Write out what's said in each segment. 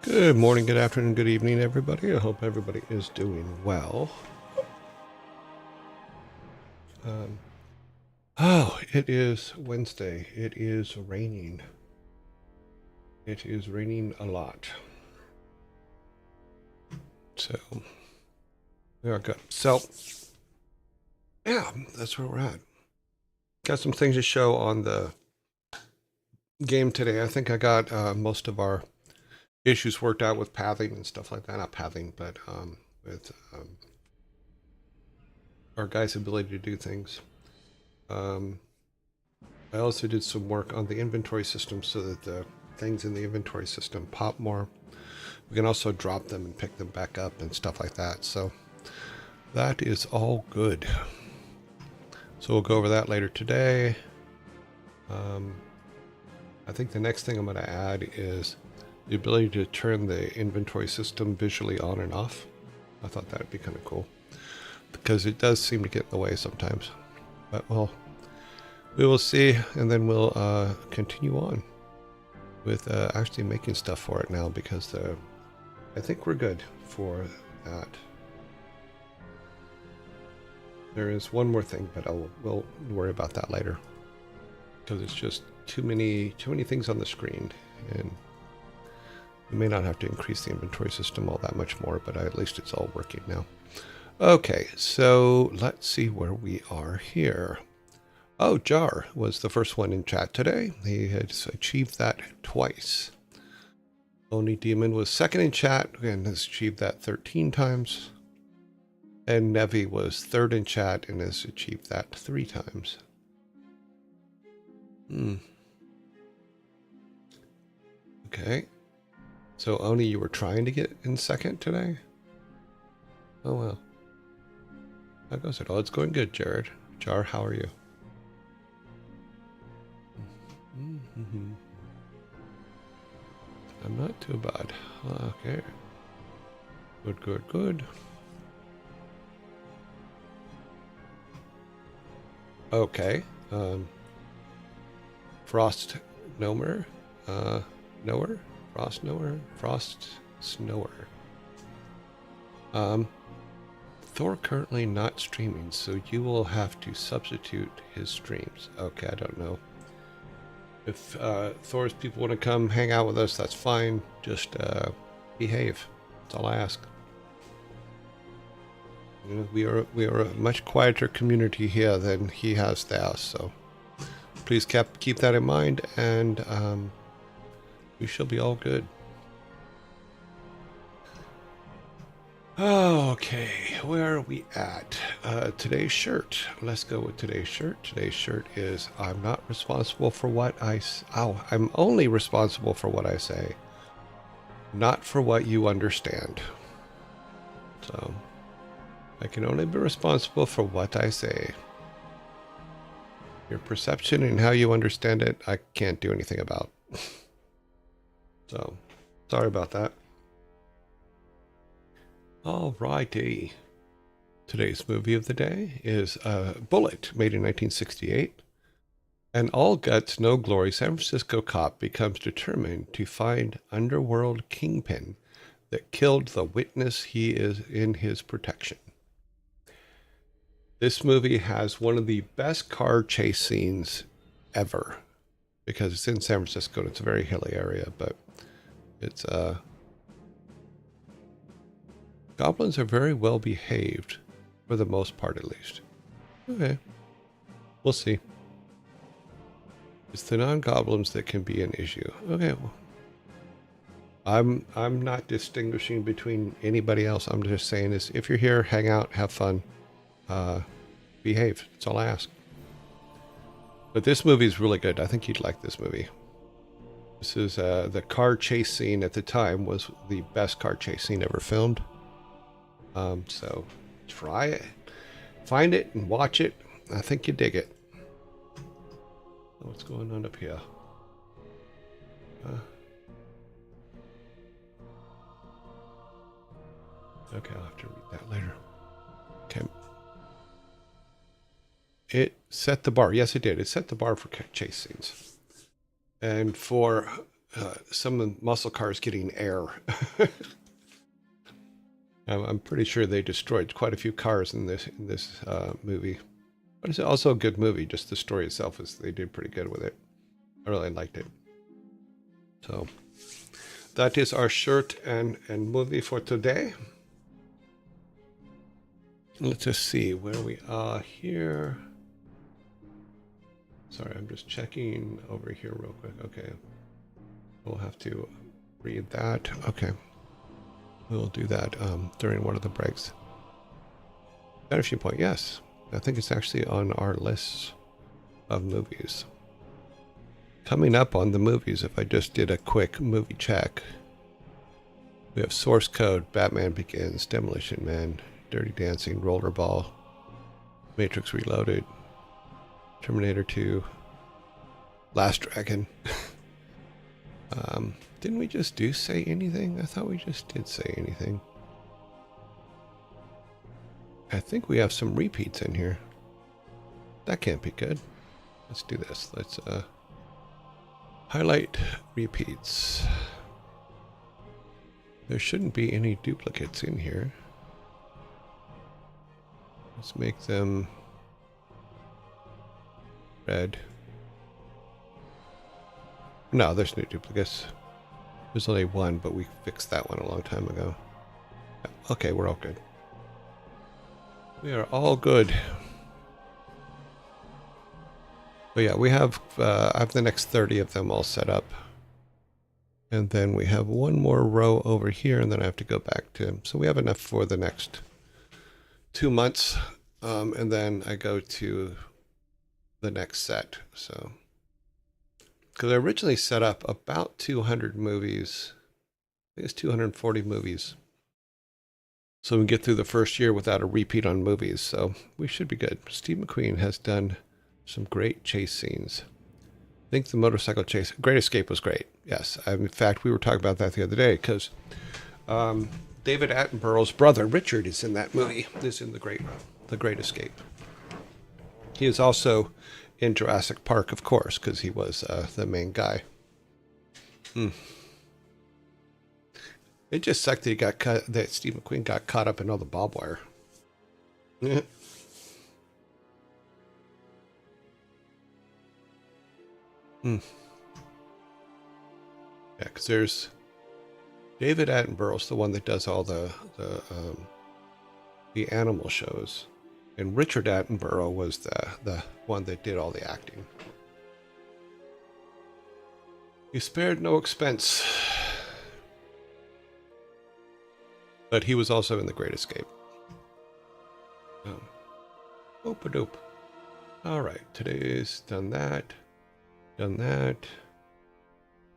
Good morning, good afternoon, good evening, everybody. I hope everybody is doing well. It is Wednesday. It is raining. It is raining a lot. So, we are good. So, yeah, that's where we're at. Got some things to show on the game today. I think I got most of our issues worked out with pathing and stuff like that. Not pathing, but with our guys' ability to do things. I also did some work on the inventory system so that the things in the inventory system pop more. We can also drop them and pick them back up and stuff like that. So that is all good. So we'll go over that later today. I think the next thing I'm going to add is the ability to turn the inventory system visually on and off. I thought that would be kind of cool because it does seem to get in the way sometimes. But well, we will see, and then we'll continue on with actually making stuff for it now because I think we're good for that. There is one more thing, but we'll worry about that later because it's just too many things on the screen, and we may not have to increase the inventory system all that much more, but at least it's all working now. Okay, so let's see where we are here. Oh, Jar was the first one in chat today. He has achieved that twice. Oni Demon was second in chat and has achieved that 13 times. And Nevi was third in chat and has achieved that 3 times. Okay. So Oni, you were trying to get in second today? Oh well. How goes it? Oh, it's going good, Jared. Jar, how are you? I'm not too bad. Okay. Good, good, good. Okay. Frost Gnomer. Knower? Frost Knower? Frost Snower. Thor currently not streaming, so you will have to substitute his streams. Okay, I don't know. If Thor's people want to come hang out with us, that's fine. Just behave. That's all I ask. You know, we are a much quieter community here than he has there, so please keep that in mind, and we shall be all good. Okay, where are we at? Today's shirt. Let's go with today's shirt. Today's shirt is I'm not responsible for what I'm only responsible for what I say, not for what you understand. So I can only be responsible for what I say. Your perception and how you understand it, I can't do anything about. So sorry about that. Alrighty. Today's movie of the day is Bullet, made in 1968. An all guts, no glory San Francisco cop becomes determined to find underworld kingpin that killed the witness he is in his protection. This movie has one of the best car chase scenes ever because it's in San Francisco and it's a very hilly area, but it's goblins are very well behaved for the most part, at least. Okay, we'll see. It's the non-goblins that can be an issue. Okay, well, I'm not distinguishing between anybody else. I'm just saying is if you're here, hang out, have fun, behave. That's all I ask. But this movie is really good. I think you'd like this movie. This is the car chase scene at the time was the best car chase scene ever filmed. So try it, find it, and watch it. I think you dig it. What's going on up here? Okay, I'll have to read that later. Okay. It set the bar. Yes, it did. It set the bar for chase scenes. And for some of the muscle cars getting air. I'm pretty sure they destroyed quite a few cars in this movie. But it's also a good movie. Just the story itself is they did pretty good with it. I really liked it. So that is our shirt and movie for today. Let's just see where we are here. Sorry, I'm just checking over here real quick. Okay. We'll have to read that. Okay. We'll do that during one of the breaks. Vanishing Point, yes. I think it's actually on our list of movies. Coming up on the movies, if I just did a quick movie check, we have Source Code, Batman Begins, Demolition Man, Dirty Dancing, Rollerball, Matrix Reloaded, Terminator 2, Last Dragon. Didn't we just say anything? I thought we just did say anything. I think we have some repeats in here. That can't be good. Let's do this. Let's highlight repeats. There shouldn't be any duplicates in here. Let's make them red. No, there's no duplicates. There's only one, but we fixed that one a long time ago. Okay, we're all good. We are all good. But yeah, we have I have the next 30 of them all set up. And then we have one more row over here, and then I have to go back to... So we have enough for the next 2 months. And then I go to the next set, so... Because I originally set up about 200 movies. I think it's 240 movies. So we can get through the first year without a repeat on movies. So we should be good. Steve McQueen has done some great chase scenes. I think the motorcycle chase, Great Escape was great. Yes. In fact, we were talking about that the other day because David Attenborough's brother, Richard, is in that movie. Is in the Great Escape. He is also in Jurassic Park, of course, because he was the main guy. It just sucked that that Steve McQueen got caught up in all the barbed wire. Yeah. Yeah, because there's David Attenborough's the one that does all the animal shows. And Richard Attenborough was the one that did all the acting. He spared no expense. But he was also in The Great Escape. Oop-a-doop. Alright, today's done that. Done that.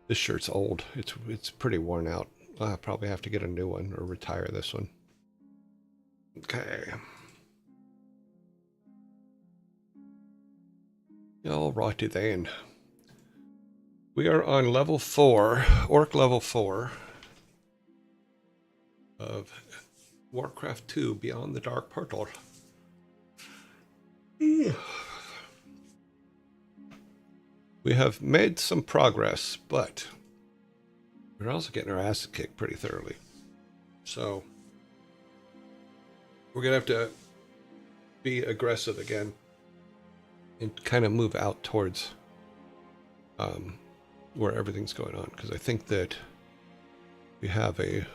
This shirt's old. It's pretty worn out. I'll probably have to get a new one or retire this one. Okay. Alrighty then. We are on level 4, Orc Level 4 of WarCraft 2 Beyond the Dark Portal. We have made some progress, but we're also getting our asses kicked pretty thoroughly. So we're going to have to be aggressive again and kind of move out towards where everything's going on. Because I think that we have a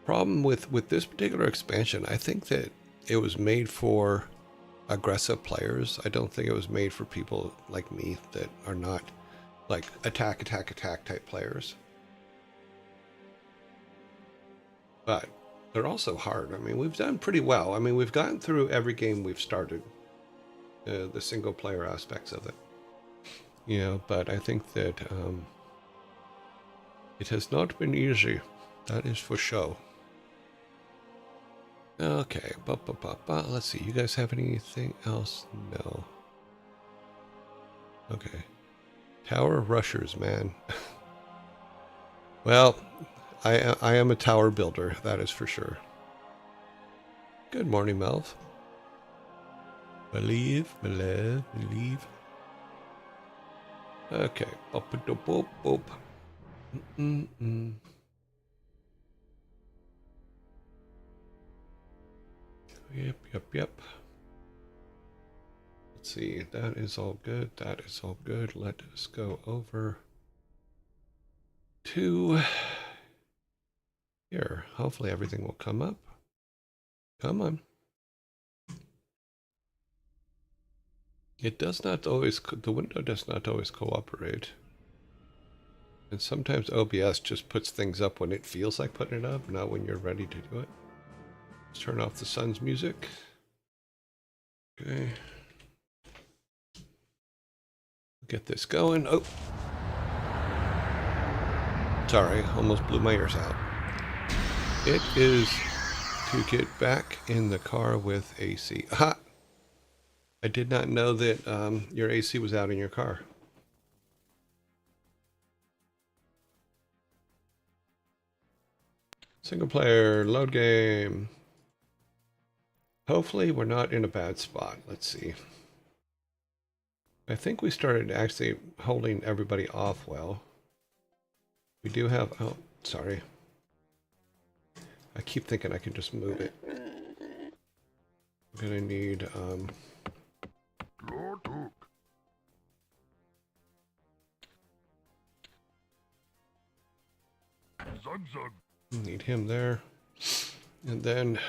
problem with this particular expansion. I think that it was made for aggressive players. I don't think it was made for people like me that are not like attack type players. But they're also hard. I mean, we've done pretty well. I mean, we've gotten through every game we've started, the single player aspects of it. You know, but I think that it has not been easy. That is for sure. Okay, let's see. You guys have anything else? No. Okay. Tower rushers, man. Well, I am a tower builder, that is for sure. Good morning, Melv. Believe. Okay. Boop. Yep. Let's see. That is all good. Let us go over to here. Hopefully everything will come up. Come on. It does not always, the window does not always cooperate. And sometimes OBS just puts things up when it feels like putting it up, not when you're ready to do it. Let's turn off the sun's music. Okay. Get this going. Oh. Sorry, almost blew my ears out. It is to get back in the car with AC. Aha! I did not know that your AC was out in your car. Single player, load game. Hopefully we're not in a bad spot. Let's see. I think we started actually holding everybody off well. We do have, oh, sorry. I keep thinking I can just move it. I'm gonna need, need him there. And then,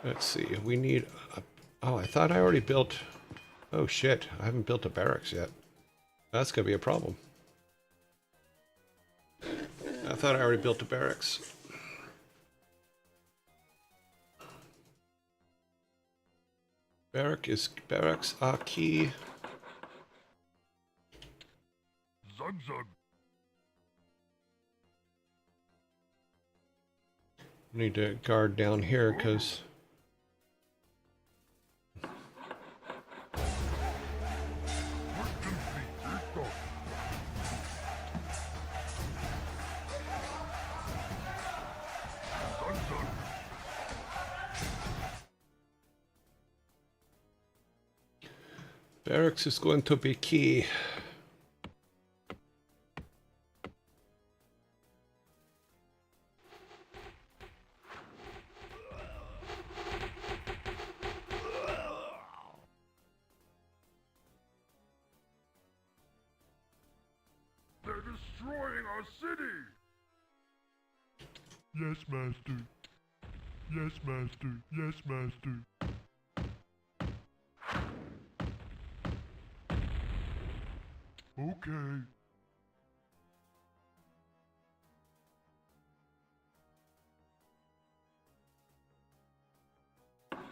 let's see, we need, oh, I thought I already built, oh shit, I haven't built a barracks yet. That's gonna be a problem. I thought I already built a barracks. Barracks are key. Zug. Need to guard down here because barracks is going to be key. They're destroying our city! Yes, master. Yes, master. Yes, master. Okay.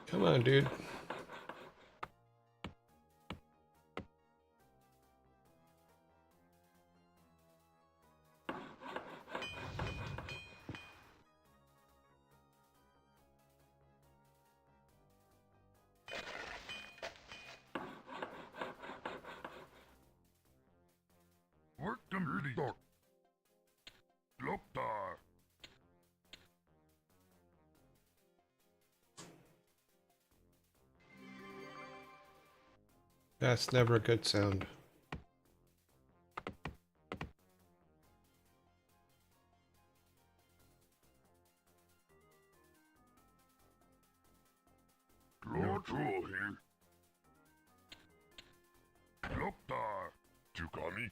Come on, dude. Work them really dark. Loktar. That's never a good sound. Control here. Loktar. Tukami.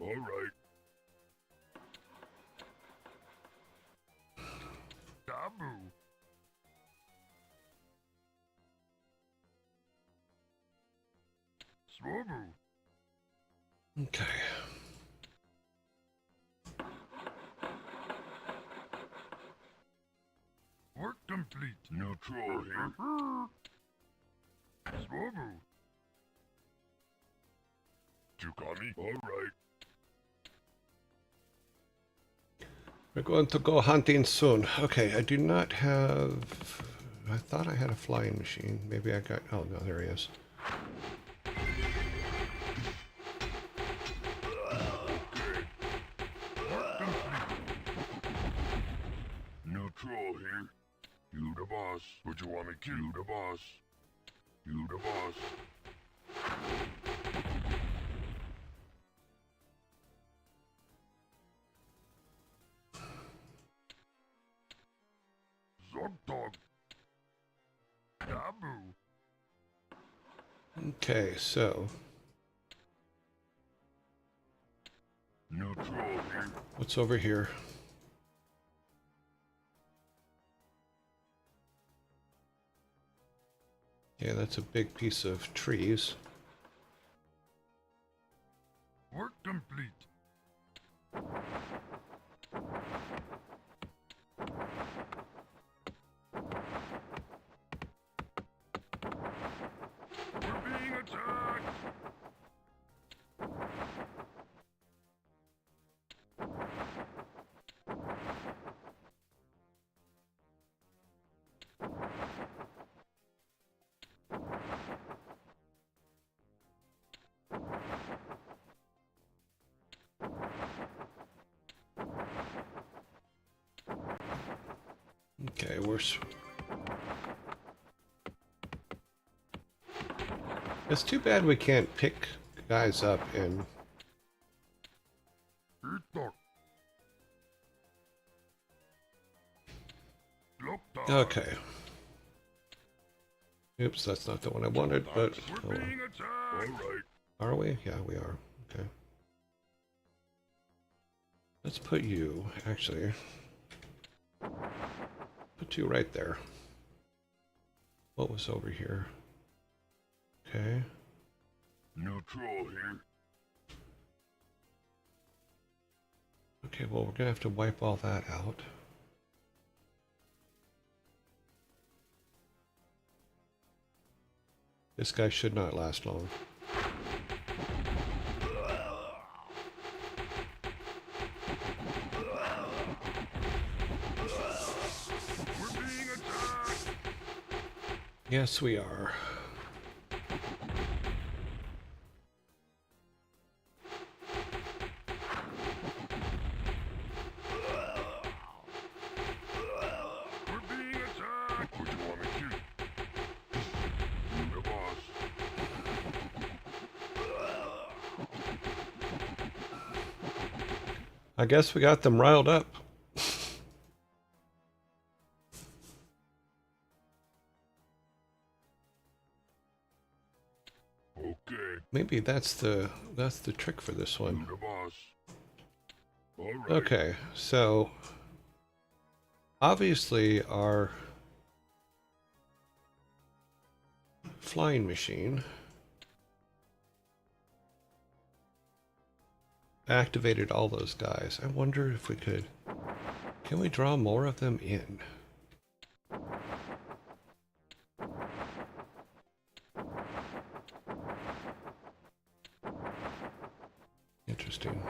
Alright. Dabu. Swobu. Okay. Work complete. Neutral here. Swobu. Tukami. Alright. We're going to go hunting soon. Okay, I do not have... I thought I had a flying machine. Maybe I got... Oh, no, there he is. Neutral here. You the boss. Would you want me to? You the boss. You the boss. Zogdog. Dabu. Okay, so... Neutral here. What's over here? Yeah, that's a big piece of trees. Work complete. We're being attacked. Okay, It's too bad we can't pick guys up in... Itok. Loktar. Okay. Oops, that's not the one I wanted, but... We're Oh, well. being attacked. Alright. Are we? Yeah, we are. Okay. Let's put you, actually... Put you right there. What was over here? Okay. Neutral here. Okay, well, we're gonna have to wipe all that out. This guy should not last long. We're being attacked. Yes, we are. We're being attacked. What do you want me to? You the boss. I guess we got them riled up. Okay. Maybe that's the trick for this You one. the boss. Alright. Okay, so obviously our flying machine activated all those guys. I wonder if we could... Can we draw more of them in? Interesting.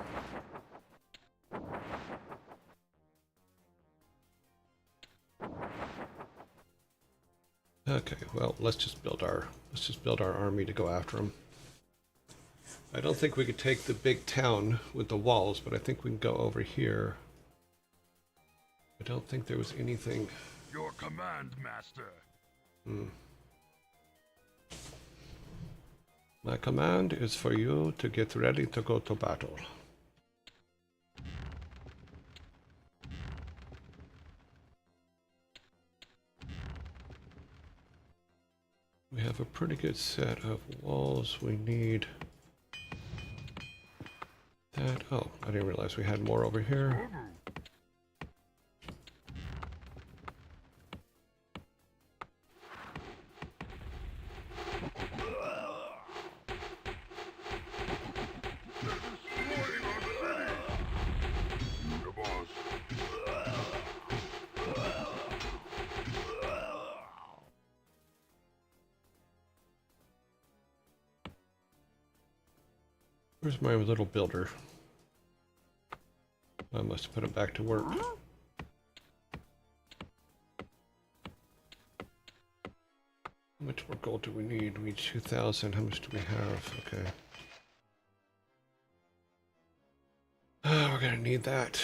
Okay, well, let's just build our army to go after them. I don't think we could take the big town with the walls, but I think we can go over here. I don't think there was anything. Your command, master. My command is for you to get ready to go to battle. We have a pretty good set of walls. We need that. Oh, I didn't realize we had more over here. Where's my little builder? I must put it back to work. How much more gold do we need? We need 2,000. How much do we have? Okay. We're gonna need that.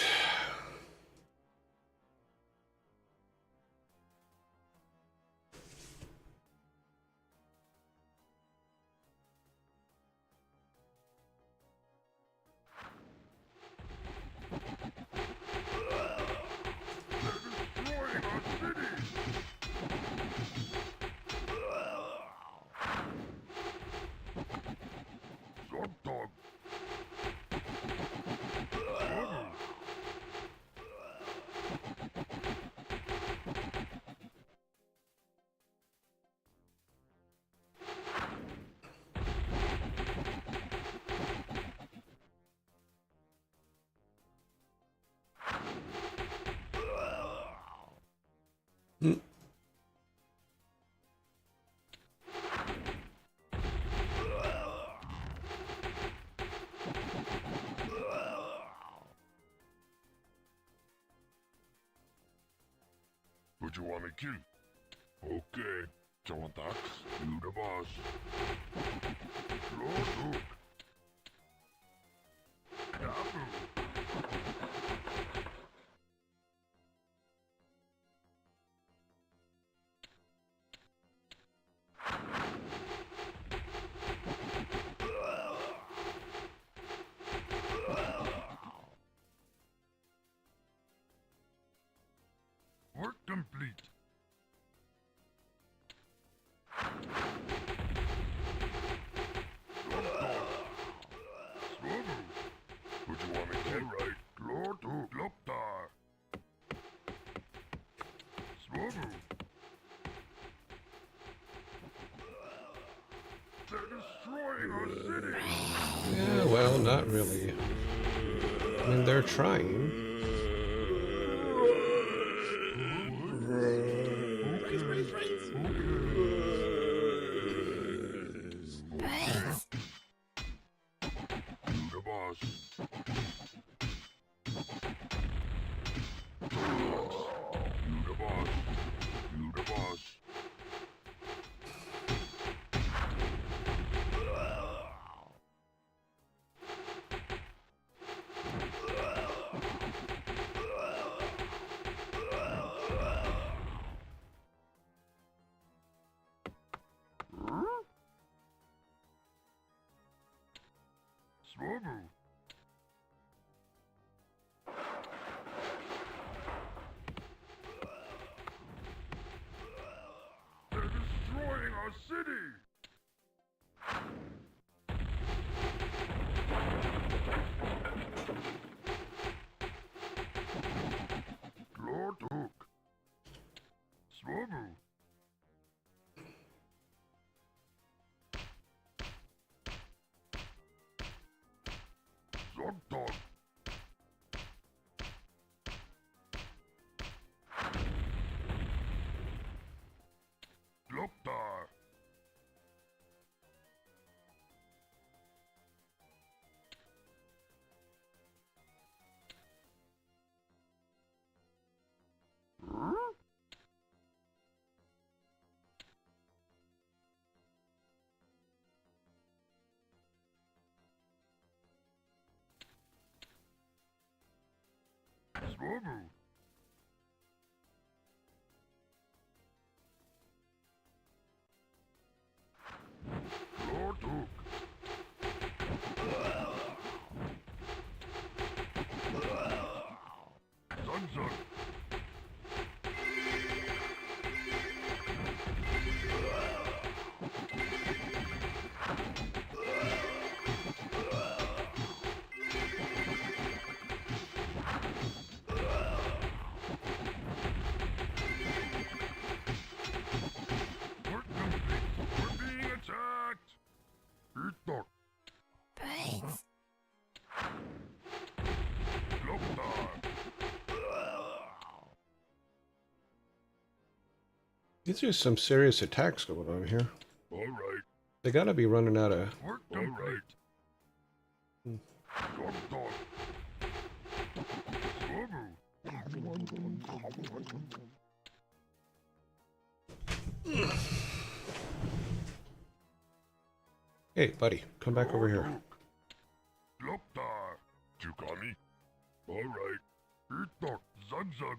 Hmm. What you want me to kill? Okay. Someone talks. You the boss. Lord Hook. Dabu. Work complete. What you want me to kill, right? Lord Hook. Loptar. Swobu. They're destroying our city. Yeah, well, not really. I mean, they're trying. You the boss. You the boss. You the boss. Swobu. They're destroying our city. Lord Hook. Swobu. Zogdog. Loptar. Swobu. Lord Hook. zug. Work complete. We're being attacked. Eat dog. Brains. Loktar. These are some serious attacks going on here. All right. They gotta be running out of... Work complete. Dog dog. Swobu. Hey, buddy, come back over here. Loktar. Chukami. All right. Eat dog. Zug zug.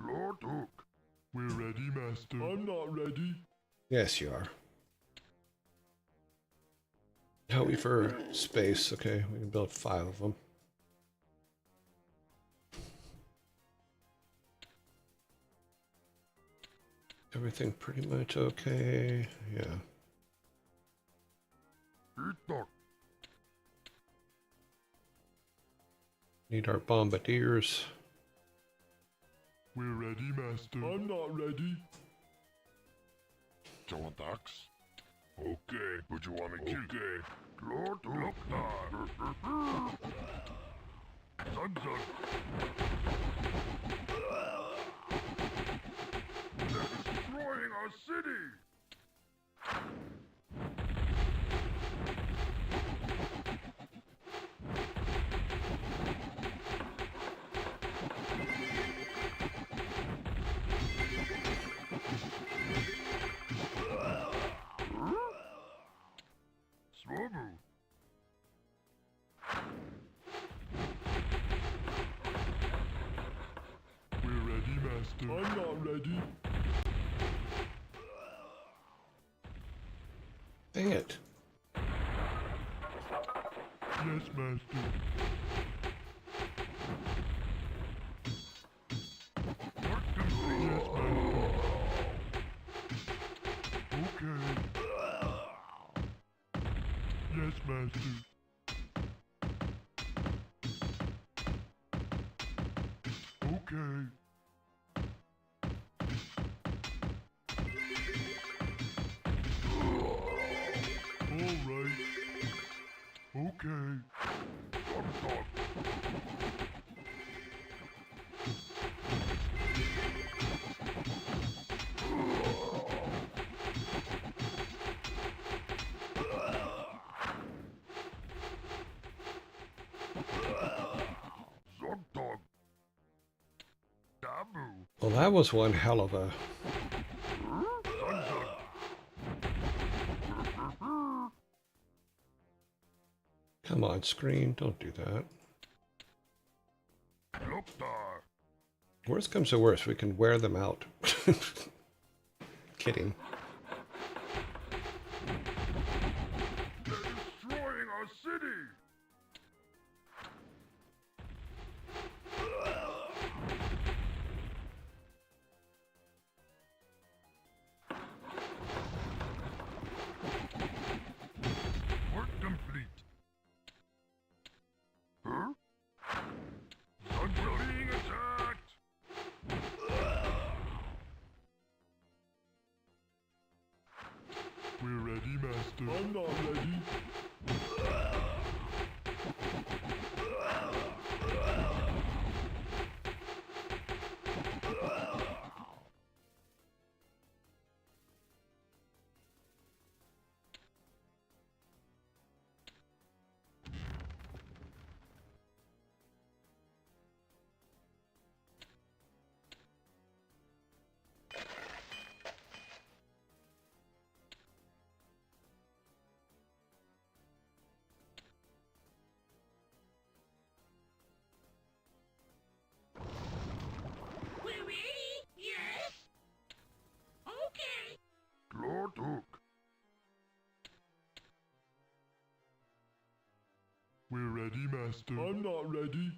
Lord Hook. We're ready, Master. I'm not ready. Yes, you are. Help me for space. Okay, we can build 5 of them. Everything pretty much okay. Yeah. Eat dog. Need our bombardiers. We're ready, Master. I'm not ready. John Dax. Okay, but you want to kill? Okay. Lord Loktar. Zug zug. They're destroying our city. Swobu. We're ready, Master. I'm not ready. Dang it. Yes, Master. Work complete. Yes, Master. Okay. Yes, Master. Okay. All right. Okay. Dog dog. Zog dog. Dabu. Well, that was one hell of a... Zug zug. Come on, screen. Don't do that. Loktar. Worst comes to worst, we can wear them out. Kidding. They're destroying our city. Work complete. Huh? Zugs are being attacked. We're ready, Master. I'm not ready. ready, Master. I'm not ready.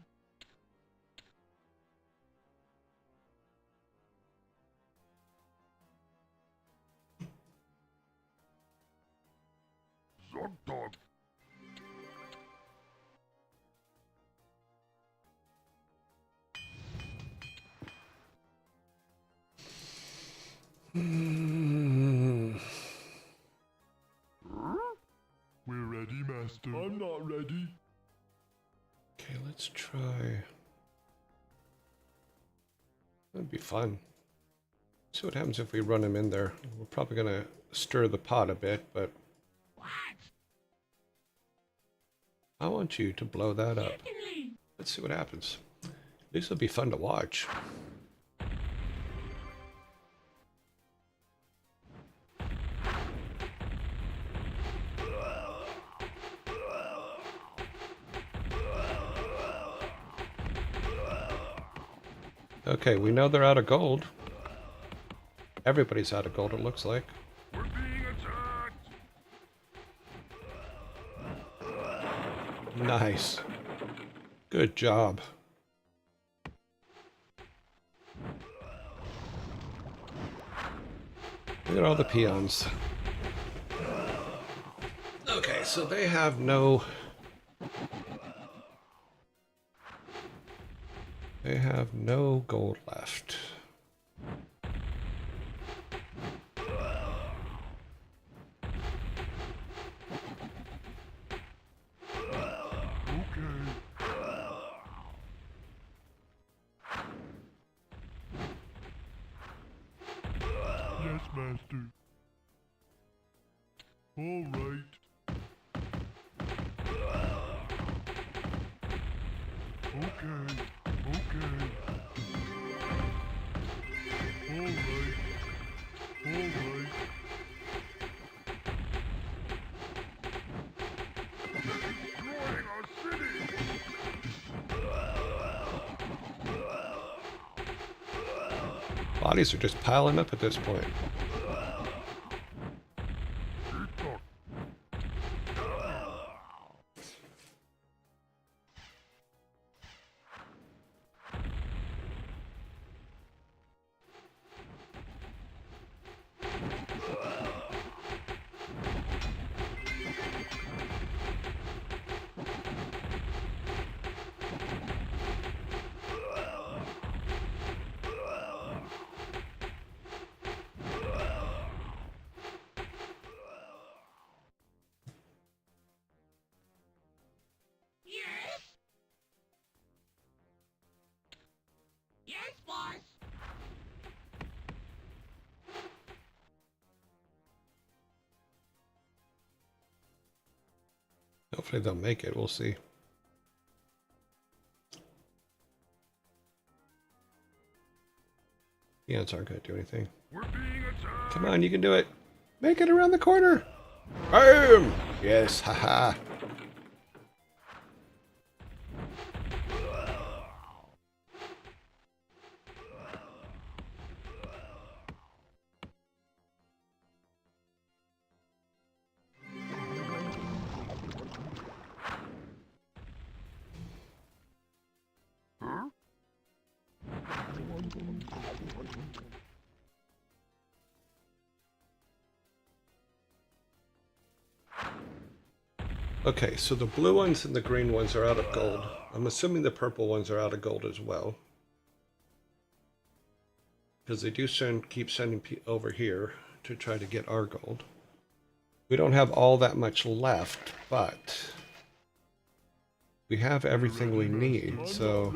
Zogdog. We're ready, Master. I'm not ready. Okay, let's try. That'd be fun. See what happens if we run him in there. We're probably gonna stir the pot a bit, but I want you to blow that up. Let's see what happens. This will be fun to watch. Okay, we know they're out of gold. Everybody's out of gold, it looks like. We're being attacked. Nice. Good job. Look at all the peons. Okay, so they have no... They have no gold left. Yes, Master. All right. Okay. Okay. All right. All right. Destroying our city. Bodies are just piling up at this point. Yes, boss. Hopefully they'll make it, we'll see. Peons aren't going to do anything. We're being attacked. Come on, you can do it. Make it around the corner. Boom! Yes, haha. Okay, so the blue ones and the green ones are out of gold. I'm assuming the purple ones are out of gold as well. Because they do keep sending over here to try to get our gold. We don't have all that much left, but we have everything we need, so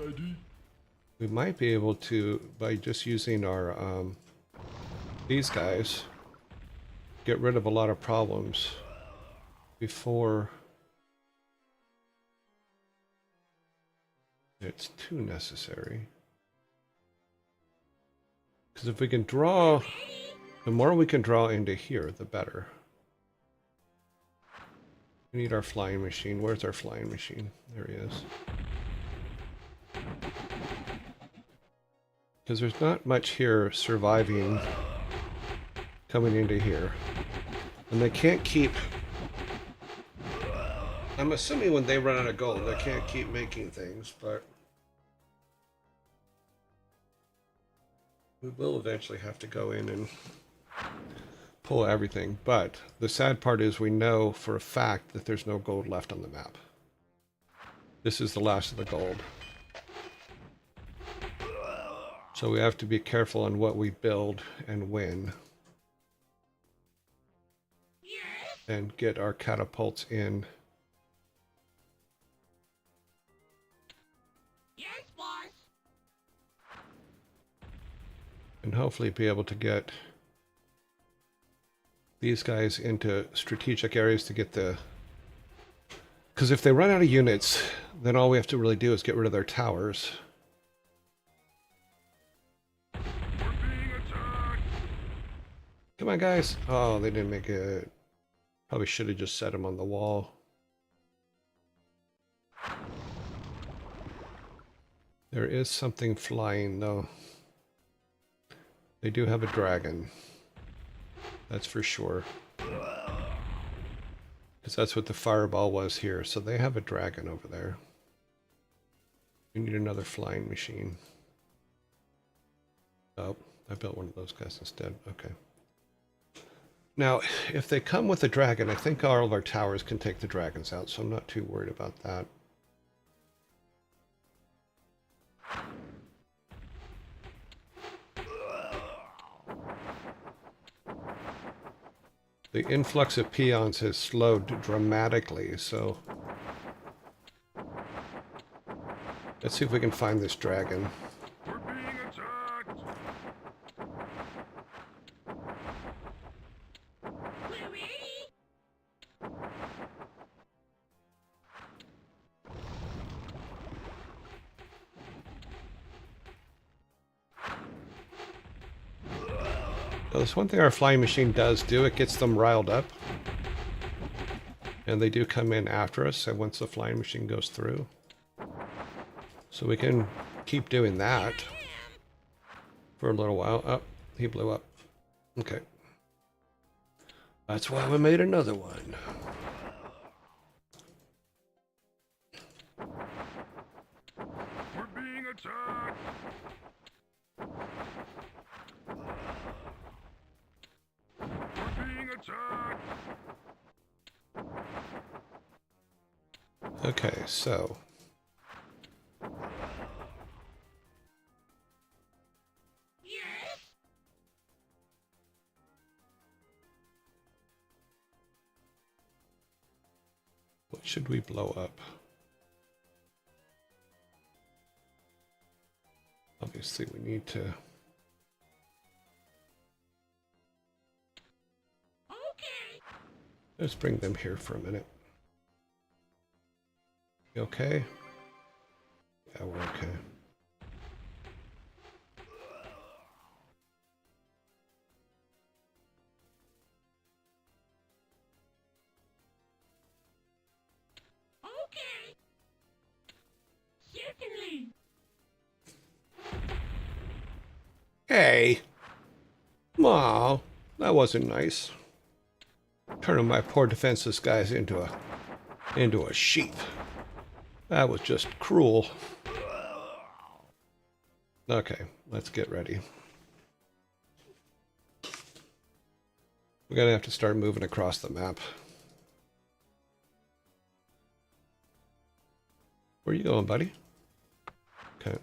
we might be able to, by just using our these guys, get rid of a lot of problems before it's too necessary. Because if we can draw, the more we can draw into here, the better. We need our flying machine. Where's our flying machine? There he is. Because there's not much here surviving coming into here. And they can't keep I'm assuming when they run out of gold, they can't keep making things, but we will eventually have to go in and pull everything. But the sad part is we know for a fact that there's no gold left on the map. This is the last of the gold. So we have to be careful on what we build and when. Yes. And get our catapults in. Yes, boss. And hopefully be able to get these guys into strategic areas to get the... Because if they run out of units, then all we have to really do is get rid of their towers. We're being attacked! Come on, guys. Oh, they didn't make it. Probably should have just set them on the wall. There is something flying, though. They do have a dragon. That's for sure. Because that's what the fireball was here. So they have a dragon over there. We need another flying machine. Oh, I built one of those guys instead. Okay. Now, if they come with a dragon, I think all of our towers can take the dragons out, so I'm not too worried about that. The influx of peons has slowed dramatically, so let's see if we can find this dragon. We're being attacked! We're ready. Now, there's one thing our flying machine does do. It gets them riled up. And they do come in after us, and once the flying machine goes through. So we can keep doing that for a little while. Oh, he blew up. Okay. That's why we made another one. We're being attacked! We're being attacked! Okay, so Yes. what should we blow up? Obviously, we need to... Okay. Let's bring them here for a minute. You okay? Yeah, we're okay. Okay. Certainly. Hey! Aw, that wasn't nice. Turning my poor defenseless guys into a sheep. That was just cruel. Okay, let's get ready. We're gonna have to start moving across the map. Where are you going, buddy? Okay.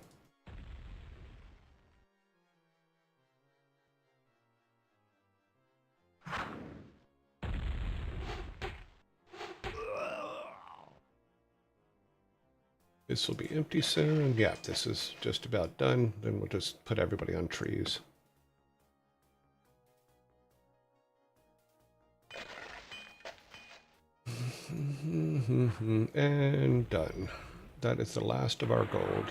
This will be empty soon. Yeah, this is just about done. Then we'll just put everybody on trees. And done. That is the last of our gold.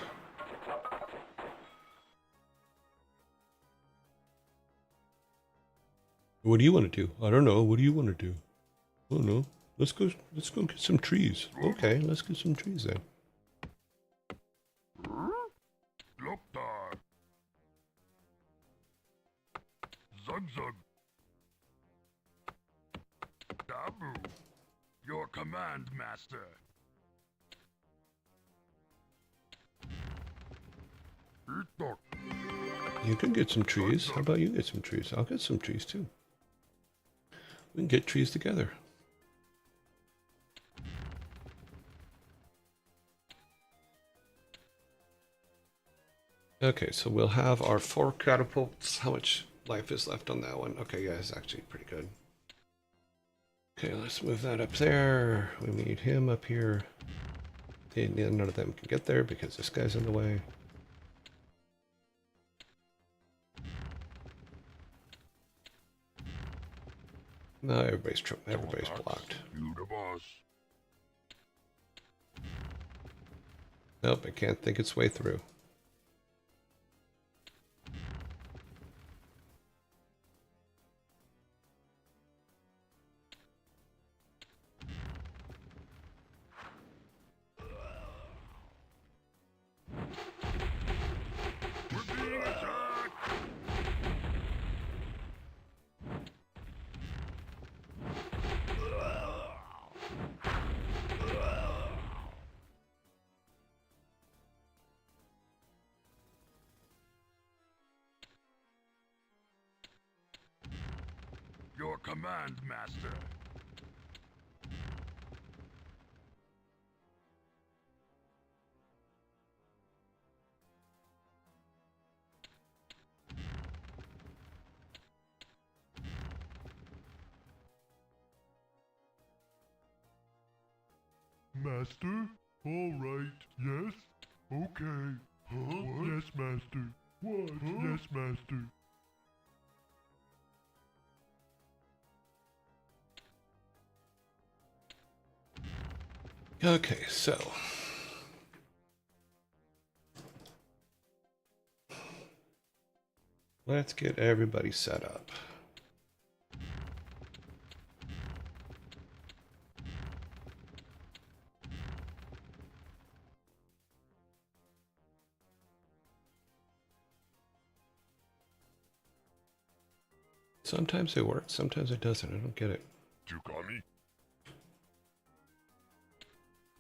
What do you want to do? I don't know. What do you want to do? I don't know. Let's go get some trees. Okay, let's get some trees then. Look there! Zug zug! Dabu! Your command, Master. Eat You can get some trees. How about you get some trees? I'll get some trees too. We can get trees together. Okay, so we'll have our 4 catapults. How much life is left on that one? Okay, yeah, it's actually pretty good. Okay, let's move that up there. We need him up here. None of them can get there because this guy's in the way. No, everybody's blocked. You the boss. Nope, it can't think its way through. We're being attacked. Your command, Master. Master? All right. Yes? Okay. Huh? What? Yes, Master. What? Huh? Yes, Master. Okay, so let's get everybody set up. Sometimes it works, sometimes it doesn't. I don't get it. You got me?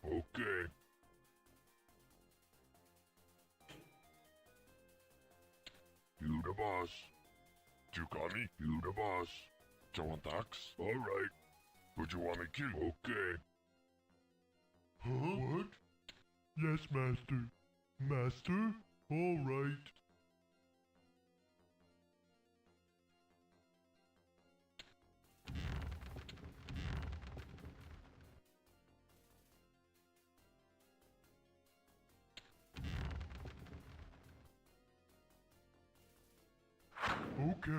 Okay. You the boss. You got me? You the boss. Do you want tax? All right. Would you want me kill? Okay. Huh? What? Yes, Master. Master? All right. Okay.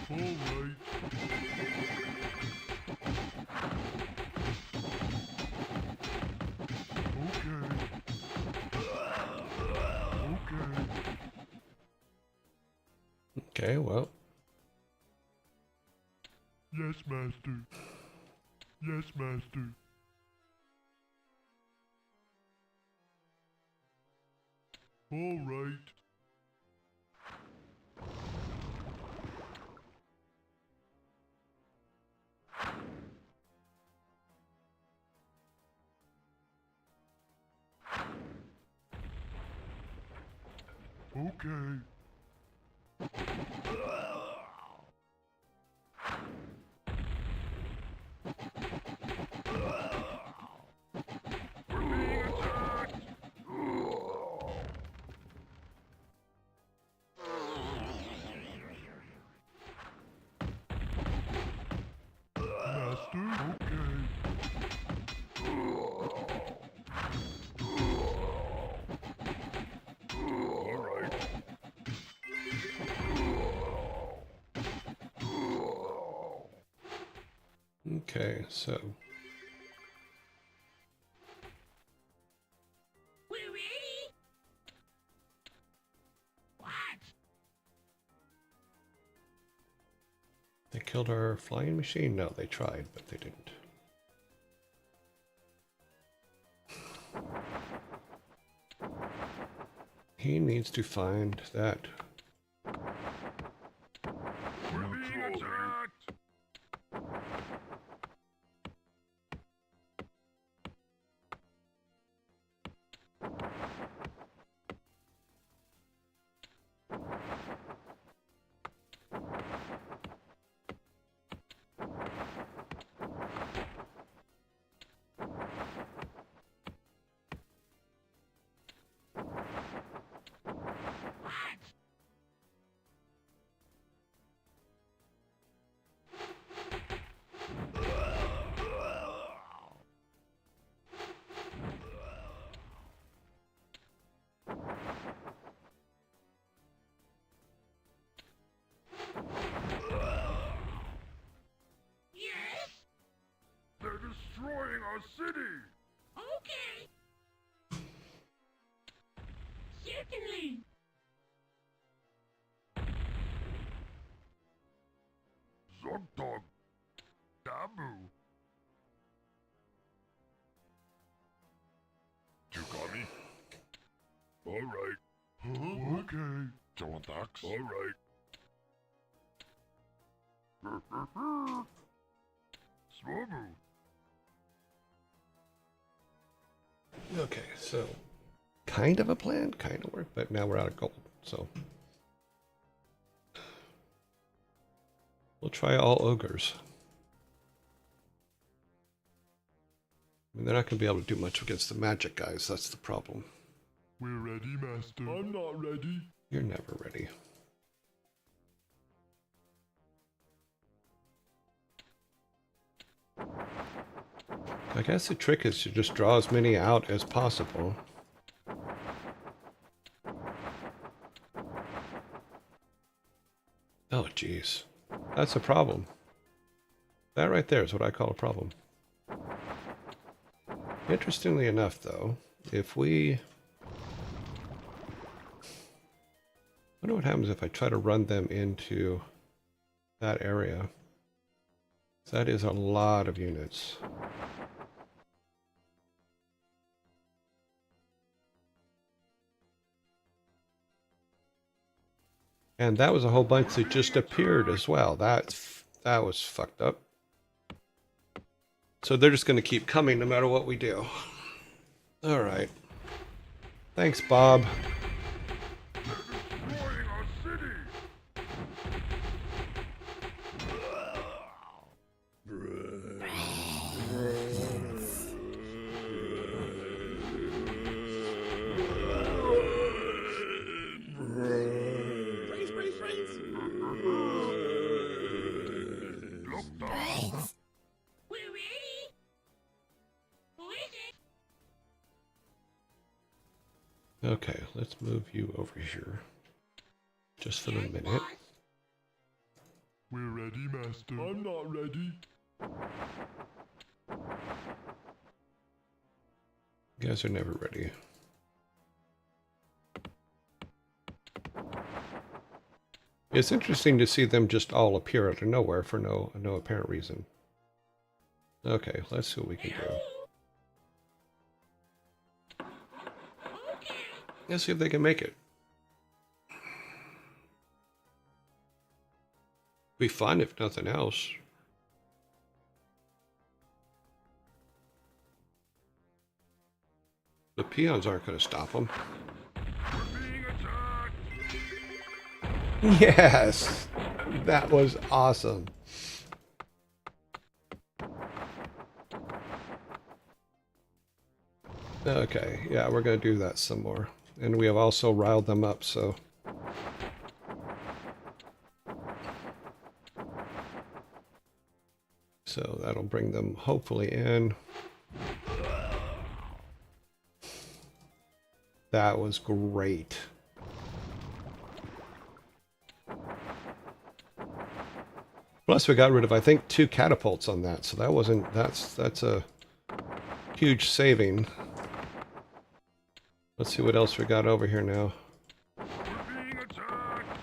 All right. Okay. Okay. Okay, well, Yes, Master. Yes, Master. All right. Okay. We're being attacked! Master? Okay. All right. okay, so We're ready. What? they killed our flying machine? No, they tried, but they didn't. He needs to find that. We're being attacked! Yes? They're destroying our city! Okay. Certainly. Zogdog! Dabu! Tukami? Alright. Huh? Okay. Jawantax? Alright. Swobu! Okay, so kind of a plan, kind of worked, but now we're out of gold, so we'll try all ogres. I mean, they're not going to be able to do much against the magic guys, that's the problem. We're ready, Master. I'm not ready. You're never ready. I guess the trick is to just draw as many out as possible. Oh, jeez. That's a problem. That right there is what I call a problem. Interestingly enough, though, if we... I wonder what happens if I try to run them into that area. That is a lot of units. And that was a whole bunch that just appeared as well. That was fucked up. So they're just going to keep coming no matter what we do. All right. Thanks, Bob. Destroying our city! We're ready. Who is it? Okay, let's move you over here. Just for the Yes, minute. boss. We're ready, Master. I'm not ready. You guys are never ready. It's interesting to see them just all appear out of nowhere for no apparent reason. Okay, let's see what we can do. Okay. Let's see if they can make it. Be fun if nothing else. The peons aren't going to stop them. We're being attacked! Yes! That was awesome. Okay, yeah, we're going to do that some more. And we have also riled them up, so... So that'll bring them hopefully in. That was great. Plus we got rid of, I think, 2 catapults on that, so that wasn't, that's a huge saving. Let's see what else we got over here now. We're being attacked!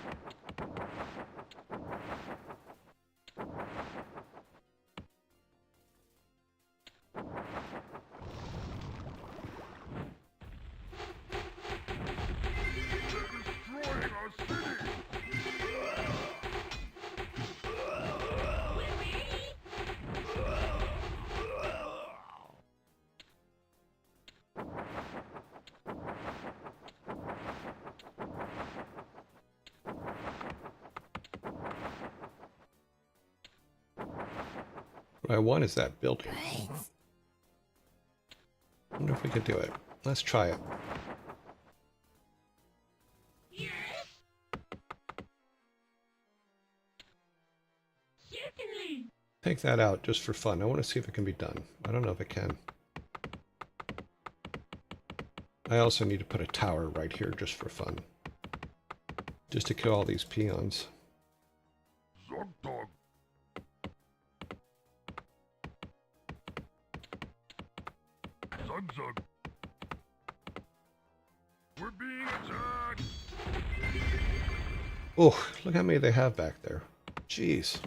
What I want is that building. I wonder if we could do it. Let's try it. Yes. Certainly. Take that out just for fun. I want to see if it can be done. I don't know if it can. I also need to put a tower right here just for fun. Just to kill all these peons. Zog dog. Zug zug. We're being attacked. Oh, look how many they have back there. Jeez.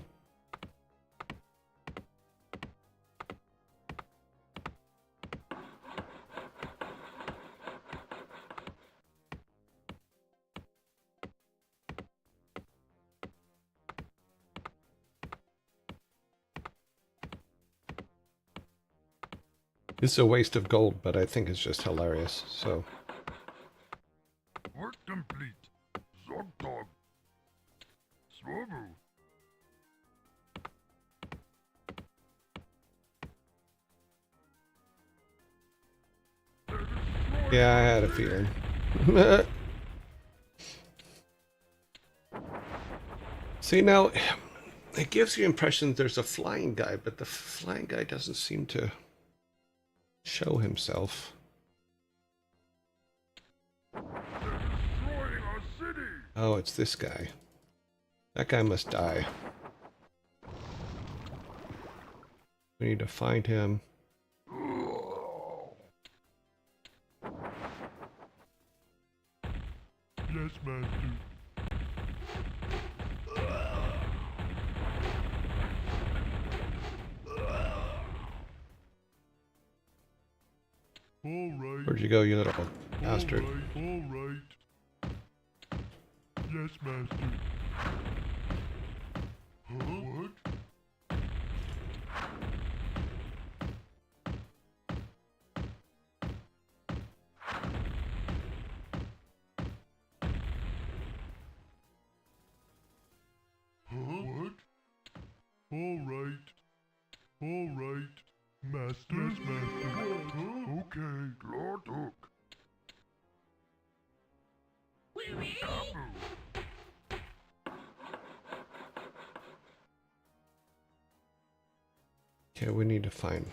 This is a waste of gold, but I think it's just hilarious, so... Work complete. Zog dog. Swobu. Yeah, I had a feeling. See, now, it gives you the impression there's a flying guy, but the flying guy doesn't seem to show himself. Destroying our city. Oh, it's this guy. That guy must die. We need to find him. Yes, master. All right. Where'd you go, you little bastard? All right. Yes, master. Huh? What? Huh? What? All right. All right. Master. Yes, master. Huh? Okay. Lord Hook. We're ready. Abu. Okay, we need to find...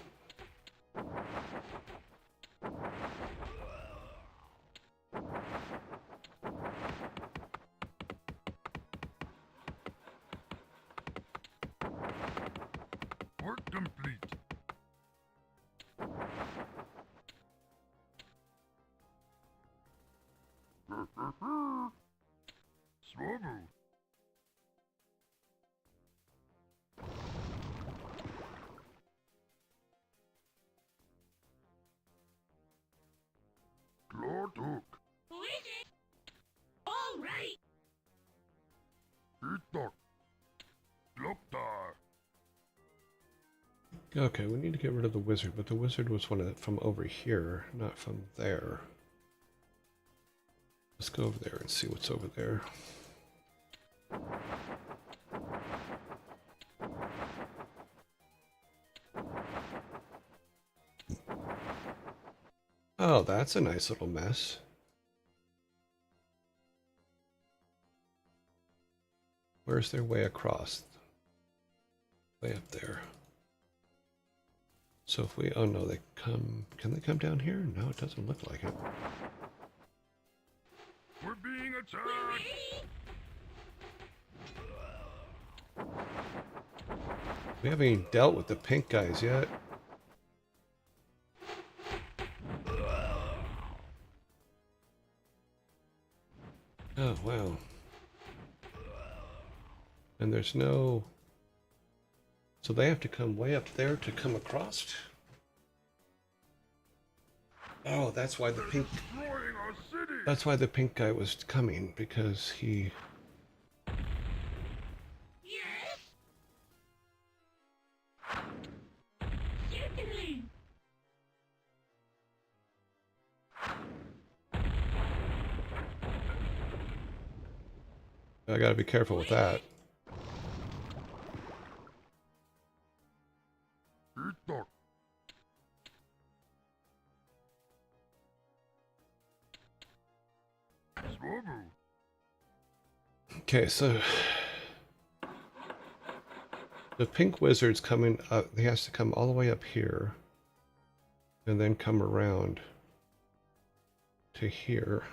Work complete. Swobu. Lord Hook. Who is it? All right. Itok. Gloptar. Okay, we need to get rid of the wizard, but the wizard was one of from over here, not from there. Let's go over there and see what's over there. Oh, that's a nice little mess. Where's their way across? Way up there. So if we, oh no, they come, can they come down here? No, it doesn't look like it. We're being We're attacked. ready. We haven't even dealt with the pink guys yet. Oh, wow. And there's no... So they have to come way up there to come across? Oh, that's why the pink... Destroying our city. That's why the pink guy was coming, because he... Yes. Certainly. I gotta be careful with that. Boo-boo. Okay, so the pink wizard's coming up. He has to come all the way up here and then come around to here.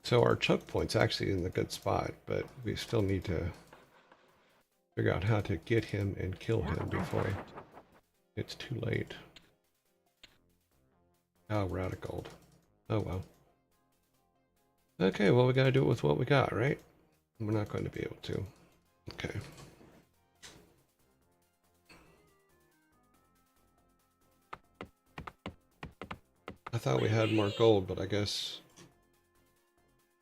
So our choke point's actually in the good spot, but we still need to figure out how to get him and kill him before it's too late. Oh, we're out of gold. Oh well. Okay, well we gotta do it with what we got, right? We're not going to be able to. Okay. I thought we had more gold, but I guess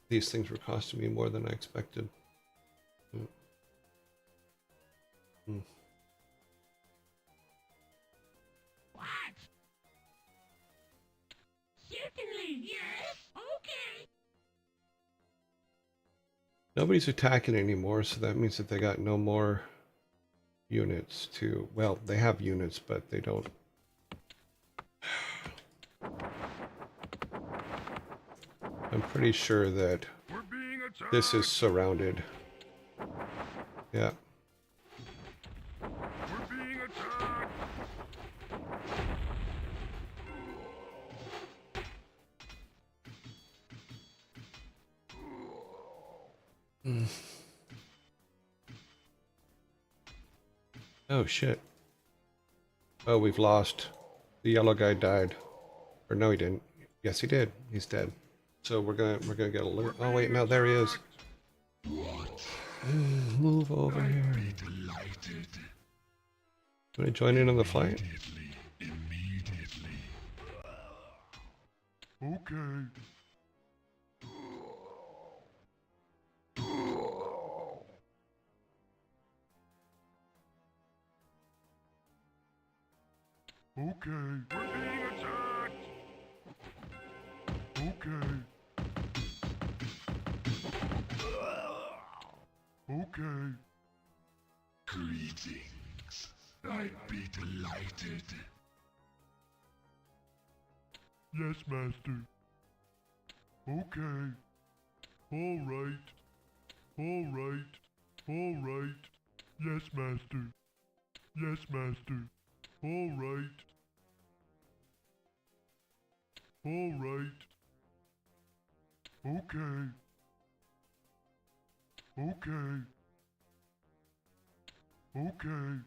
these things were costing me more than I expected. What? Certainly, yes. Okay. Nobody's attacking anymore, so that means that they got no more units to... Well, they have units, but they don't... I'm pretty sure that We're being attacked. this is surrounded. Yeah. We're being attacked. Oh, shit. Oh, we've lost. The yellow guy died. Or no, he didn't. Yes, he did. He's dead. So we're gonna get a little... Oh, wait, no, there he is. Move over here. Delighted. Want to join in on the fight? Immediately. Okay. Okay. We're being attacked. Okay. Okay. Greetings. I'd be delighted. Yes, Master. Okay. All right. All right. All right. Yes, Master. Yes, Master. All right. All right. Okay. Okay. Okay.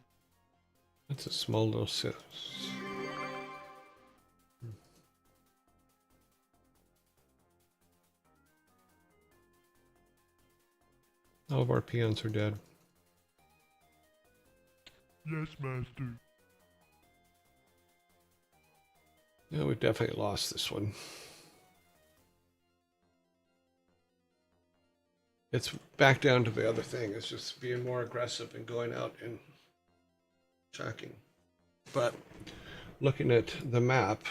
That's a small little sis. All of our peons are dead. Yes, Master. Yeah, we definitely lost this one. It's back down to the other thing. It's just being more aggressive and going out and tracking. But looking at the map,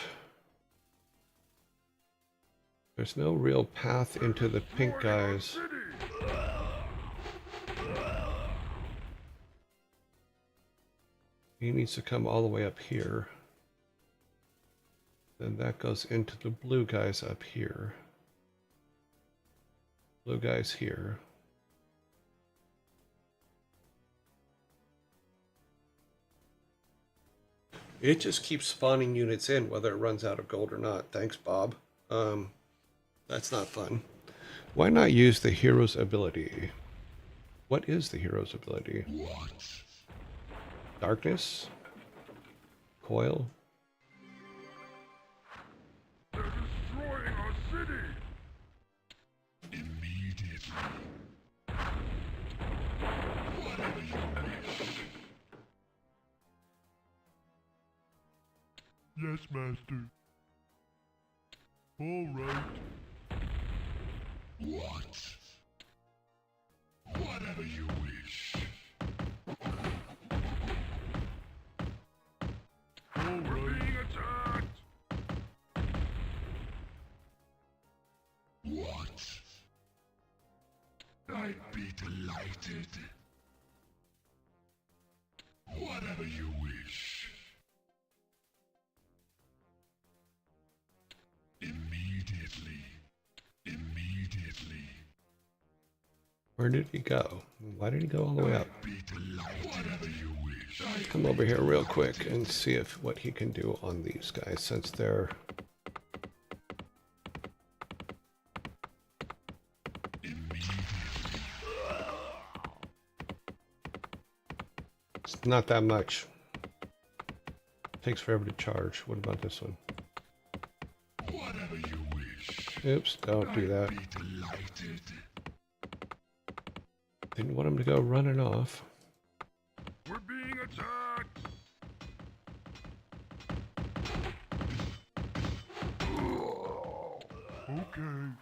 there's no real path into the pink guys. He needs to come all the way up here. Then that goes into the blue guys up here. Blue guys here. It just keeps spawning units in whether it runs out of gold or not. Thanks, Bob. That's not fun. Why not use the hero's ability? What is the hero's ability? What? Darkness? Coil? They're destroying our city! Immediately. Whatever you wish. Yes, Master. All right. What? Whatever you wish. All right. We're being attacked! What? I'd be delighted. Whatever you wish. Immediately. Immediately. Where did he go? Why did he go all the way up? Whatever you wish. Come over here real quick and see if what he can do on these guys, since they're... It's not that much. Takes forever to charge. What about this one? Whatever you wish. Oops, don't do that. Be delighted. Didn't want him to go running off. We're being attacked. Okay.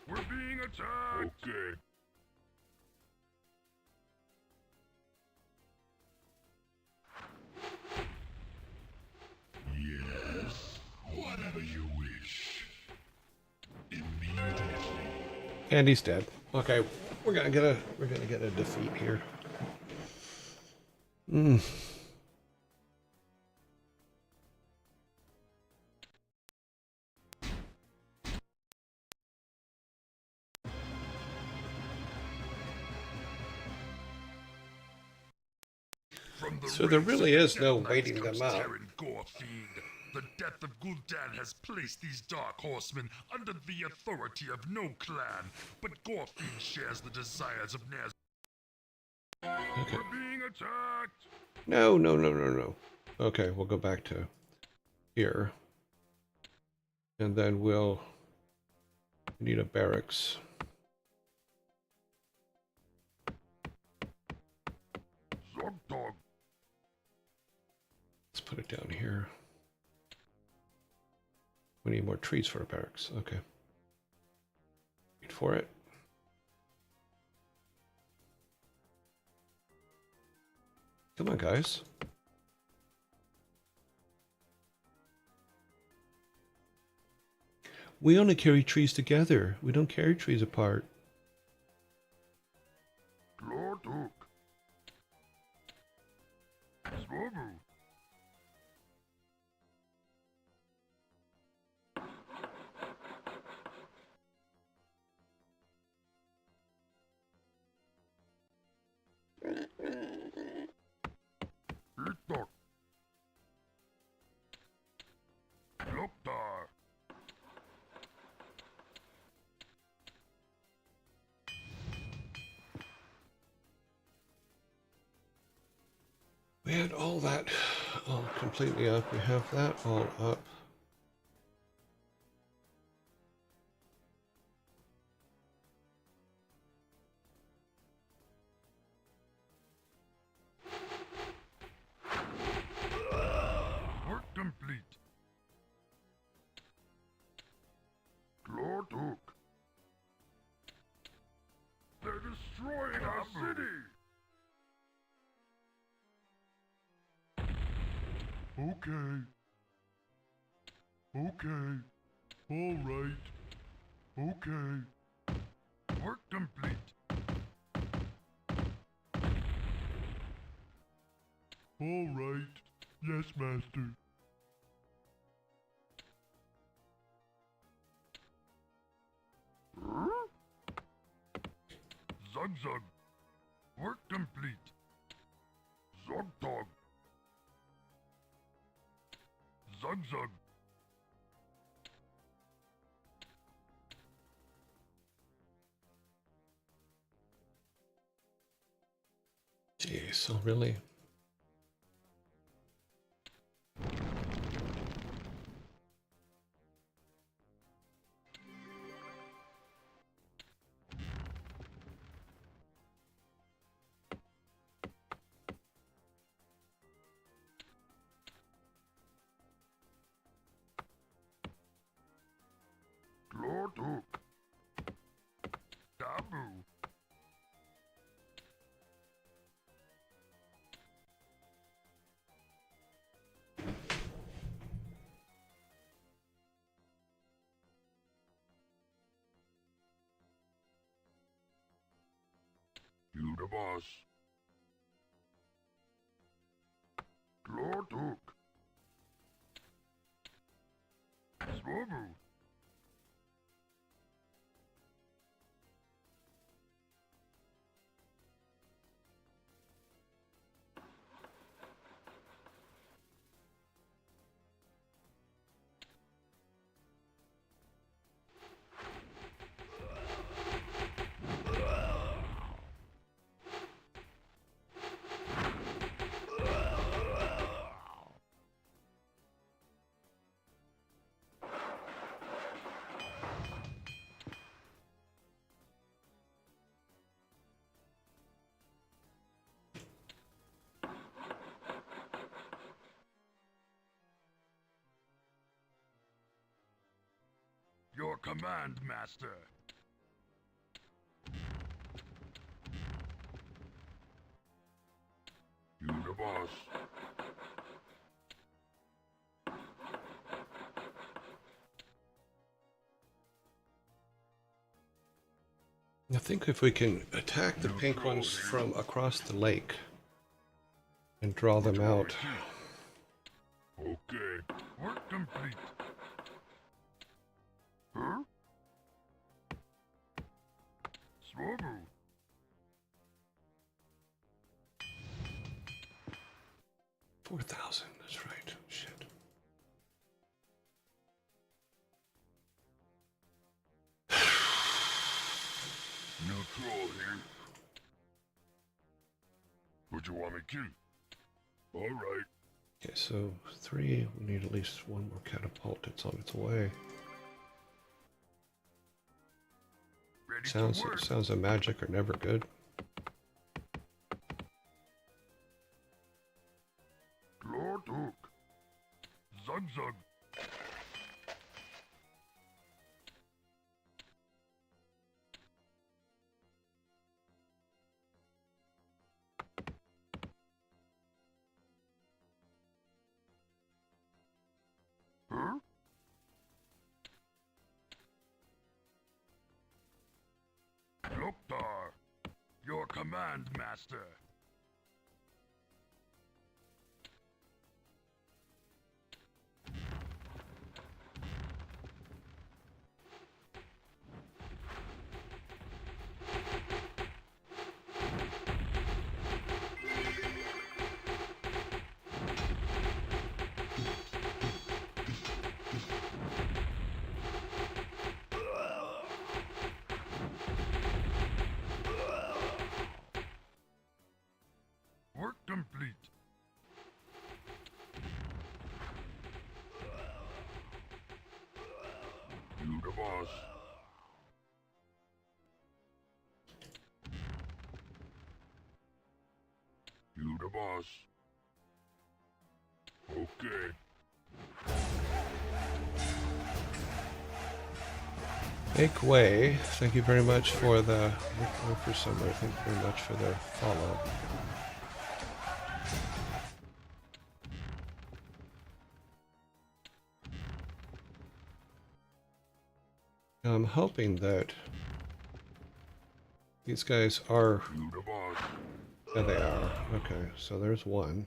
We're being attacked. Okay. Yes. Whatever you wish. Immediately. And he's dead. Okay, we're gonna get a defeat here. So there really is no waiting them out. The death of Gul'dan has placed these dark horsemen under the authority of no clan, but Gorfield shares the desires of Naz. Okay. We're being attacked! No, no, no, no, no. Okay, we'll go back to here. And then we'll need a barracks. Zogdog! Let's put it down here. We need more trees for a barracks. Okay. Wait for it. Come on, guys. We only carry trees together. We don't carry trees apart. Glorduk! Swobu! Itok! Loktar! We had all that all completely up. We have that all up. Work complete. Glorduk! They're destroying our city! Okay. Okay. All right. Okay. Work complete. All right. Yes, master. Zug. Work complete. Zogdog. Zug. Jeez, so really? Glorduk. Dabu. You the boss. Glorduk. Swobu. command, Master. You the boss. I think if we can attack the pink ones from across the lake and draw them out. Okay, work complete. Huh? Swabu. 4,000, that's right. Shit. New troll here. Would you want me to? All right. Okay, so 3, we need at least one more catapult. It's on its way. Ready to work. Sounds of magic are never good. Lord Hook. Zug zug. Huh? Loktar, your command, Master. Work complete. You the boss. You the boss. Okay. Make way. Thank you very much for the for summer. Thank you very much for the follow. I'm hoping that these guys are. You the boss. Yeah, they are. Okay, so there's one.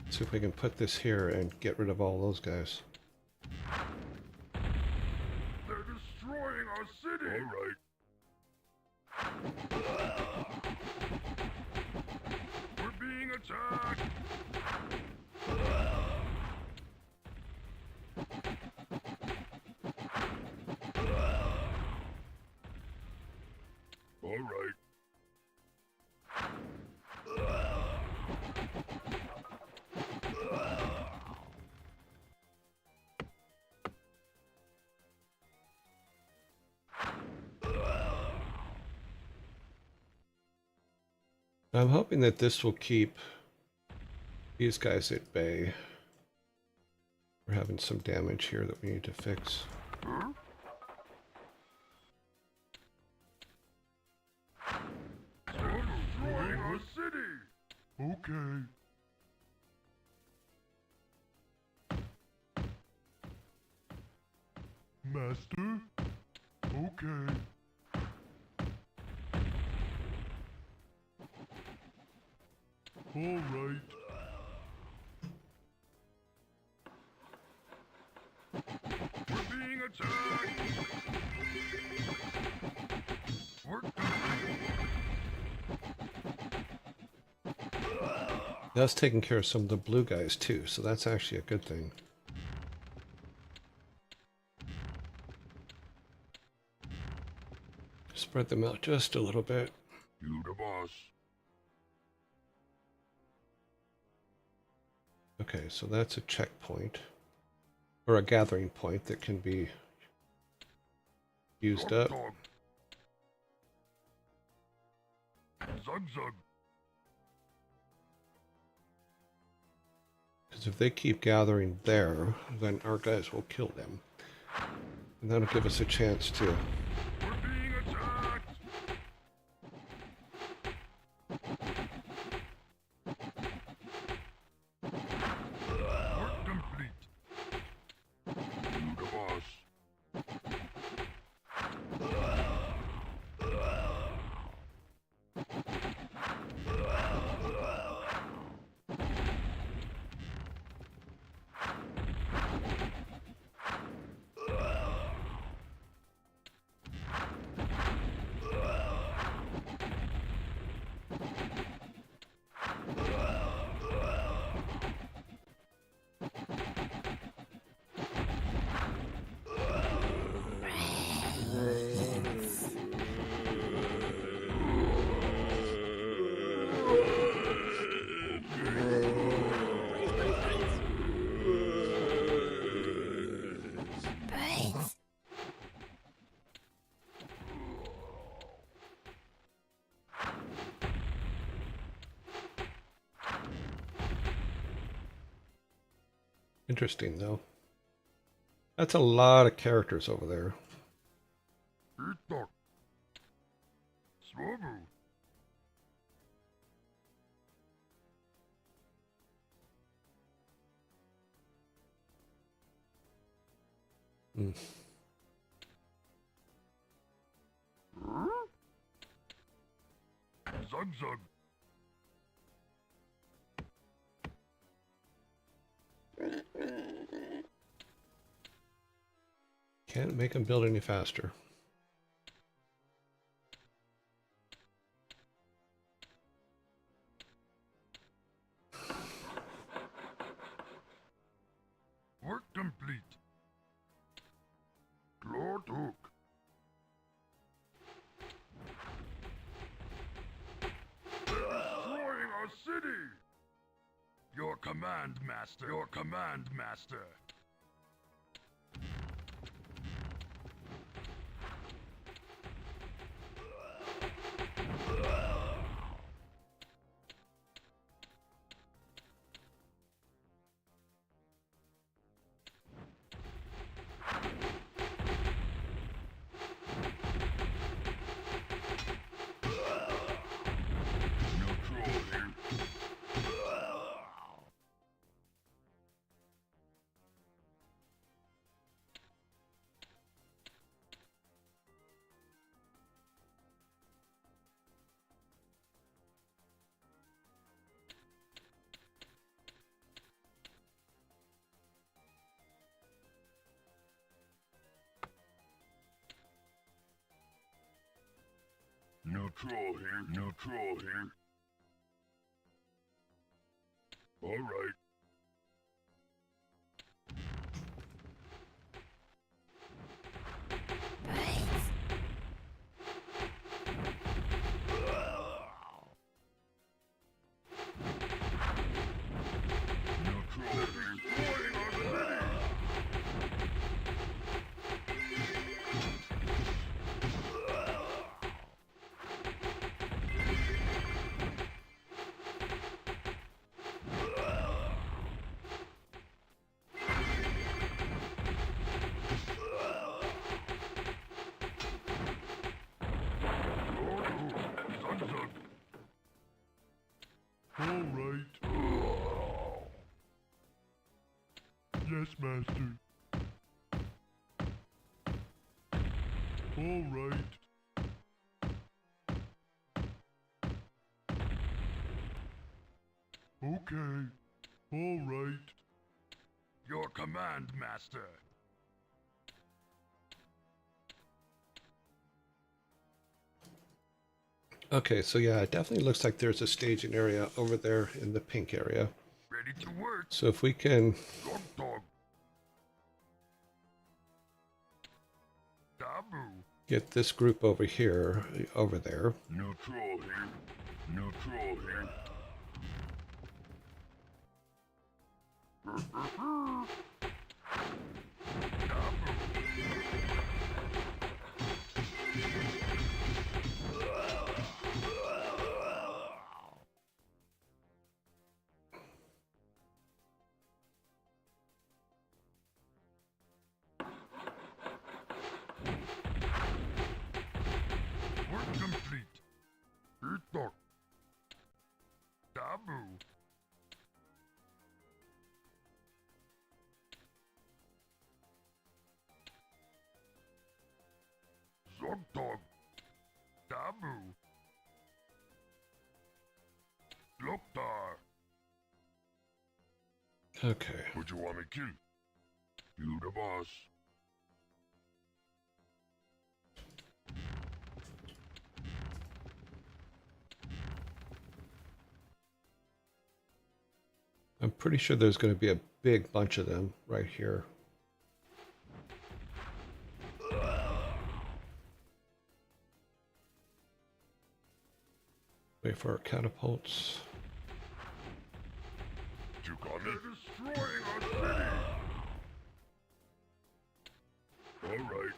Let's see if we can put this here and get rid of all those guys. They're destroying our city. All right. We're being attacked. All right. I'm hoping that this will keep these guys at bay. We're having some damage here that we need to fix. Huh? They're destroying our city. Okay. Master? Okay. All right. We're being attacked. Work That's taking care of some of the blue guys too, so that's actually a good thing. Spread them out just a little bit. You the boss. Okay, so that's a checkpoint. Or a gathering point that can be used up. Dog. Zug zug. Because if they keep gathering there, then our guys will kill them. And that'll give us a chance to... We're being attacked! Work complete. You the boss. Interesting, though. That's a lot of characters over there. Itak. Swobu. Mm. Zug zug. Can't make them build any faster. Work complete. Lord Hook. Destroying our city! Your command, master. Your command, master. No troll here. No troll here. No troll here. All right. No troll here. Destroying our city! Lord Hook. Zug zug. All right. Yes, master. All right. Okay. All right. Your command, master. Okay, so yeah, it definitely looks like there's a staging area over there in the pink area. Ready to work. So if we can... Dog dog. Dabu. get this group over here, over there. No troll here. No troll here. Okay. What you want to kill? You the boss. I'm pretty sure there's going to be a big bunch of them right here. Wait for our catapults. They're destroying our city! Alright.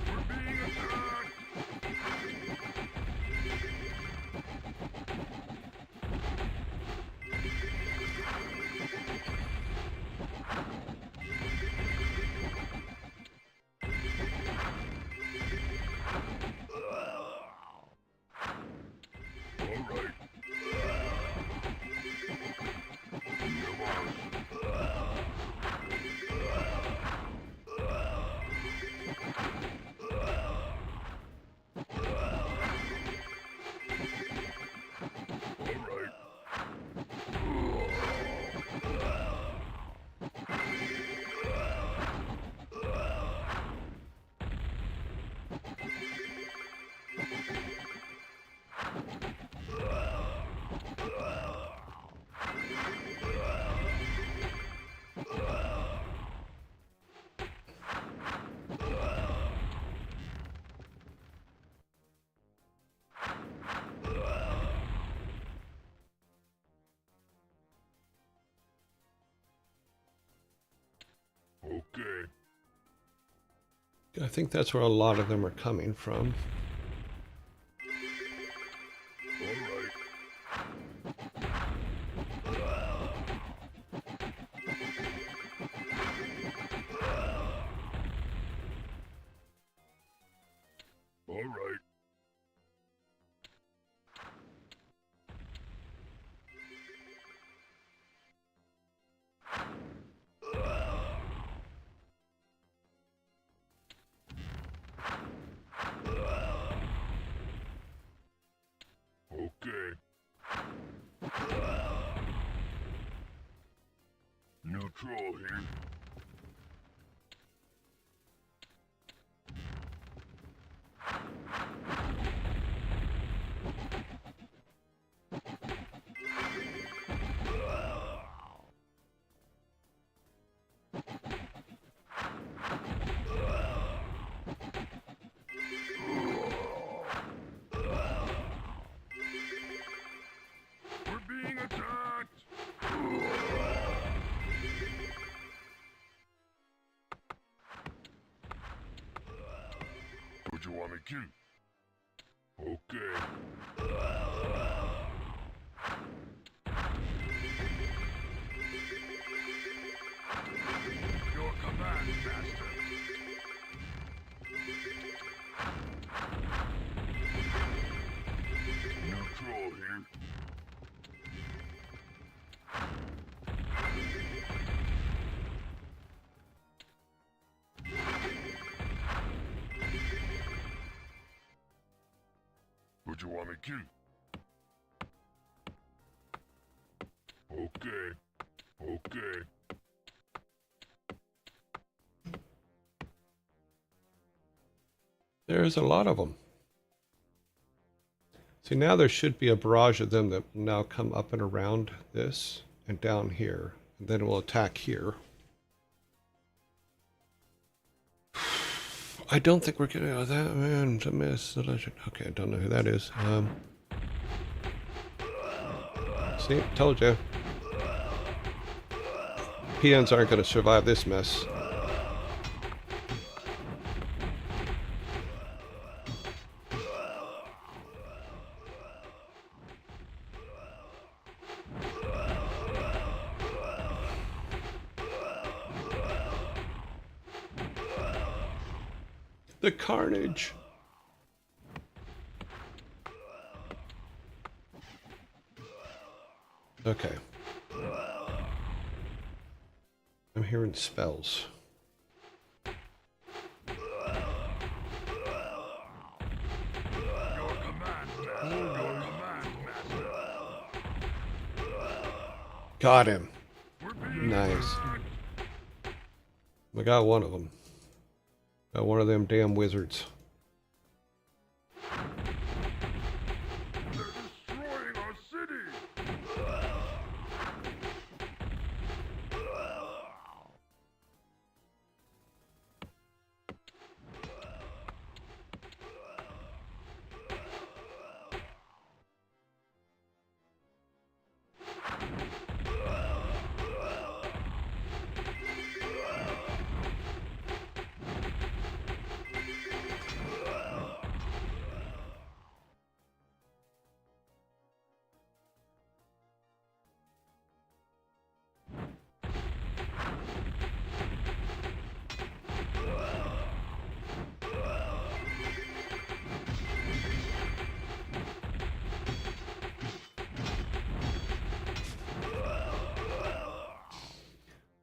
We're being attacked! Alright. You the boss. Alright. Okay. I think that's where a lot of them are coming from. Alright. Alright. Okay. Neutral here. We're being attacked! What you want to kill? Okay. Your command, Master. Neutral here. What you want to kill? Okay. Okay. There's a lot of them. See, now there should be a barrage of them that will now come up and around this and down here. And then we'll attack here. I don't think we're getting out of that, man. To miss the legend. Okay, I don't know who that is. See, told you. Peons aren't going to survive this mess. The carnage. Okay. I'm hearing spells. Got him. We're being Nice. attacked. We got one of them. Got one of them damn wizards. They're destroying our city.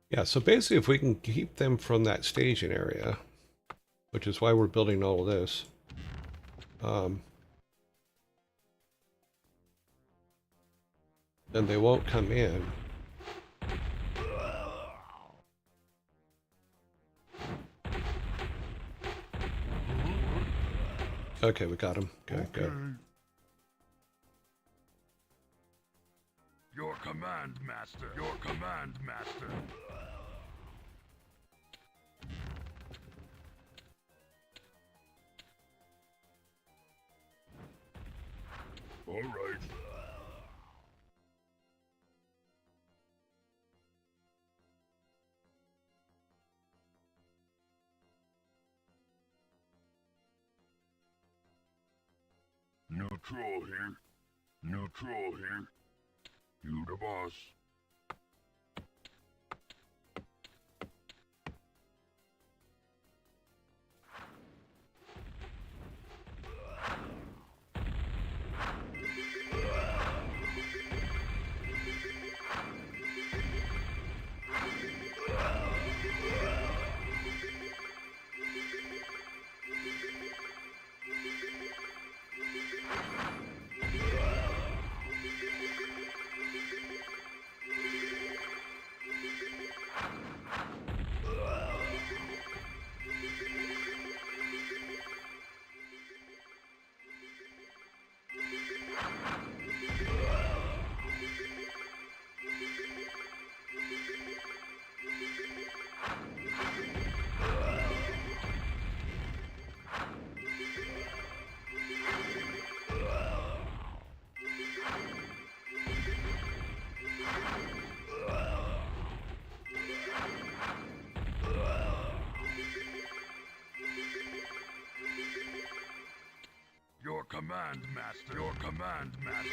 Yeah, so basically if we can keep them from that staging area, which is why we're building all of this, then they won't come in. Okay, we got him. Good, good. Your command, master. Your command, master. All right. Neutral here. Neutral here. You the boss. Your command, master. Your command, master.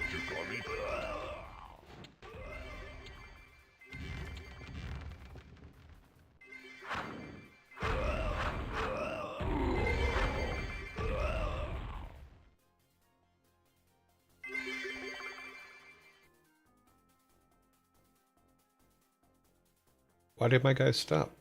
You got me? Why did my guys stop?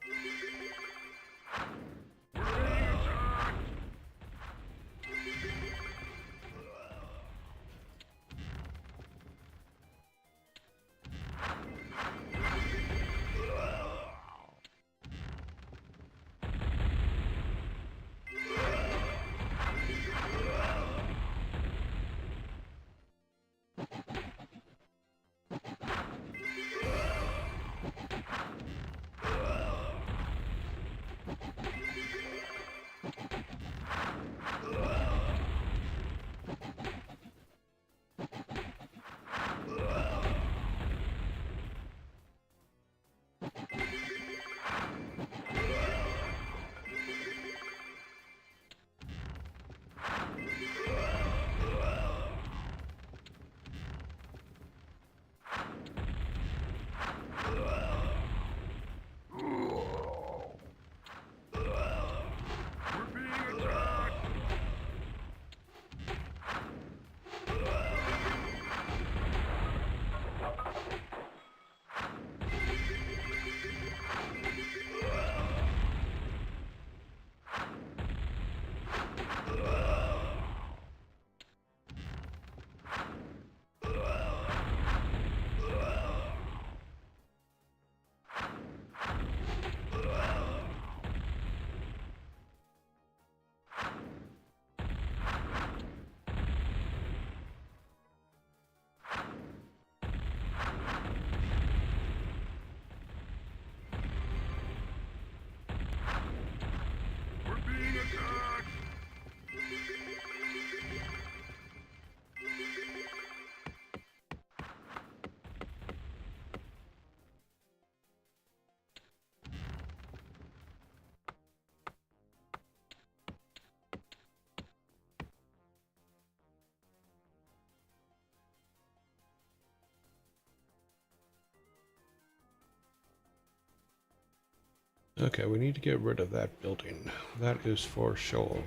Okay, we need to get rid of that building. That is for sure.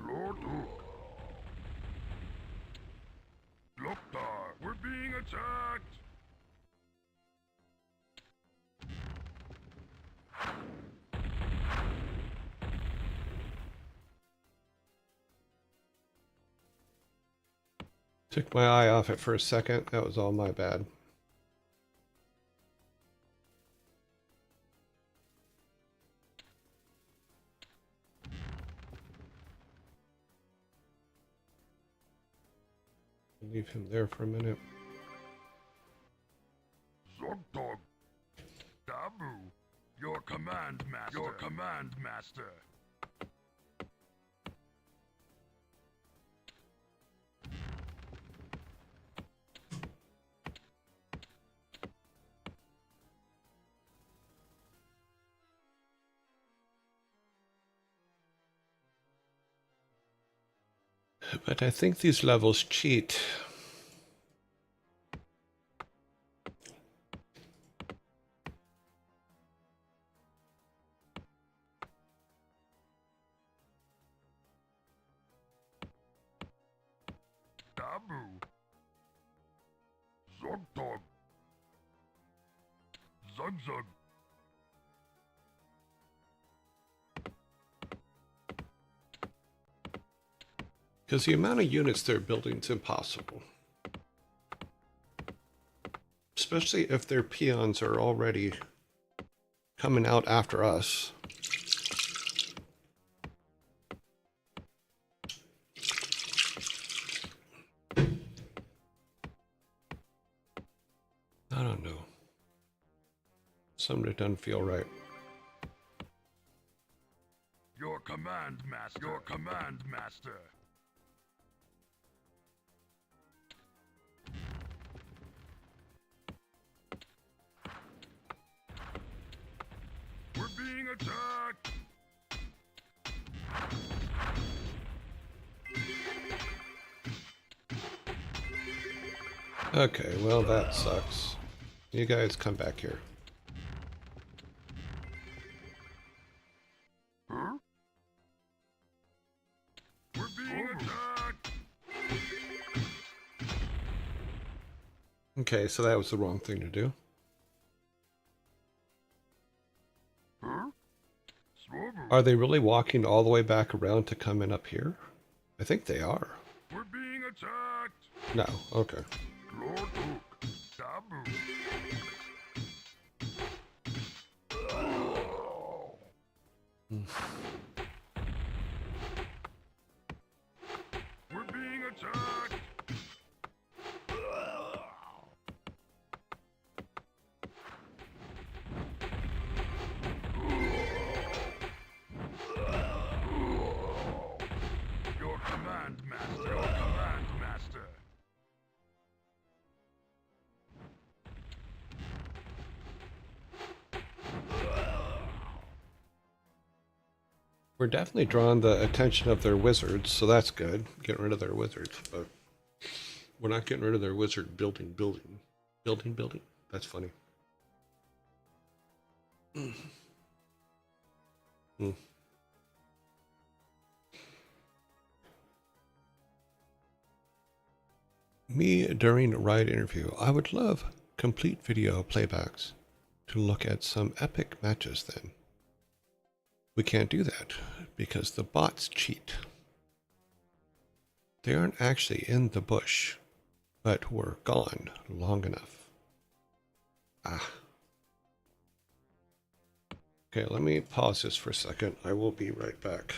Lord Hook. Loktar, we're being attacked. Took my eye off it for a second. That was all my bad. Leave him there for a minute. Zogdog. Dabu, your command master. Your command master. But I think these levels cheat. Dabu. Zogdog. Zugzug. Because the amount of units they're building is impossible. Especially if their peons are already coming out after us. I don't know. Something doesn't feel right. Your command master. Your command master. We're being attacked. Okay, well that sucks. You guys come back here. Huh? We're being attacked. Okay, so that was the wrong thing to do. Huh? Swobu. Are they really walking all the way back around to come in up here? I think they are. We're being attacked. No, okay. Lord Hook. Dabu. We're being attacked. Your command master. Your command master. We're definitely drawing the attention of their wizards, so that's good. Getting rid of their wizards, but we're not getting rid of their wizard building. That's funny. Me during a ride interview. I would love complete video playbacks to look at some epic matches then. We can't do that because the bots cheat. They aren't actually in the bush, but were gone long enough. Ah. Okay, let me pause this for a second. I will be right back.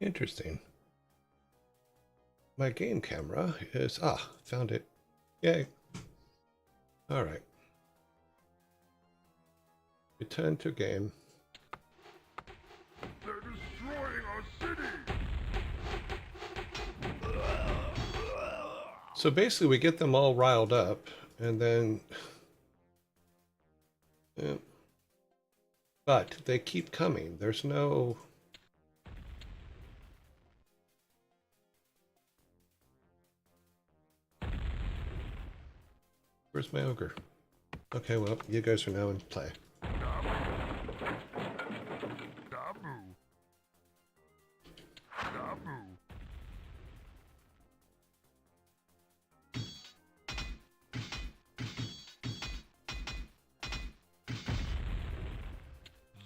Interesting. My game camera is... found it. Yay. All right. Return to game. They're destroying our city! So basically we get them all riled up, and then... yeah. But they keep coming. There's no... Where's my ogre? Okay, well, you guys are now in play. Dabu. Dabu.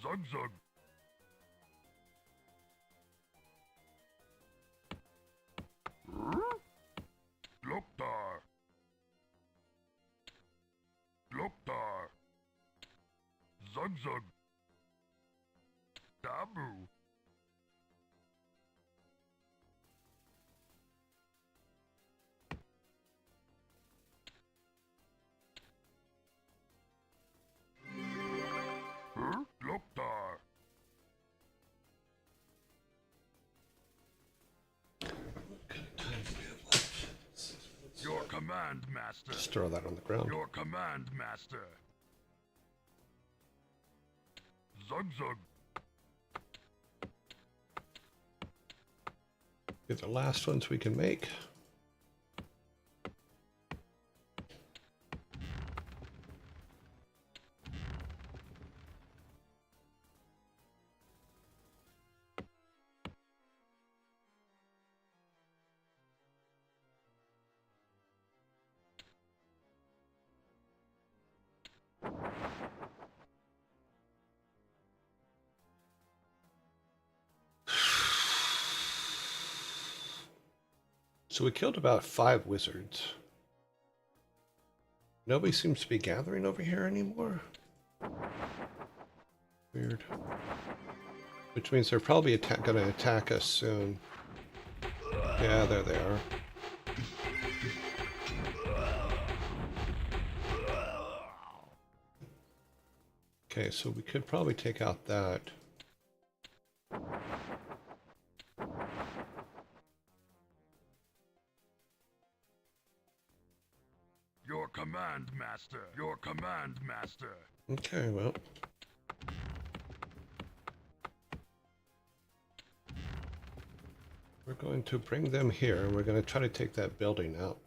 Zug zug. Loktar. Loktar. Zug zug. Dabu. Loktar. Your command, master. Just throw that on the ground. Your command, master. Zug zug. These are the last ones we can make. So we killed about 5 wizards. Nobody seems to be gathering over here anymore. Weird. Which means they're probably going to attack us soon. Yeah, there they are. Okay, so we could probably take out that. Your command, master. Your command, master. Okay, well. We're going to bring them here, and we're going to try to take that building out.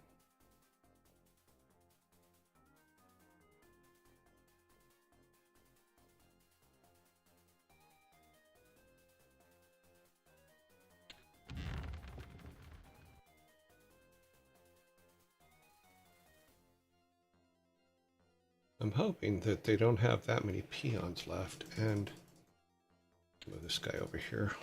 I'm hoping that they don't have that many peons left, and move this guy over here.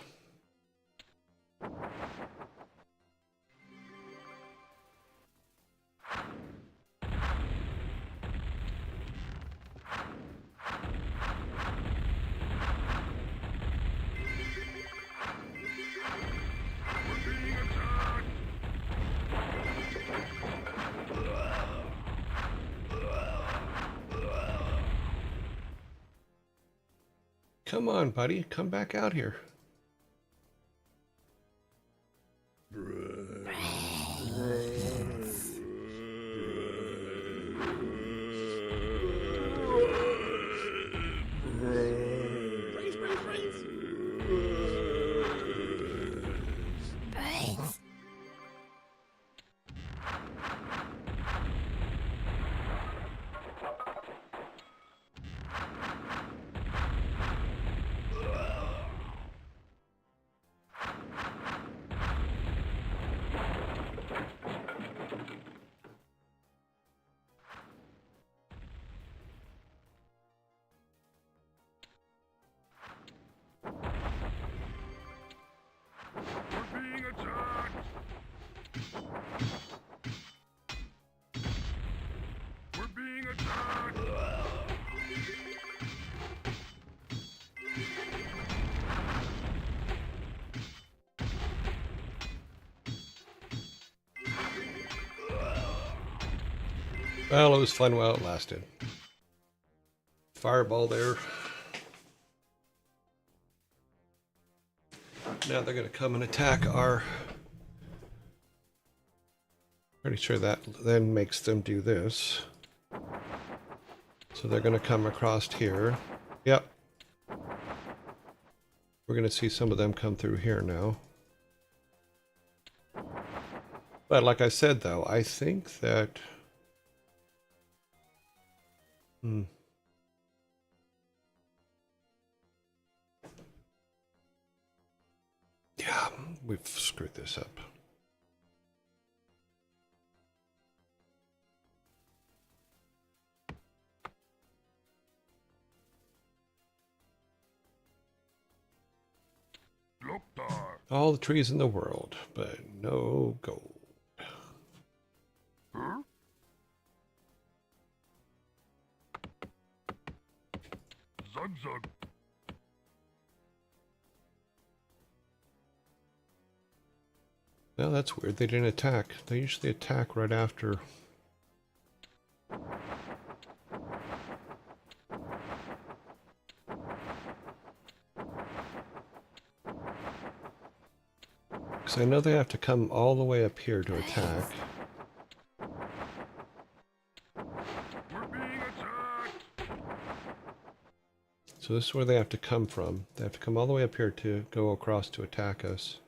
Come on, buddy. Come back out here. Well, it was fun while it lasted. Fireball there. Now they're going to come and attack our... Pretty sure that then makes them do this. So they're going to come across here. Yep. We're going to see some of them come through here now. But like I said, though, I think that... Yeah, we've screwed this up. Look there. All the trees in the world, but no gold. Huh? Zug zug. Well, that's weird. They didn't attack. They usually attack right after. Because I know they have to come all the way up here to attack. We're being attacked. So this is where they have to come from. They have to come all the way up here to go across to attack us.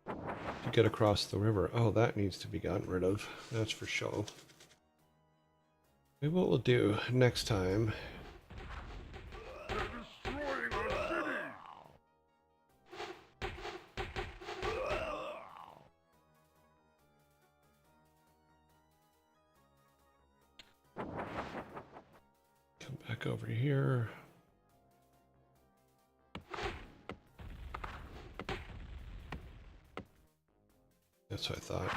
To get across the river. Oh, that needs to be gotten rid of. That's for sure. Maybe what we'll do next time... They're destroying our city. Come back over here. That's what I thought.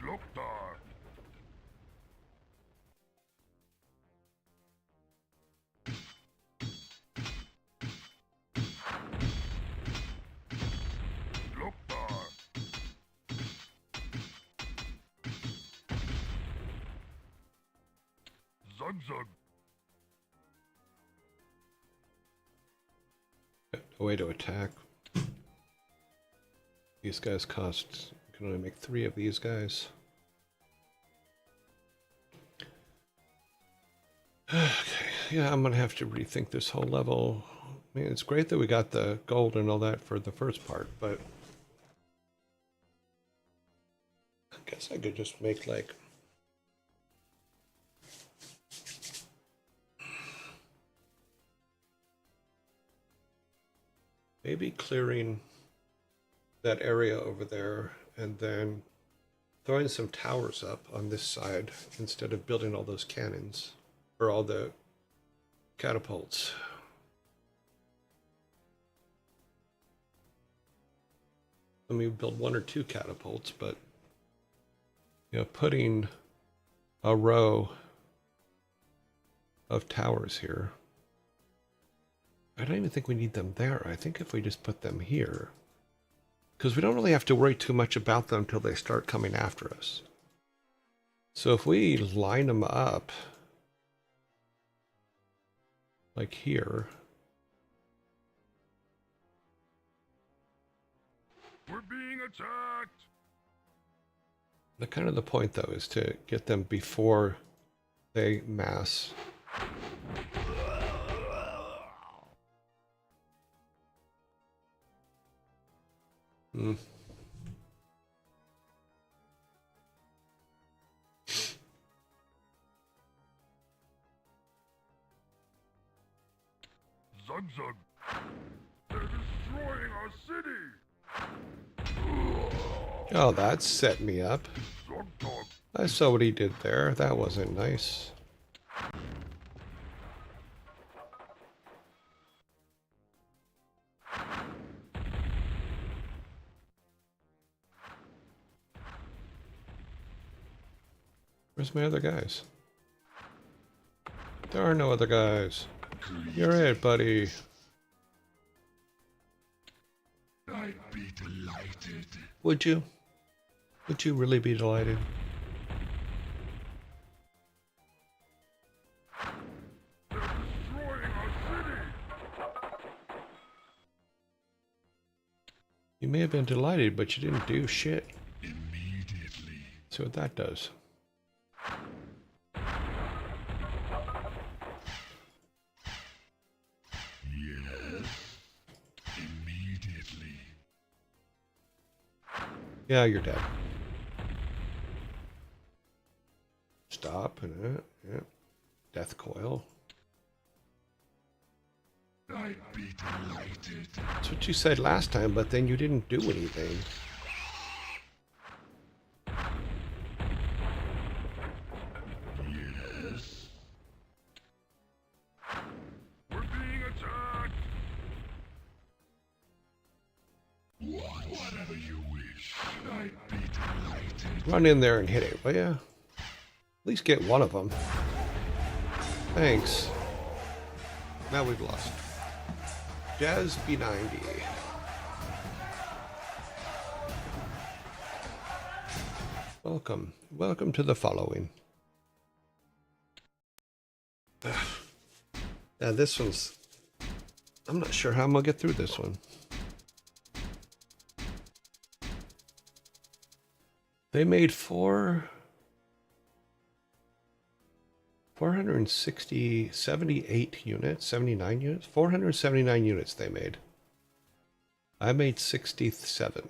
Look there. Look there. Zug zug. A way to attack. These guys cost... You can only make 3 of these guys. Okay, yeah, I'm gonna have to rethink this whole level. I mean, it's great that we got the gold and all that for the first part, but... I guess I could just make, like... Maybe clearing that area over there and then throwing some towers up on this side instead of building all those cannons or all the catapults. Let me build 1 or 2 catapults, but you know, putting a row of towers here. I don't even think we need them there. I think if we just put them here, because we don't really have to worry too much about them until they start coming after us. So if we line them up, like here. We're being attacked. The kind of the point though is to get them before they mass. Zug zug. They're destroying our city. Oh, that set me up. Zug zug. I saw what he did there. That wasn't nice. Where's my other guys? There are no other guys. You're it, buddy. I'd be delighted. Would you? Would you really be delighted? You may have been delighted, but you didn't do shit. Immediately. See what that does. Yes. Immediately. Yeah, you're dead. Stop. Yeah. Death coil. I'd be delighted. That's what you said last time, but then you didn't do anything. Yes. We're being attacked. Whatever you wish. I'd be delighted. Run in there and hit it, will ya? At least get one of them. Thanks. Now we've lost. Jazz B90. Welcome. Welcome to the following. Yeah, this one's... I'm not sure how I'm gonna get through this one. They made 460, 78 units, 79 units, 479 units they made. I made 67.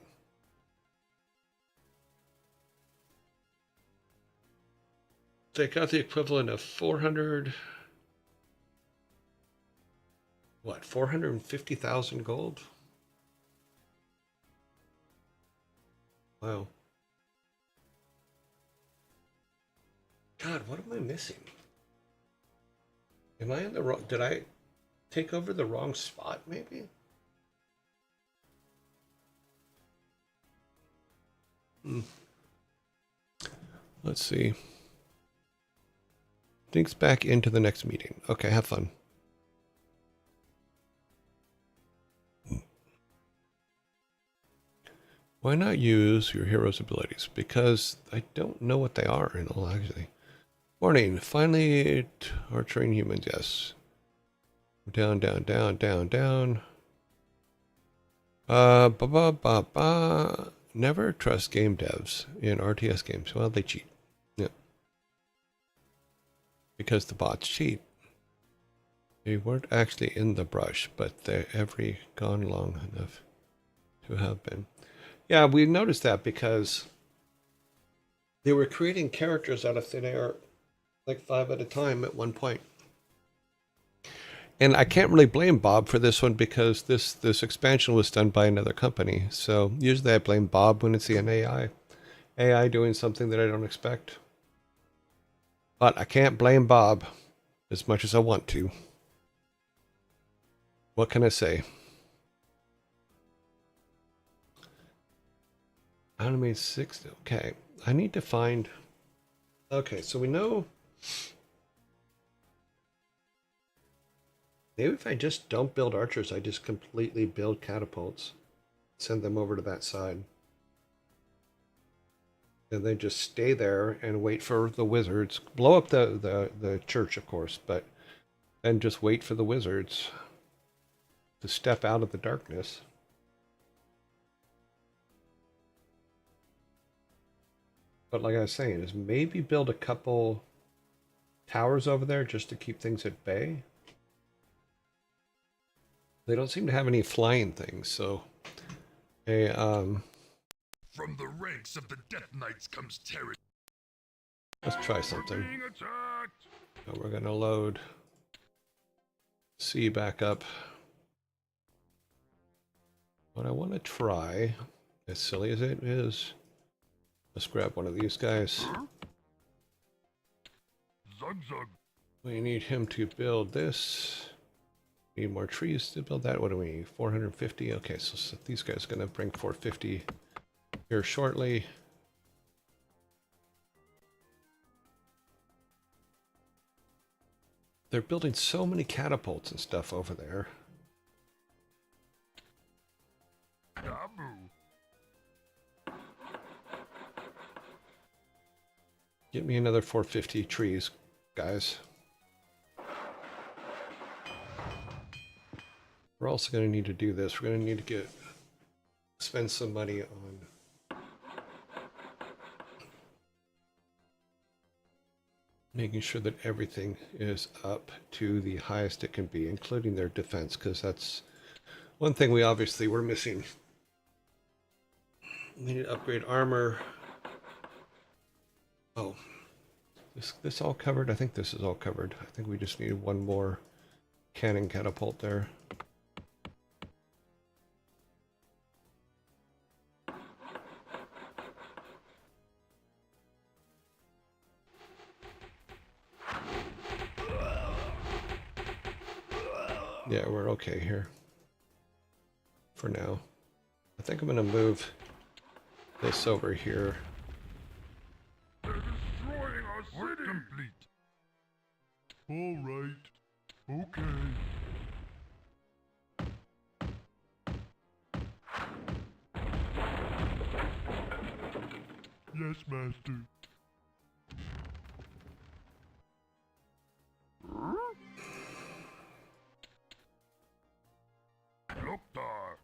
They got the equivalent of 400, what, 450,000 gold? Wow. God, what am I missing? Am I in the wrong, did I take over the wrong spot maybe? Let's see. Dinks back into the next meeting. Okay, have fun. Why not use your hero's abilities? Because I don't know what they are in all actually. Warning, finally torturing humans, yes. Down, down, down, down, down. Never trust game devs in RTS games. Well, they cheat. Yeah. Because the bots cheat. They weren't actually in the brush, but they're gone long enough to have been. Yeah, we noticed that because they were creating characters out of thin air, like 5 at a time at one point. And I can't really blame Bob for this one because this expansion was done by another company. So usually I blame Bob when it's an AI. AI doing something that I don't expect. But I can't blame Bob as much as I want to. What can I say? Animate 6. Okay. I need to find... Okay, so we know... Maybe if I just don't build archers, I just completely build catapults. Send them over to that side. And then just stay there and wait for the wizards. Blow up the church, of course, but then just wait for the wizards to step out of the darkness. But like I was saying, is maybe build a couple towers over there just to keep things at bay. They don't seem to have any flying things, so hey, From the ranks of the Death Knights comes terror. let's try something. Being attacked. So we're gonna load C back up. What I want to try, as silly as it is, let's grab one of these guys. Zug zug. We need him to build this. Need more trees to build that. What do we need? 450. Okay, so these guys are gonna bring 450 here shortly. They're building so many catapults and stuff over there. Dabu. Get me another 450 trees, guys. We're also going to need to do this. We're going to need to get spend some money on making sure that everything is up to the highest it can be, including their defense, because that's one thing we obviously were missing. We need to upgrade armor. Oh, this all covered? I think this is all covered. I think we just need one more cannon catapult there. Yeah, we're okay here for now. I think I'm going to move this over here. They're destroying our city! Work complete. All right. Okay. Yes, Master. Loktar.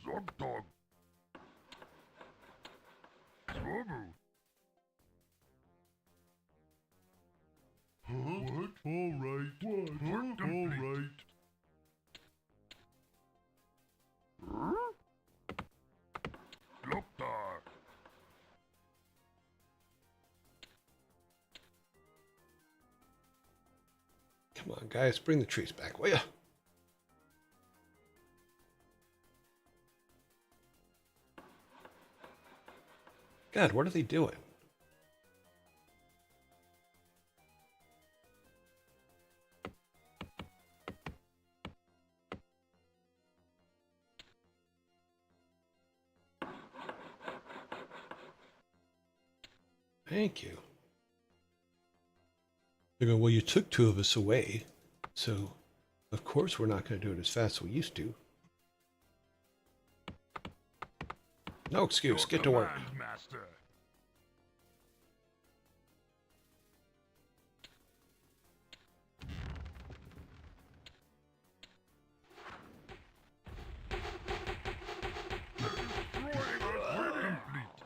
Zogdog. Swobu. Huh? What? All right. What? Huh? All right. Loktar. Come on, guys, bring the trees back, will ya? God, what are they doing? Thank you. They go, well, you took two of us away, so of course we're not going to do it as fast as we used to. No excuse, Your get to work. command, Master. They're destroying our city! Complete.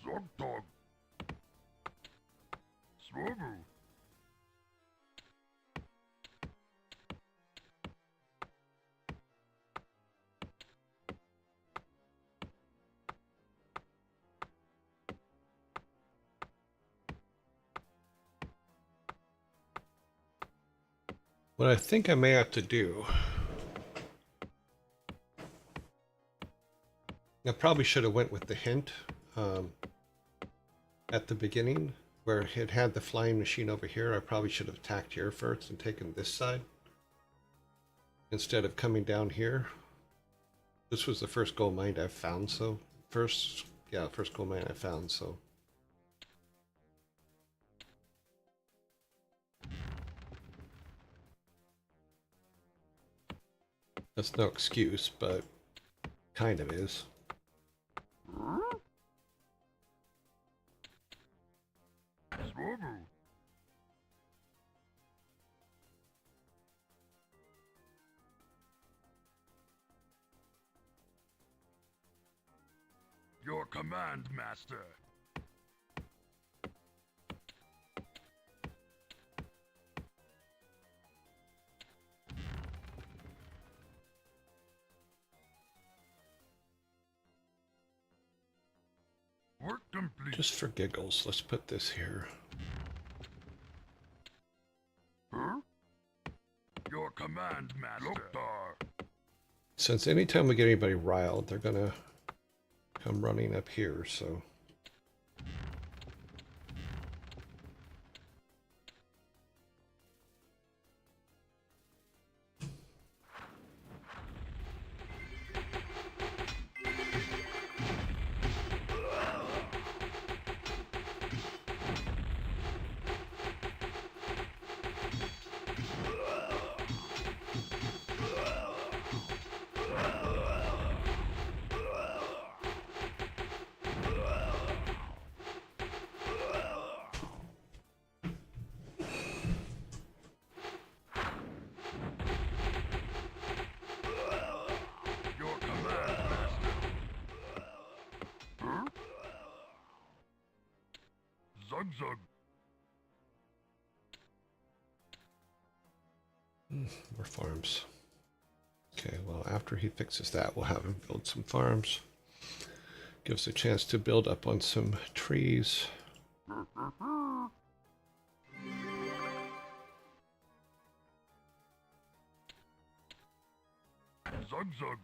Zogdog. Swobu. What I think I may have to do, I probably should have went with the hint at the beginning, where it had the flying machine over here. I probably should have attacked here first and taken this side instead of coming down here. This was the first gold mine I found, so first gold mine I found, so. That's no excuse, but kind of is. Swobu. Your command, Master. Work complete. Just for giggles, let's put this here. Huh? Your command, Master. Loktar. Since anytime we get anybody riled, they're gonna come running up here, so. Zug zug. More farms. Okay, well, after he fixes that, we'll have him build some farms. Gives a chance to build up on some trees. Zug zug.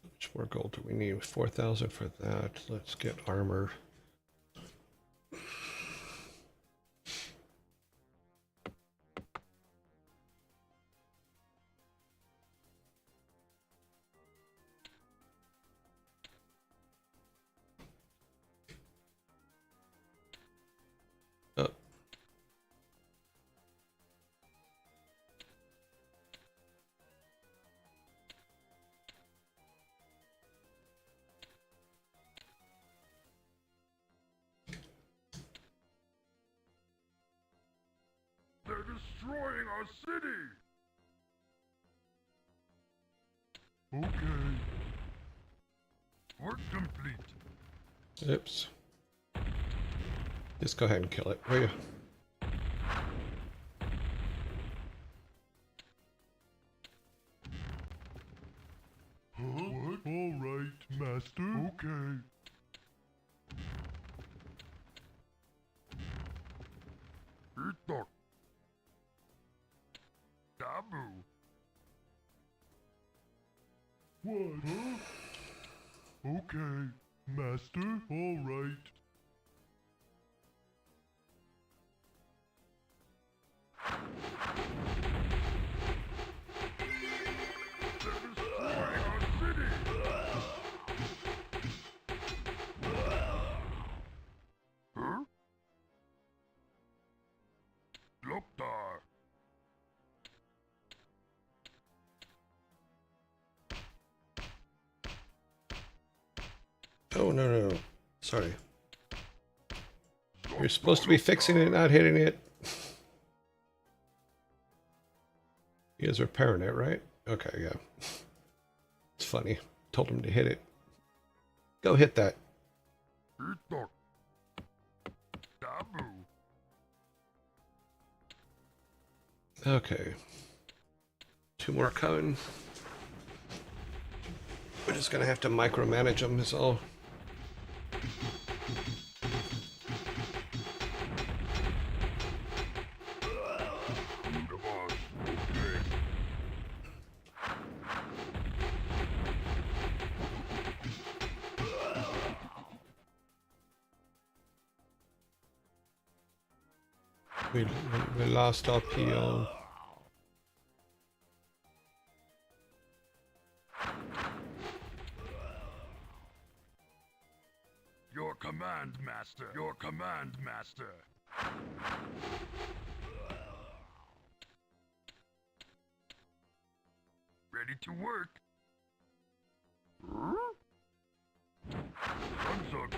Which more gold do we need? 4,000 for that. Let's get armor. They're destroying our city. Okay. Work complete. Oops. Just go ahead and kill it, will you? Huh? What? All right, master. Okay. Itok. Dabu. What? Huh? Okay, master. All right. Huh? Loktar. Oh, no. Sorry. You're supposed to be fixing it, not hitting it. You guys are repairing it, right? Okay, yeah. It's funny. Told him to hit it. Go hit that. Itok. Dabu. Okay. 2 more coming. We're just gonna have to micromanage them is all. The boss. Okay. We lost our PO. Your command, master. Your command, master. Ready to work. Zug zug.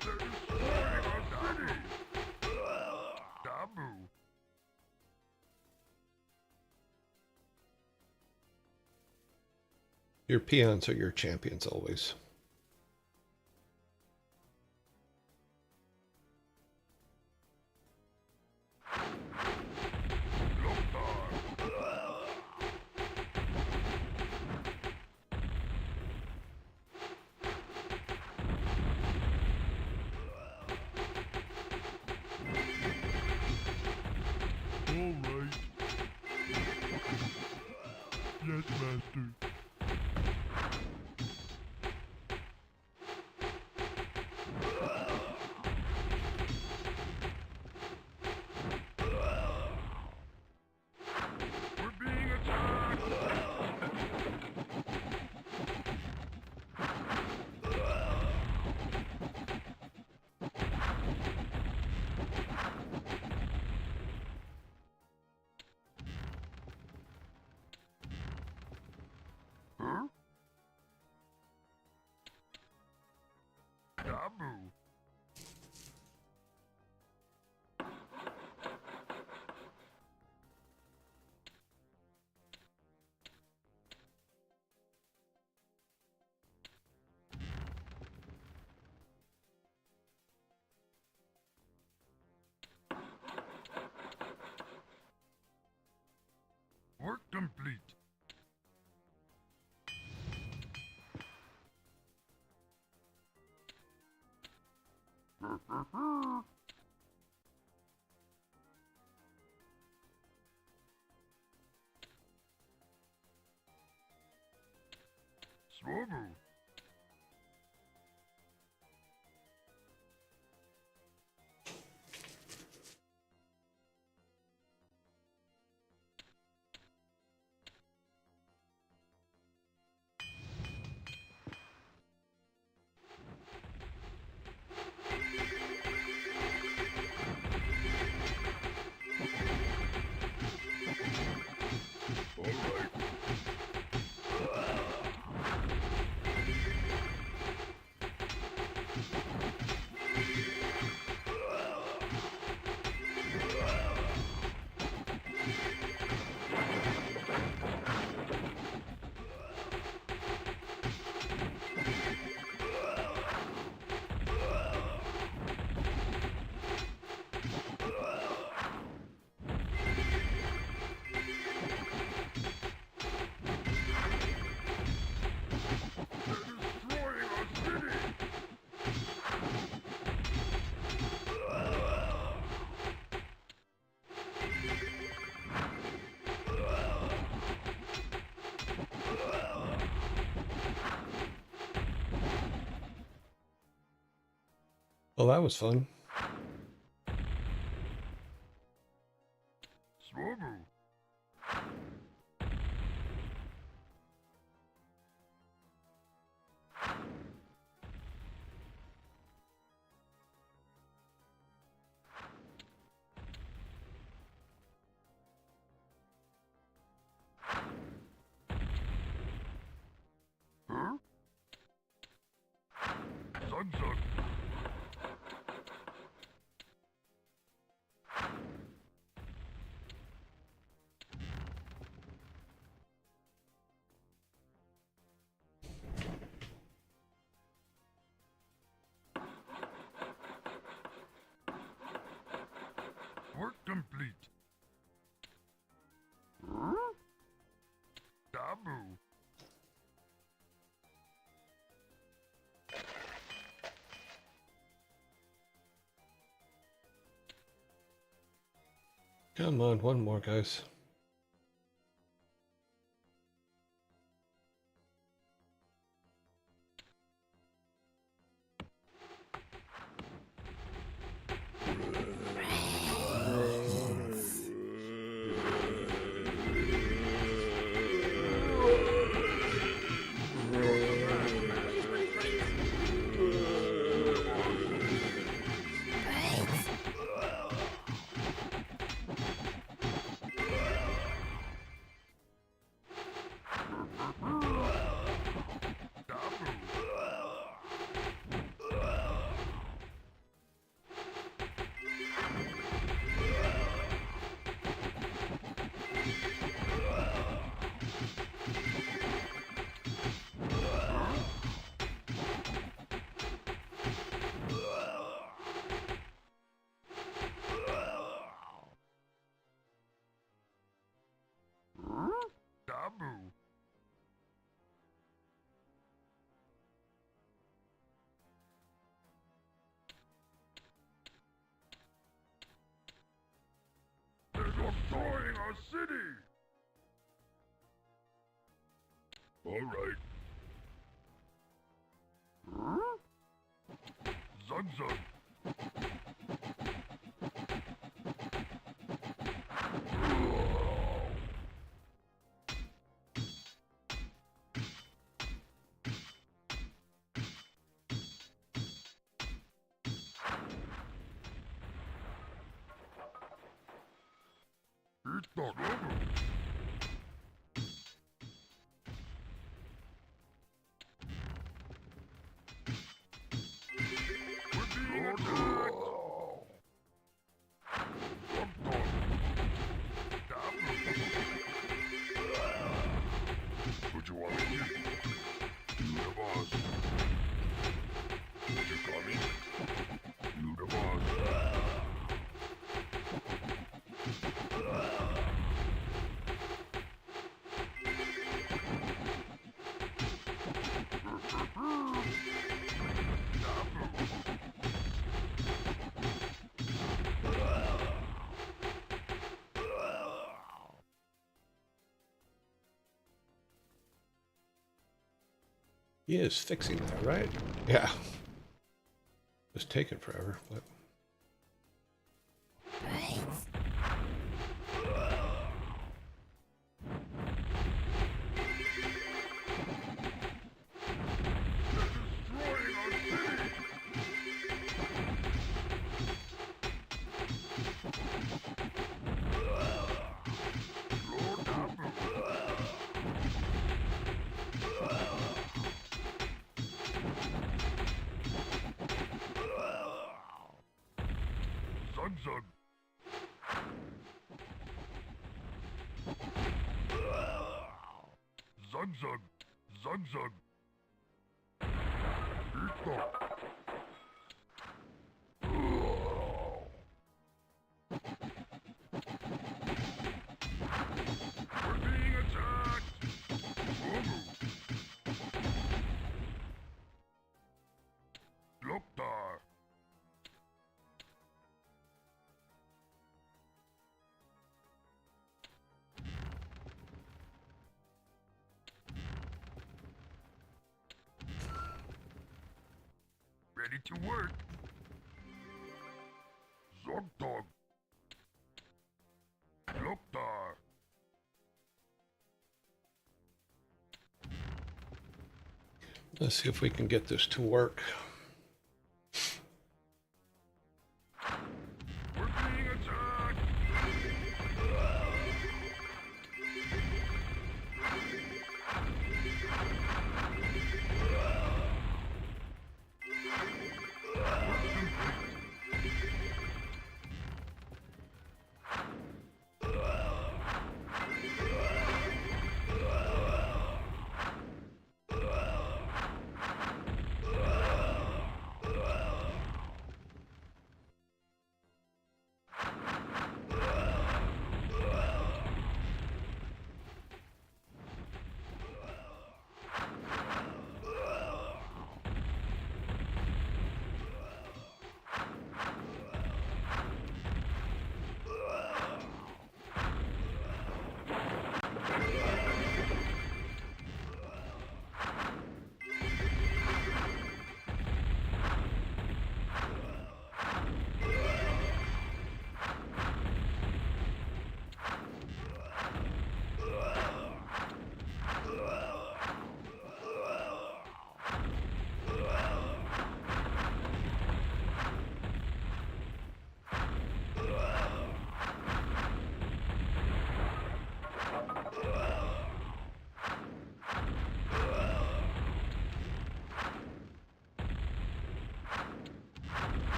They're destroying our city. Dabu. Your peons are your champions always. All right. Yes, master. We're being attacked. complete. Swobu. All right. They're destroying our city. Well, that was fun. Swobu. Huh? Sun. Work complete. Huh? Dabu. Come on, one more, guys. Dabu. They're destroying our city. All right. Huh? Zun. Eat the rubber. We're being attacked. What you want to eat? You the boss. What you call me? You the boss. He is fixing that, right? Yeah. It's taking forever, but... Destroying our city! Lord Zug Zug! Zug Zug! Zug Zug! Eat the... We're being attacked! Loktar! Ready to work! Zogdog! Loktar! Let's see if we can get this to work. We're being attacked!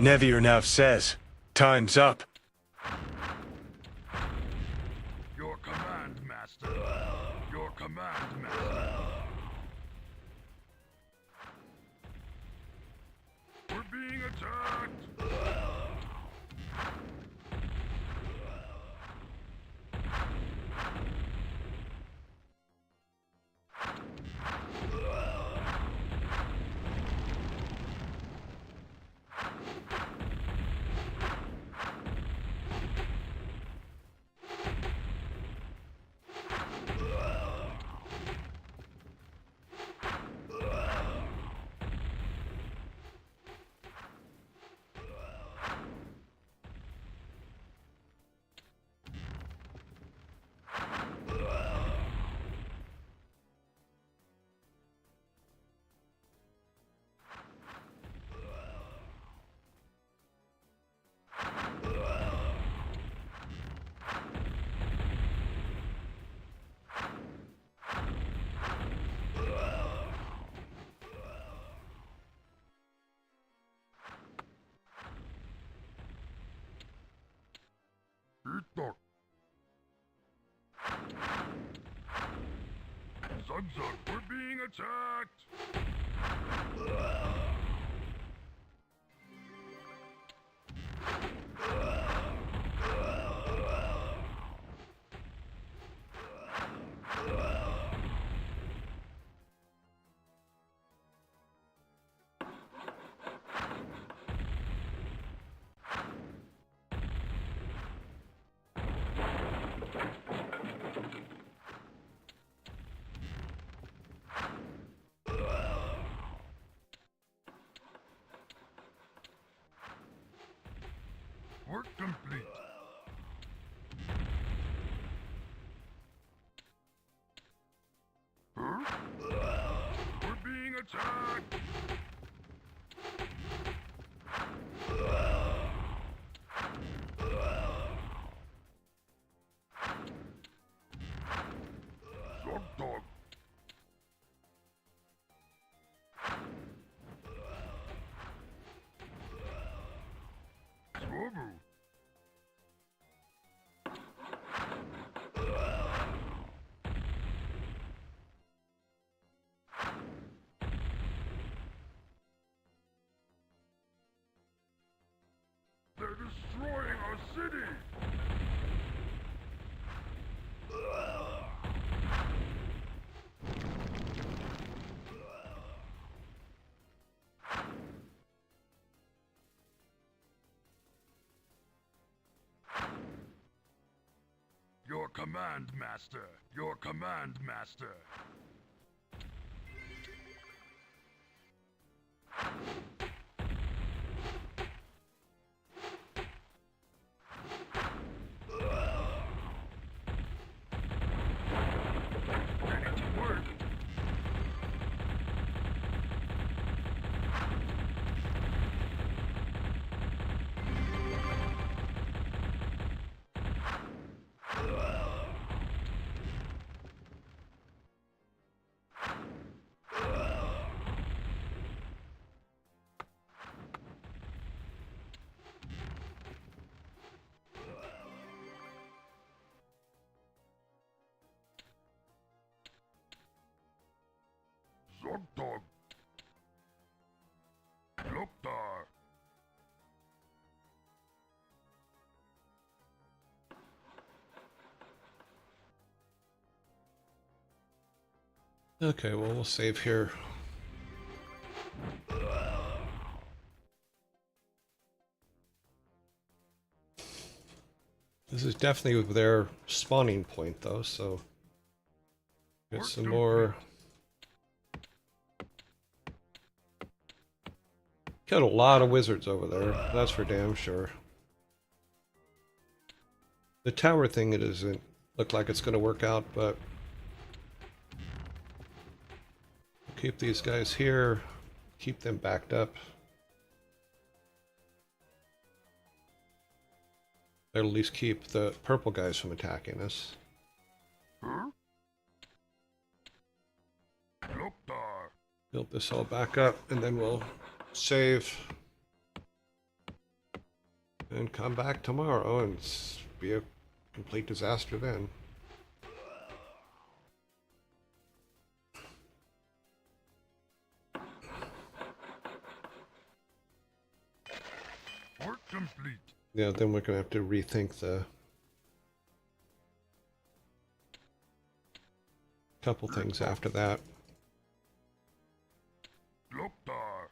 Nevier Nav says, time's up. Your command, Master. Your command, Master. We're being attacked. Eat Zug, we're being attacked! Work complete. Huh? We're being attacked! Zog dog! Swobu! They're destroying our city! Your command, Master! Your command, Master! Ready to work! Zog dog! Loktar! Okay, well, we'll save here. This is definitely their spawning point, though, so get some more. Got a lot of wizards over there, that's for damn sure. The tower thing, it doesn't look like it's going to work out, but keep these guys here, keep them backed up. That'll at least keep the purple guys from attacking us. Huh? Loktar! Build this all back up, and then we'll save. And come back tomorrow and be a complete disaster then. Work complete. Yeah, then we're gonna have to rethink the couple things after that. Loktar.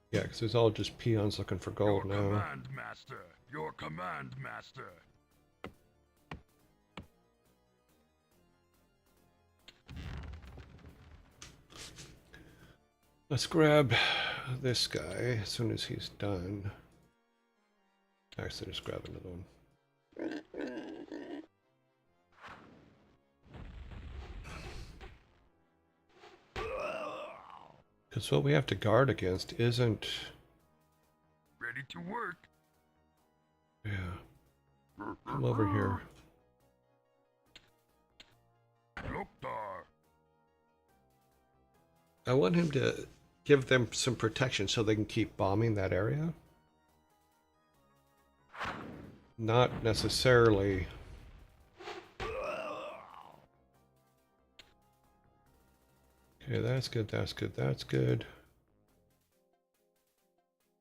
Yeah, because it's all just peons looking for gold Your now. command master. Your command master. Let's grab this guy as soon as he's done. Actually, just grab another one. Because what we have to guard against isn't... Ready to work. Yeah. Come over here. Loktar. I want him to give them some protection so they can keep bombing that area. Not necessarily... Okay, that's good, that's good, that's good.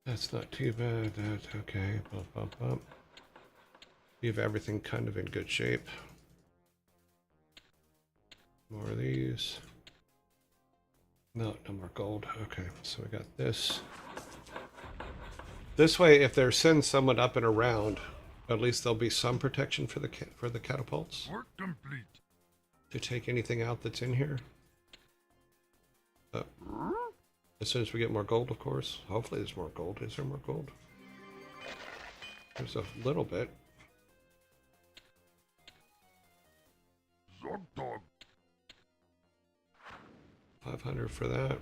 That's not too bad, that's okay. Bump, bump, bump. Leave everything kind of in good shape. More of these. No, no more gold. Okay, so we got this. This way, if they're sending someone up and around, at least there'll be some protection for the catapults Work complete. to take anything out that's in here. As soon as we get more gold, of course. Hopefully there's more gold. Is there more gold? There's a little bit. Zogdog. 500 for that.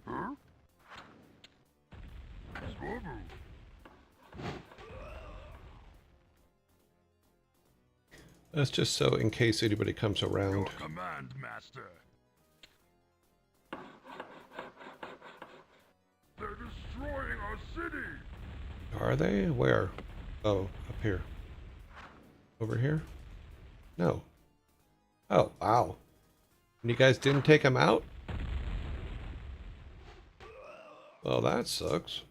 Huh? Zwobu. That's just so in case anybody comes Your around. command master. They're destroying our city. Are they? Where? Oh, up here. Over here? No. Oh, wow. And you guys didn't take him out? Well, that sucks.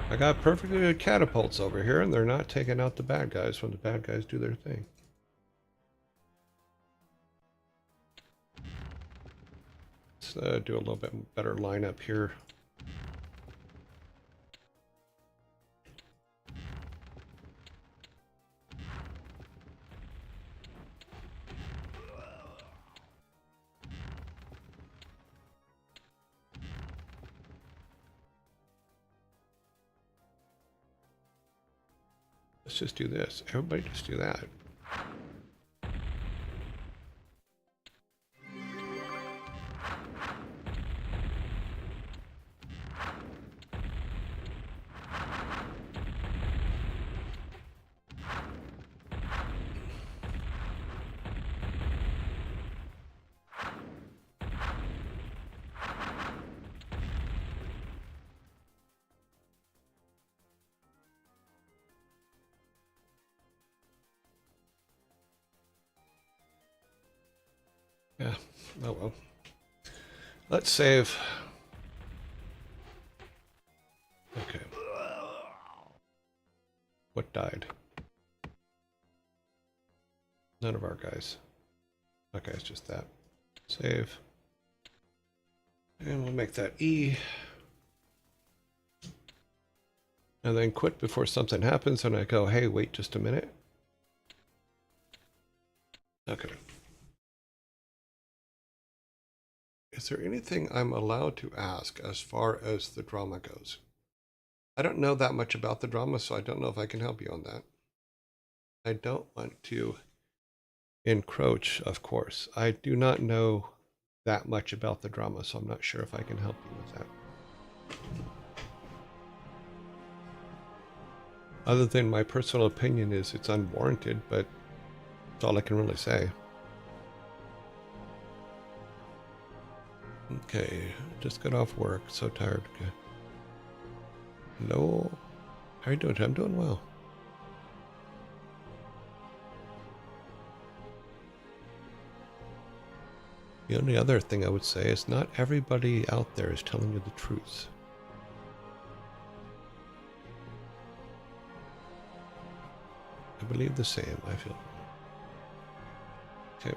I got perfectly good catapults over here, and they're not taking out the bad guys when the bad guys do their thing. Let's do a little bit better lineup here. Let's just do this. Everybody just do that. Yeah, oh well. Let's save. Okay. What died? None of our guys. Okay, it's just that. Save. And we'll make that E. And then quit before something happens and I go, hey, wait just a minute. Okay. Is there anything I'm allowed to ask as far as the drama goes? I don't know that much about the drama, so I don't know if I can help you on that. I don't want to encroach, of course. I do not know that much about the drama, so I'm not sure if I can help you with that. Other than my personal opinion is it's unwarranted, but that's all I can really say. Okay, just got off work. So tired. Okay. No. How are you doing? I'm doing well. The only other thing I would say is not everybody out there is telling you the truth. I believe the same, I feel. Okay.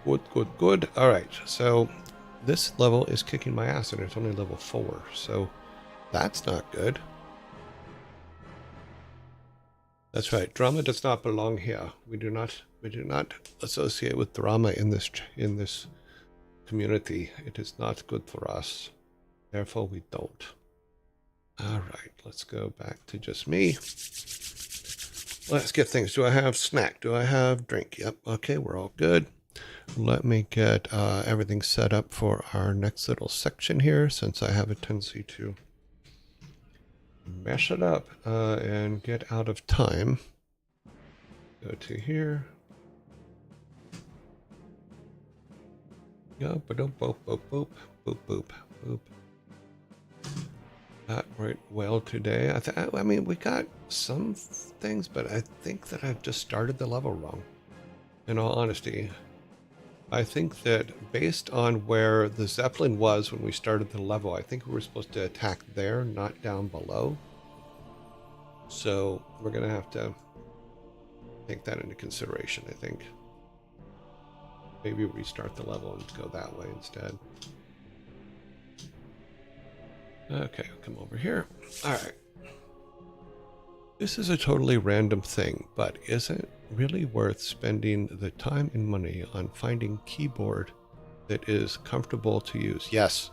Good, good, good. All right, so this level is kicking my ass and it's only level 4, so that's not good. That's right. Drama does not belong here. We do not associate with drama in this community. It is not good for us. Therefore, we don't. All right, let's go back to just me. Let's get things. Do I have snack? Do I have drink? Yep. Okay, we're all good. Let me get everything set up for our next little section here, since I have a tendency to mess it up and get out of time. Go to here. Yeah, boop, boop, boop, boop, boop, boop, boop. That went well today. I mean, we got some things, but I think that I've just started the level wrong. In all honesty, I think that based on where the Zeppelin was when we started the level, I think we were supposed to attack there, not down below. So we're going to have to take that into consideration, I think. Maybe restart the level and go that way instead. Okay, I'll come over here. All right. This is a totally random thing, but is it really worth spending the time and money on finding keyboard that is comfortable to use? Yes.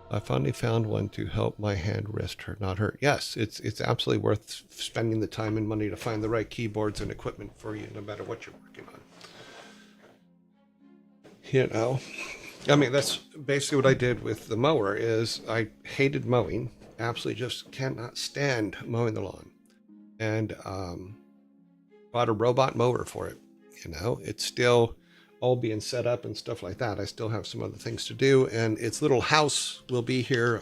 I finally found one to help my hand, wrist hurt, not hurt. Yes, it's absolutely worth spending the time and money to find the right keyboards and equipment for you, no matter what you're working on. You know, I mean, that's basically what I did with the mower. Is I hated mowing, absolutely just cannot stand mowing the lawn, and bought a robot mower for it. You know, it's still all being set up and stuff like that. I still have some other things to do, and its little house will be here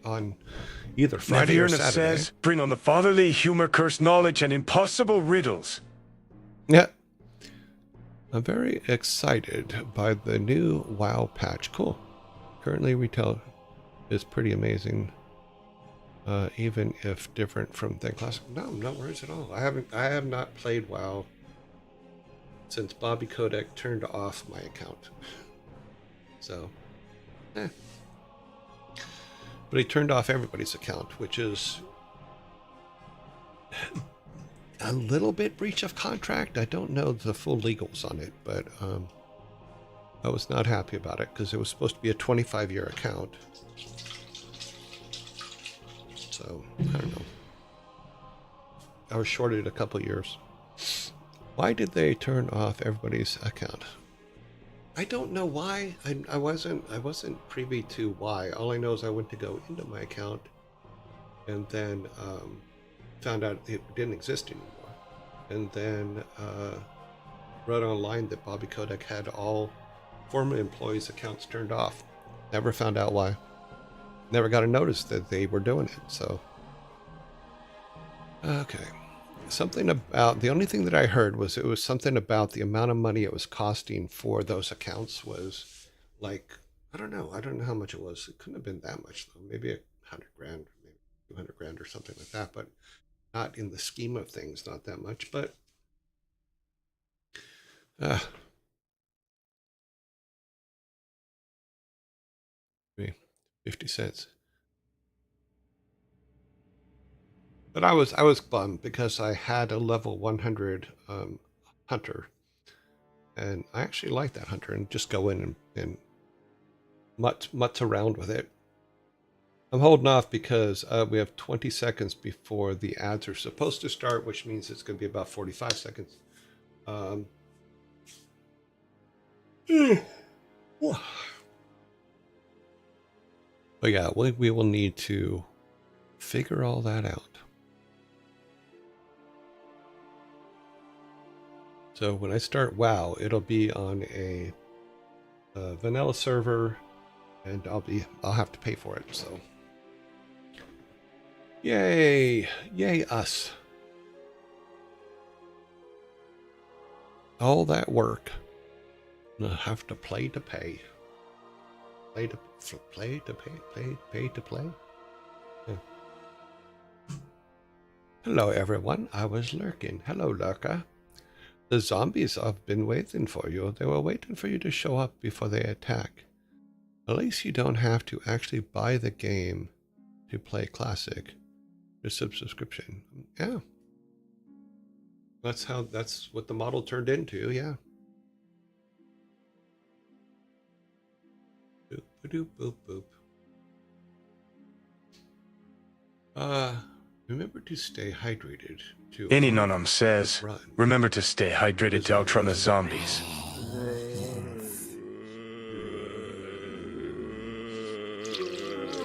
on either Friday or Saturday. Says, bring on the fatherly humor, cursed knowledge, and impossible riddles. Yeah. I'm very excited by the new WoW patch. Cool. Currently, retail is pretty amazing, even if different from the classic. No worries at all. I have not played WoW since Bobby Kotick turned off my account. So, but he turned off everybody's account, which is a little bit breach of contract. I don't know the full legals on it, but I was not happy about it because it was supposed to be a 25-year account. So, I don't know. I was shorted a couple years. Why did they turn off everybody's account? I don't know why. I wasn't privy to why. All I know is I went to go into my account and then found out it didn't exist anymore. And then read online that Bobby Kotick had all former employees' accounts turned off. Never found out why. Never got a notice that they were doing it. So, okay. Something about, the only thing that I heard was it was something about the amount of money it was costing for those accounts was like, I don't know how much it was. It couldn't have been that much though. Maybe $100 grand, maybe $200 or something like that, but not in the scheme of things, not that much, but 50 cents. But I was bummed because I had a level 100 hunter, and I actually like that hunter and just go in and mutz around with it. I'm holding off because we have 20 seconds before the ads are supposed to start, which means it's going to be about 45 seconds Um, but yeah, we will need to figure all that out. So when I start WoW, it'll be on a vanilla server, and I'll have to pay for it. So, yay us! All that work, and I have to play to pay. Play to play. Yeah. Hello everyone, I was lurking. Hello lurker. The zombies have been waiting for you. They were waiting for you to show up before they attack. At least you don't have to actually buy the game to play Classic. Just subscription. Yeah. That's what the model turned into, yeah. Boop, boop, boop, boop. Remember to stay hydrated. Any nonum says, run. remember to stay hydrated to outrun the zombies.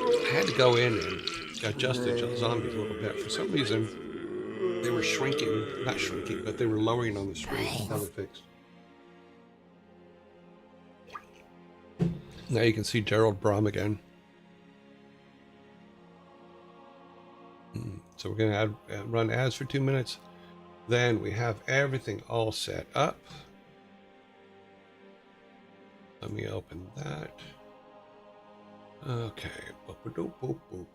I had to go in and adjust the zombies a little bit. For some reason, they were shrinking. Not shrinking, but they were lowering on the screen. Now they're fixed. Now you can see Gerald Brom again. So we're going to run ads for 2 minutes. Then we have everything all set up. Let me open that. Okay. Boop, boop, boop, boop.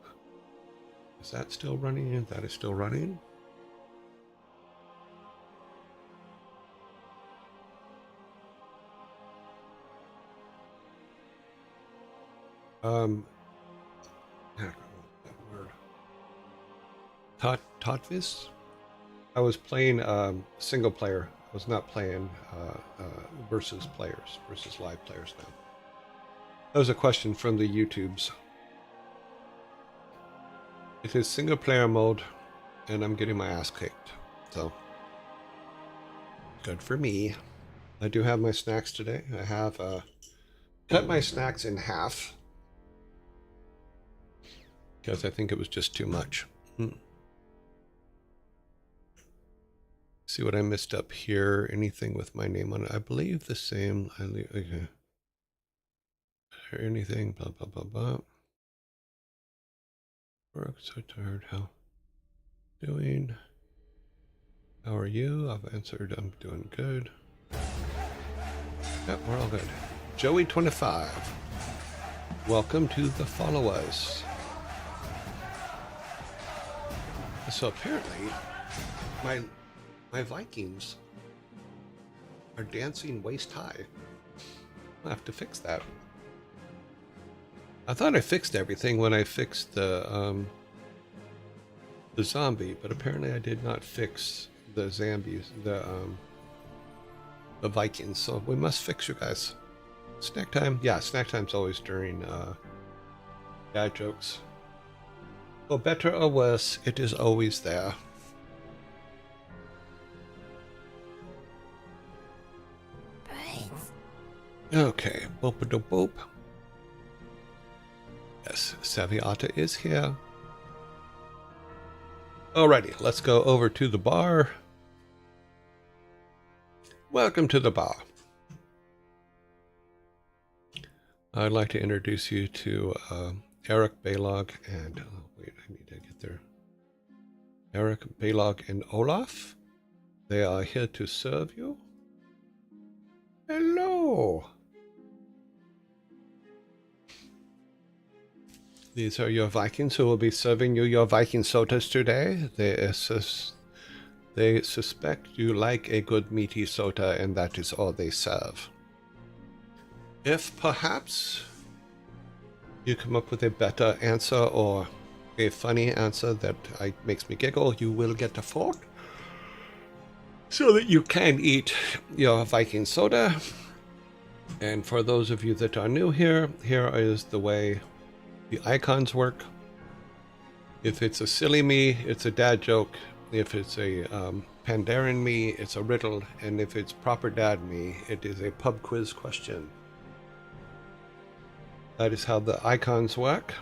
Is that still running? That is still running. Totvis? I was playing single player. I was not playing versus live players now. That was a question from the YouTubes. It is single player mode, and I'm getting my ass kicked. So, good for me. I do have my snacks today. I have cut my snacks in half because I think it was just too much. See what I missed up here. Anything with my name on it? I believe the same. Okay. Anything? Blah blah blah blah. Work so tired. How doing? How are you? I've answered. I'm doing good. Yep, we're all good. Joey25. Welcome to the Follow Us. So apparently, my Vikings are dancing waist high. I'll have to fix that. I thought I fixed everything when I fixed the zombie, but apparently I did not fix the zombies, the Vikings. So we must fix you guys. Snack time? Yeah, snack time's always during dad jokes. For better or worse, it is always there. Okay, boop-a-doop-boop. Yes, Saviata is here. Alrighty, let's go over to the bar. Welcome to the bar. I'd like to introduce you to Eric Balog and... Oh, wait, I need to get there. Eric Balog and Olaf. They are here to serve you. Hello. These are your Vikings who will be serving you your Viking sodas today. They suspect you like a good meaty soda, and that is all they serve. If perhaps you come up with a better answer or a funny answer that makes me giggle, you will get a fork so that you can eat your Viking soda. And for those of you that are new here, here is the way the icons work. If it's a silly me, it's a dad joke. If it's a Pandaren me, it's a riddle, and if it's proper dad me, it is a pub quiz question. That is how the icons work.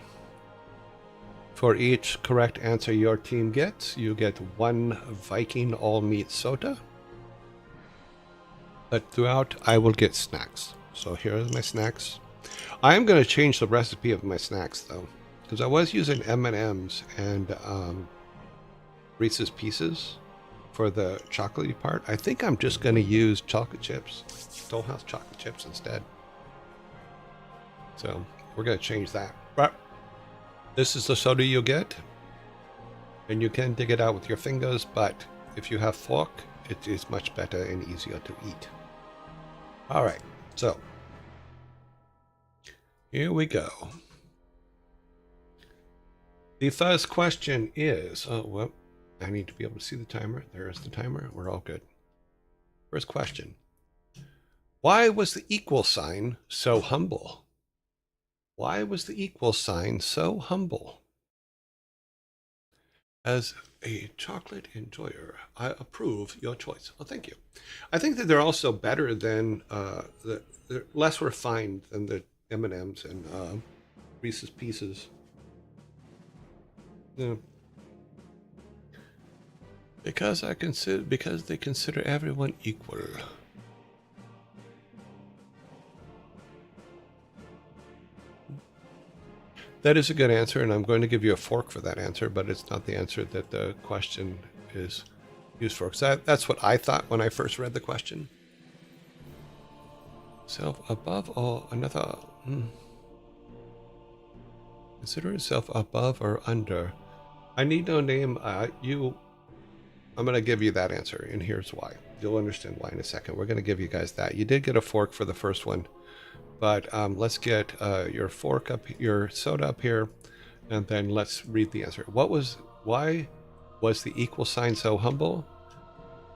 For each correct answer your team gets, you get 1 Viking all-meat soda. But throughout, I will get snacks. So here are my snacks. I am going to change the recipe of my snacks, though, because I was using M&Ms and Reese's Pieces for the chocolatey part. I think I'm just going to use chocolate chips, Dole House chocolate chips instead. So we're going to change that. But this is the soda you get, and you can dig it out with your fingers, but if you have fork, it is much better and easier to eat. All right, so here we go. The first question is, oh, well, I need to be able to see the timer. There's the timer. We're all good. First question. Why was the equal sign so humble? Why was the equal sign so humble? As a chocolate enjoyer, I approve your choice. Oh, thank you. I think that they're also better than, they're less refined than the M&Ms and Reese's Pieces. Yeah. Because they consider everyone equal. That is a good answer, and I'm going to give you a fork for that answer, but it's not the answer that the question is used for. Because that's what I thought when I first read the question. Self above all, another. Consider yourself above or under. I need no name. I'm going to give you that answer, and here's why. You'll understand why in a second. We're going to give you guys that. You did get a fork for the first one. But let's get your fork up, your soda up here, and then let's read the answer. Why was the equal sign so humble?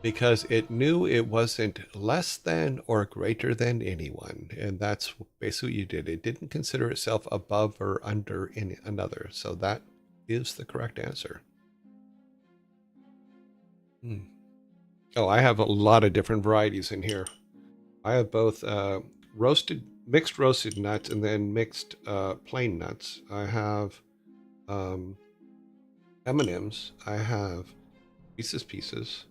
Because it knew it wasn't less than or greater than anyone, and that's basically what you did. It didn't consider itself above or under any another, so that is the correct answer. Oh, I have a lot of different varieties in here. I have both mixed roasted nuts and then mixed plain nuts. I have M&Ms. I have Reese's Pieces.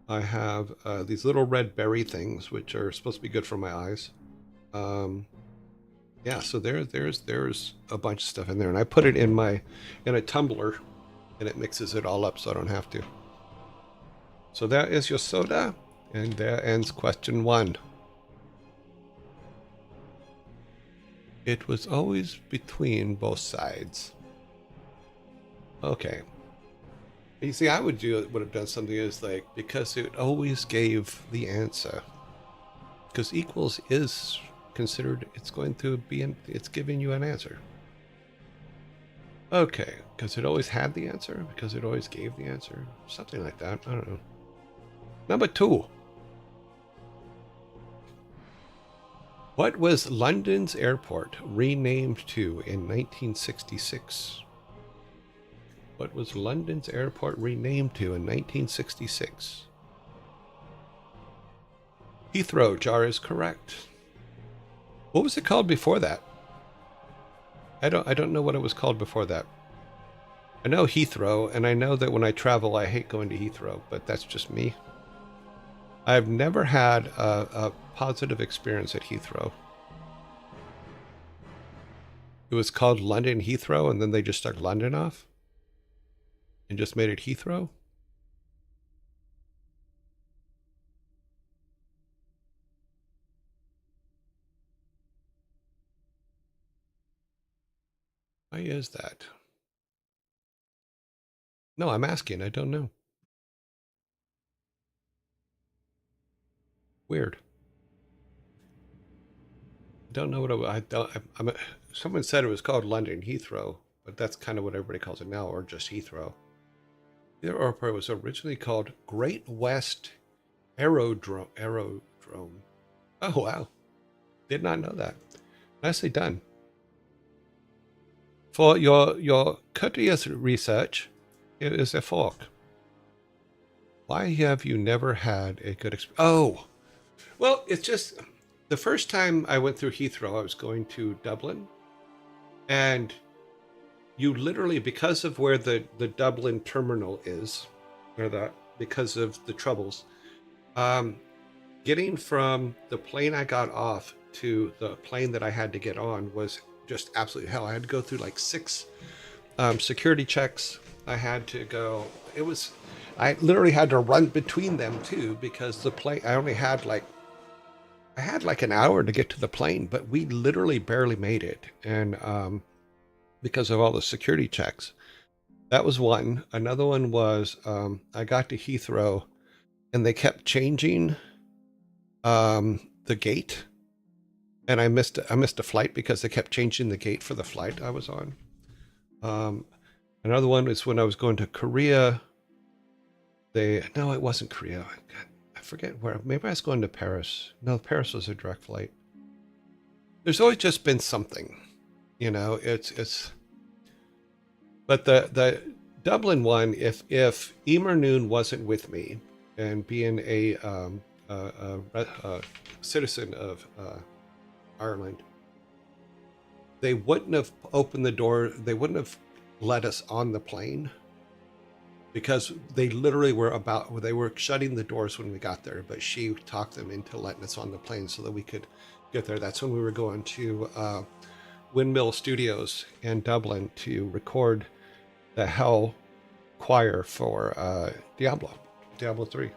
I have these little red berry things, which are supposed to be good for my eyes. Yeah, so there's a bunch of stuff in there, and I put it in a tumbler, and it mixes it all up, so I don't have to. So that is your soda, and that ends question 1. It was always between both sides. Okay. You see, I would have done something as like, because it always gave the answer. Because equals is considered, it's giving you an answer. Okay, because it always had the answer, because it always gave the answer. Something like that, I don't know. Number 2. What was London's airport renamed to in 1966? What was London's airport renamed to in 1966? Heathrow, Jar is correct. What was it called before that? I don't know what it was called before that. I know Heathrow, and I know that when I travel, I hate going to Heathrow, but that's just me. I've never had a positive experience at Heathrow. It was called London Heathrow, and then they just stuck London off and just made it Heathrow. Why is that? No, I'm asking. I don't know. Weird. I don't know what I don't. Someone said it was called London Heathrow, but that's kind of what everybody calls it now, or just Heathrow. The airport was originally called Great West Aerodrome. Oh wow, did not know that. Nicely done. For your courteous research, here is a fork. Why have you never had a good experience? Oh, well, it's just the first time I went through Heathrow, I was going to Dublin, and you literally, because of where the Dublin terminal is, or because of the troubles, um, getting from the plane I got off to the plane that I had to get on was just absolute hell. I had to go through like 6 security checks. I had to go. I literally had to run between them too because the plane. I had like an hour to get to the plane, but we literally barely made it, and because of all the security checks. That was one. Another one was I got to Heathrow, and they kept changing the gate, and I missed a flight because they kept changing the gate for the flight I was on. Um, Another one was when I was going to Korea. No, it wasn't Korea. God, I forget where. Maybe I was going to Paris. No, Paris was a direct flight. There's always just been something, you know. It's. But the Dublin one, if Emer Noon wasn't with me, and being a citizen of Ireland, they wouldn't have opened the door. They wouldn't have let us on the plane because they literally they were shutting the doors when we got there, but she talked them into letting us on the plane so that we could get there. That's when we were going to Windmill Studios in Dublin to record the Hell choir for Diablo 3.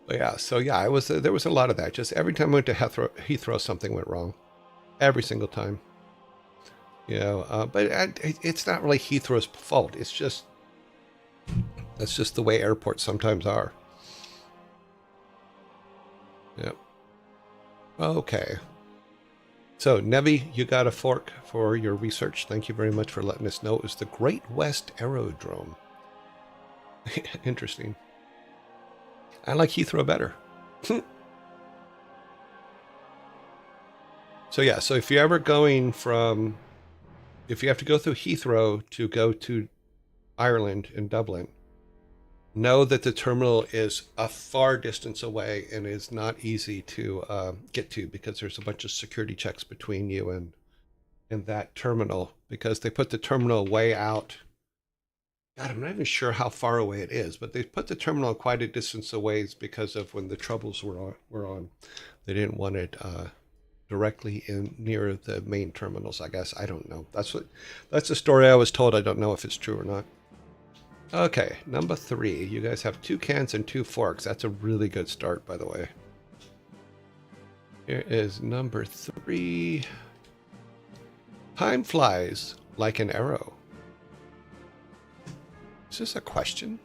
But yeah, so yeah, there was a lot of that. Just every time I went to Heathrow, something went wrong. Every single time. You know, but it's not really Heathrow's fault. That's just the way airports sometimes are. Yep. Okay. So, Nevi, you got a fork for your research. Thank you very much for letting us know. It was the Great West Aerodrome. Interesting. I like Heathrow better. So, yeah, so if you have to go through Heathrow to go to Ireland in Dublin, know that the terminal is a far distance away and is not easy to get to because there's a bunch of security checks between you and that terminal because they put the terminal way out. God, I'm not even sure how far away it is, but they put the terminal quite a distance away because of when the troubles were on. They didn't want it directly in near the main terminals. I guess I don't know. That's the story I was told. I don't know if it's true or not. Okay, number 3. You guys have 2 cans and 2 forks. That's a really good start, by the way. Here is number 3. Time flies like an arrow. Is this a question?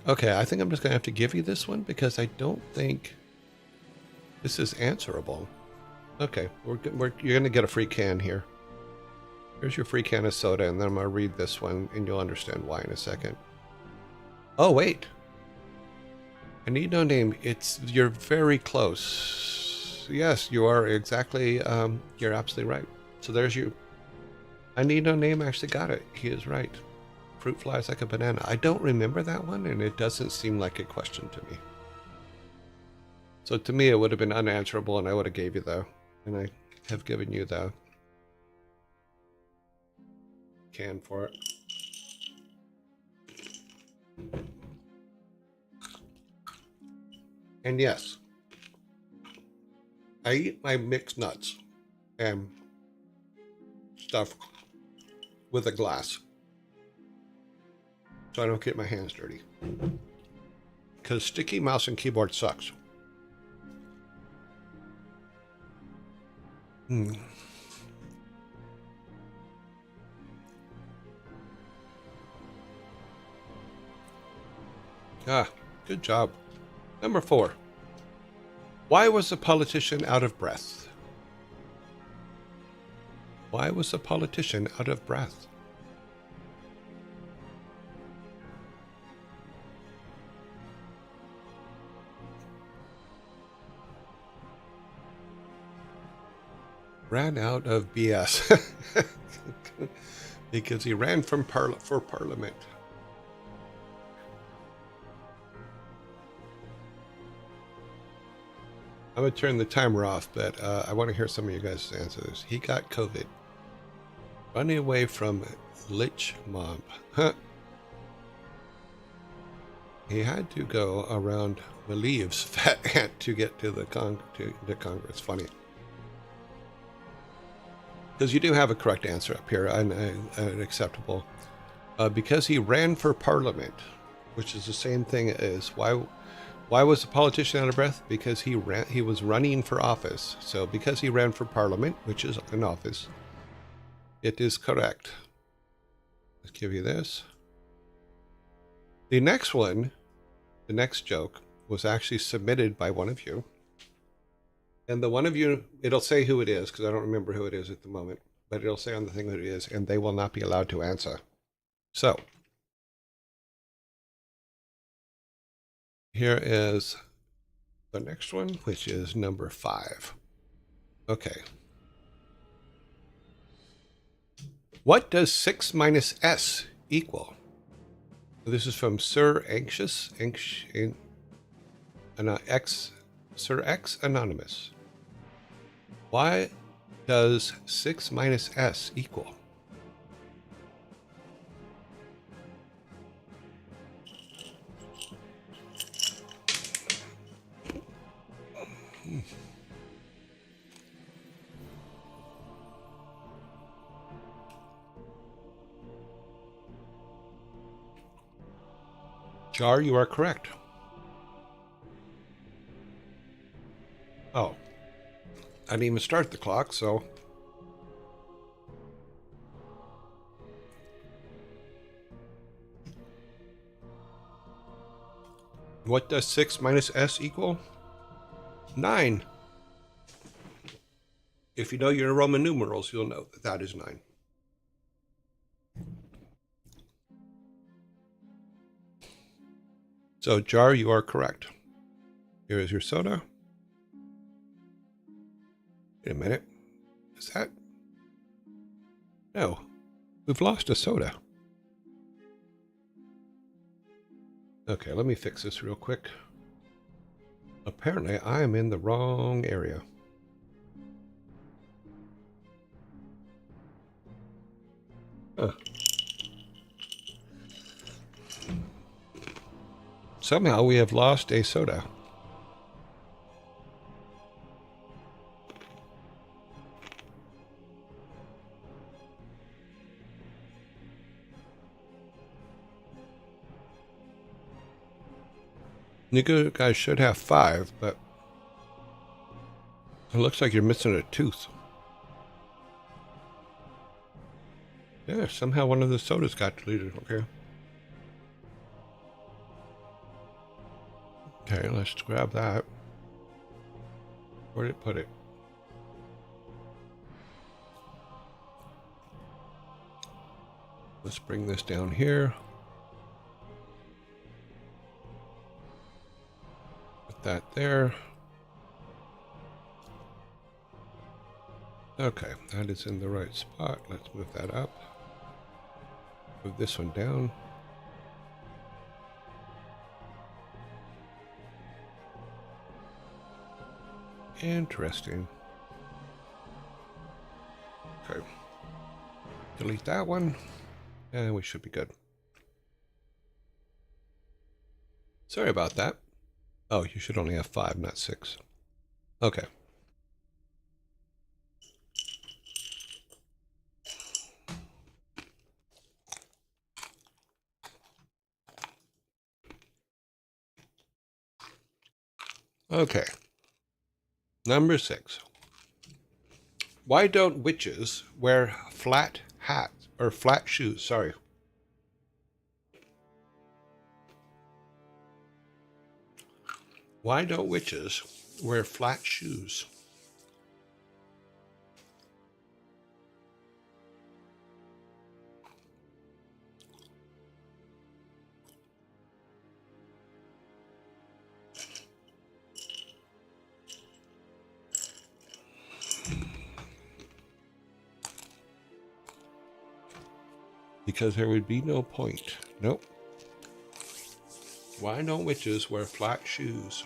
Okay, I think I'm just going to have to give you this one because I don't think this is answerable. Okay, you're going to get a free can here. Here's your free can of soda, and then I'm going to read this one, and you'll understand why in a second. Oh, wait. I need no name. You're very close. Yes, you are exactly, you're absolutely right. So there's you. I need no name actually got it. He is right. Fruit flies like a banana. I don't remember that one, and it doesn't seem like a question to me. So to me, it would have been unanswerable, and I would have gave you the, and I have given you the can for it. And yes, I eat my mixed nuts and stuff with a glass so I don't get my hands dirty. Because sticky mouse and keyboard sucks. Ah, good job. Number 4. Why was the politician out of breath? Why was the politician out of breath? Ran out of BS. Because he ran from for Parliament. I'm going to turn the timer off, but I want to hear some of you guys' answers. He got COVID. Running away from Lich Mob. Huh. He had to go around Malieve's fat ant to get to the Congress. Funny. Because you do have a correct answer up here, and acceptable. Because he ran for Parliament, which is the same thing as why was the politician out of breath? Because he was running for office. So because he ran for Parliament, which is an office, it is correct. Let's give you this. The next one, the next joke, was actually submitted by one of you. And the one of you, it'll say who it is, because I don't remember who it is at the moment, but it'll say on the thing who it is, and they will not be allowed to answer. So, here is the next one, which is number 5. Okay. What does 6 minus S equal? This is from Sir Sir X Anonymous. Why does 6 minus S equal? Jar, you are correct. Oh. I didn't even start the clock, so... What does 6 minus S equal? 9. If you know your Roman numerals, you'll know that that is 9. So, Jar, you are correct. Here is your soda. Wait a minute. Is that... No. We've lost a soda. Okay, let me fix this real quick. Apparently, I am in the wrong area. Huh. Somehow we have lost a soda. You guys should have 5, but it looks like you're missing a tooth. Yeah, somehow one of the sodas got deleted. Okay. Okay, let's grab that. Where did it put it? Let's bring this down here. Put that there. Okay, that is in the right spot. Let's move that up. Move this one down. Interesting. Okay. Delete that one. And we should be good. Sorry about that. Oh, you should only have 5, not 6. Okay. Okay. Number 6. Why don't witches wear flat hats or flat shoes? Sorry. Why don't witches wear flat shoes? Because there would be no point. Nope. Why don't witches wear flat shoes?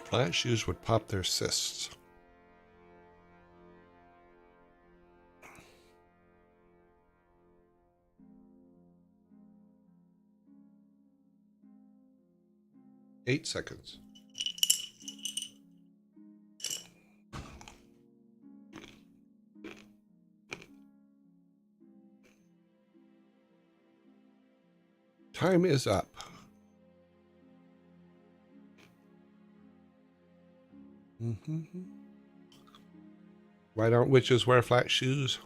Flat shoes would pop their cysts. Eight seconds. Time is up. Why don't witches wear flat shoes?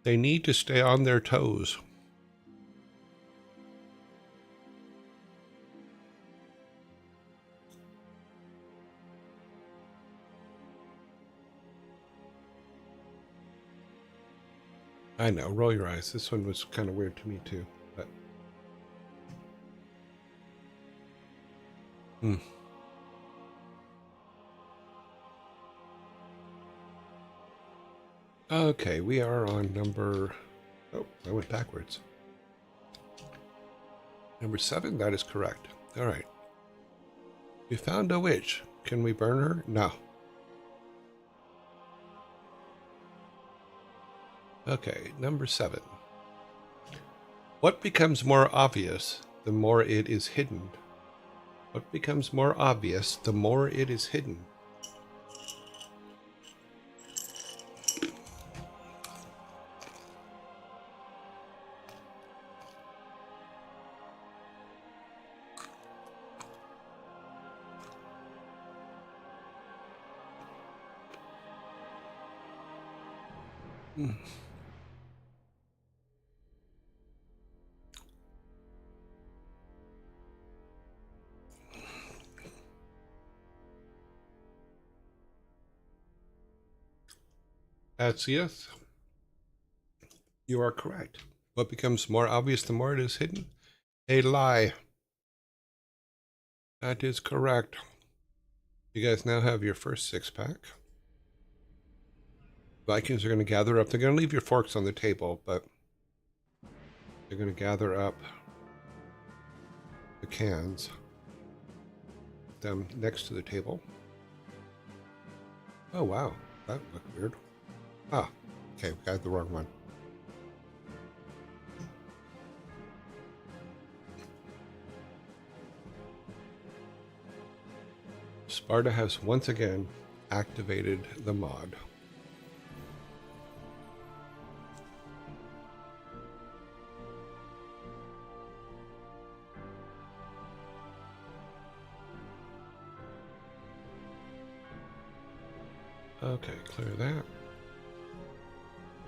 They need to stay on their toes. I know, roll your eyes. This one was kind of weird to me too, but Okay, we are on number... Oh, I went backwards. Number 7, that is correct. All right. We found a witch. Can we burn her? No. Okay, number 7. What becomes more obvious the more it is hidden? What becomes more obvious the more it is hidden? Atsieth, you are correct. What becomes more obvious the more it is hidden? A lie. That is correct. You guys now have your first 6-pack. Vikings are going to gather up. They're going to leave your forks on the table, but they're going to gather up the cans, put them next to the table. Oh, wow. That looked weird. Ah, okay, we got the wrong one. Sparta has once again activated the mod. Okay, clear that.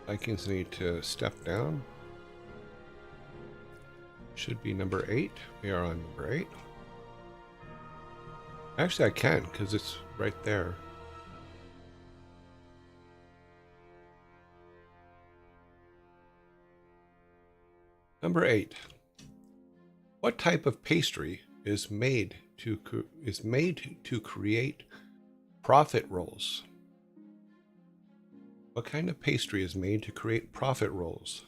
Vikings need to step down. Should be number 8. We are on number 8. Actually, I can, because it's right there. Number 8. What type of pastry is made to create profit rolls? What kind of pastry is made to create profit rolls?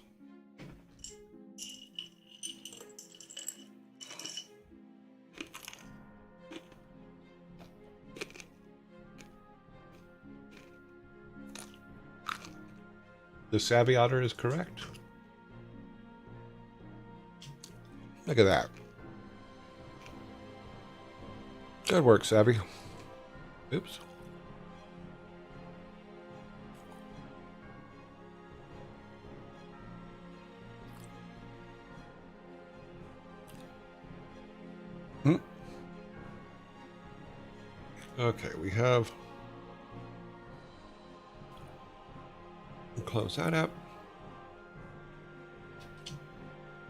The Savvy Otter is correct. Look at that. Good work, Savvy. Oops. Okay, we have... Close that up.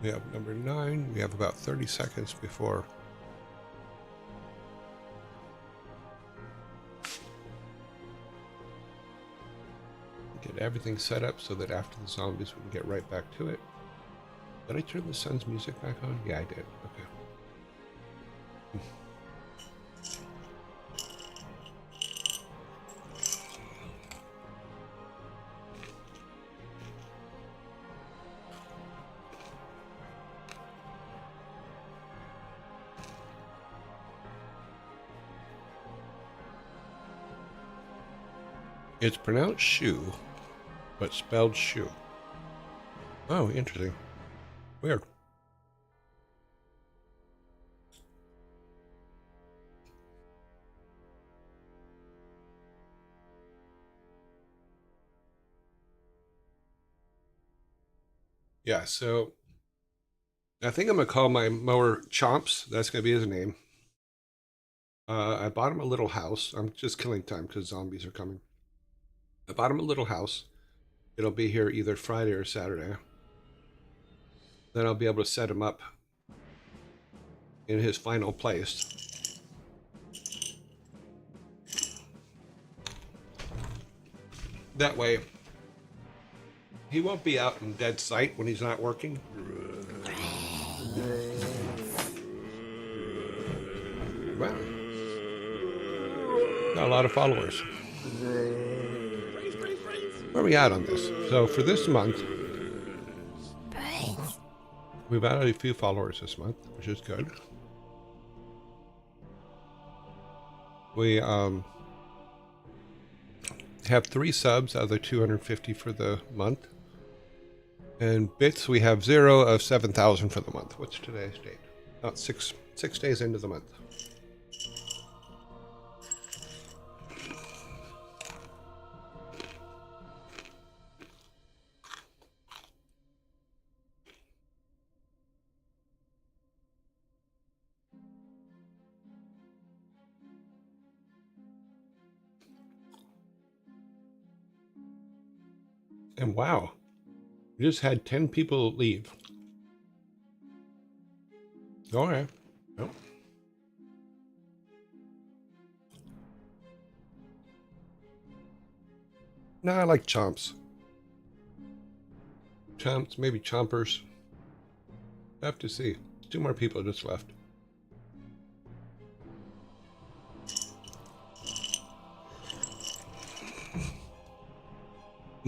We have number 9. We have about 30 seconds before... Get everything set up so that after the zombies we can get right back to it. Did I turn the sun's music back on? Yeah, I did. Okay. It's pronounced shoe, but spelled shoe. Oh, interesting. Weird. Yeah, so I think I'm gonna call my mower Chomps. That's gonna be his name. I bought him a little house. I'm just killing time because zombies are coming. I bought him a little house. It'll be here either Friday or Saturday. Then I'll be able to set him up in his final place. That way, he won't be out in dead sight when he's not working. Wow. Got a lot of followers. Where are we at on this? So for this month, we've added a few followers this month, which is good. We have 3 subs out of the 250 for the month. And bits, we have 0 of 7,000 for the month. What's today's date? About six days into the month. And wow, we just had 10 people leave. Okay. Well. No, I like chomps. Chomps, maybe chompers. I have to see. 2 more people just left.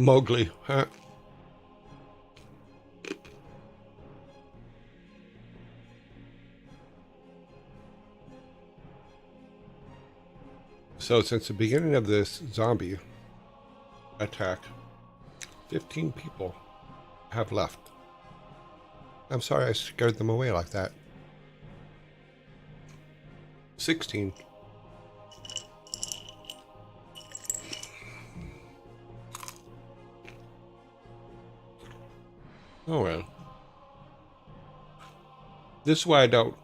Mowgli, huh? So since the beginning of this zombie attack, 15 people have left. I'm sorry I scared them away like that. 16. Oh well. This is why I don't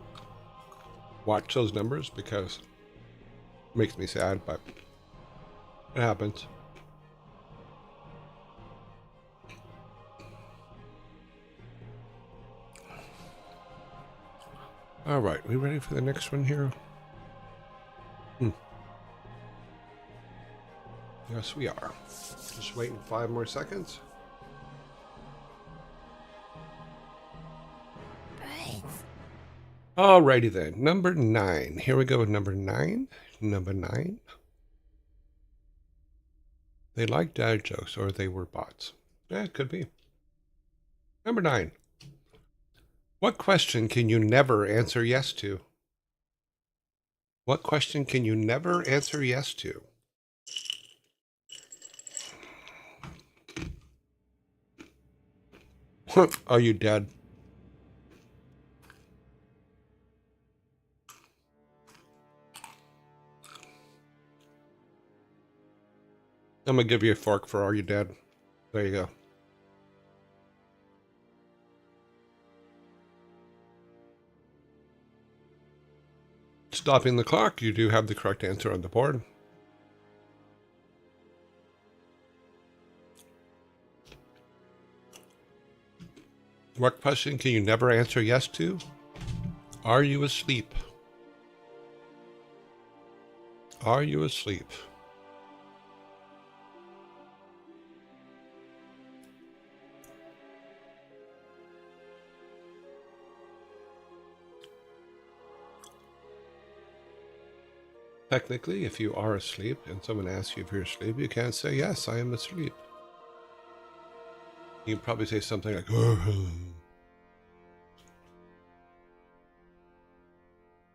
watch those numbers, because it makes me sad, but it happens. All right, we ready for the next one here? Yes, we are. Just waiting 5 more seconds. Alrighty then, number 9. Here we go with number 9. Number 9. They like dad jokes, or they were bots. Yeah, it could be. Number 9. What question can you never answer yes to? What question can you never answer yes to? Are you dead? I'm gonna give you a fork for Are You Dead? There you go. Stopping the clock, you do have the correct answer on the board. What question can you never answer yes to? Are you asleep? Are you asleep? Technically, if you are asleep and someone asks you if you're asleep, you can't say, yes, I am asleep. You can probably say something like,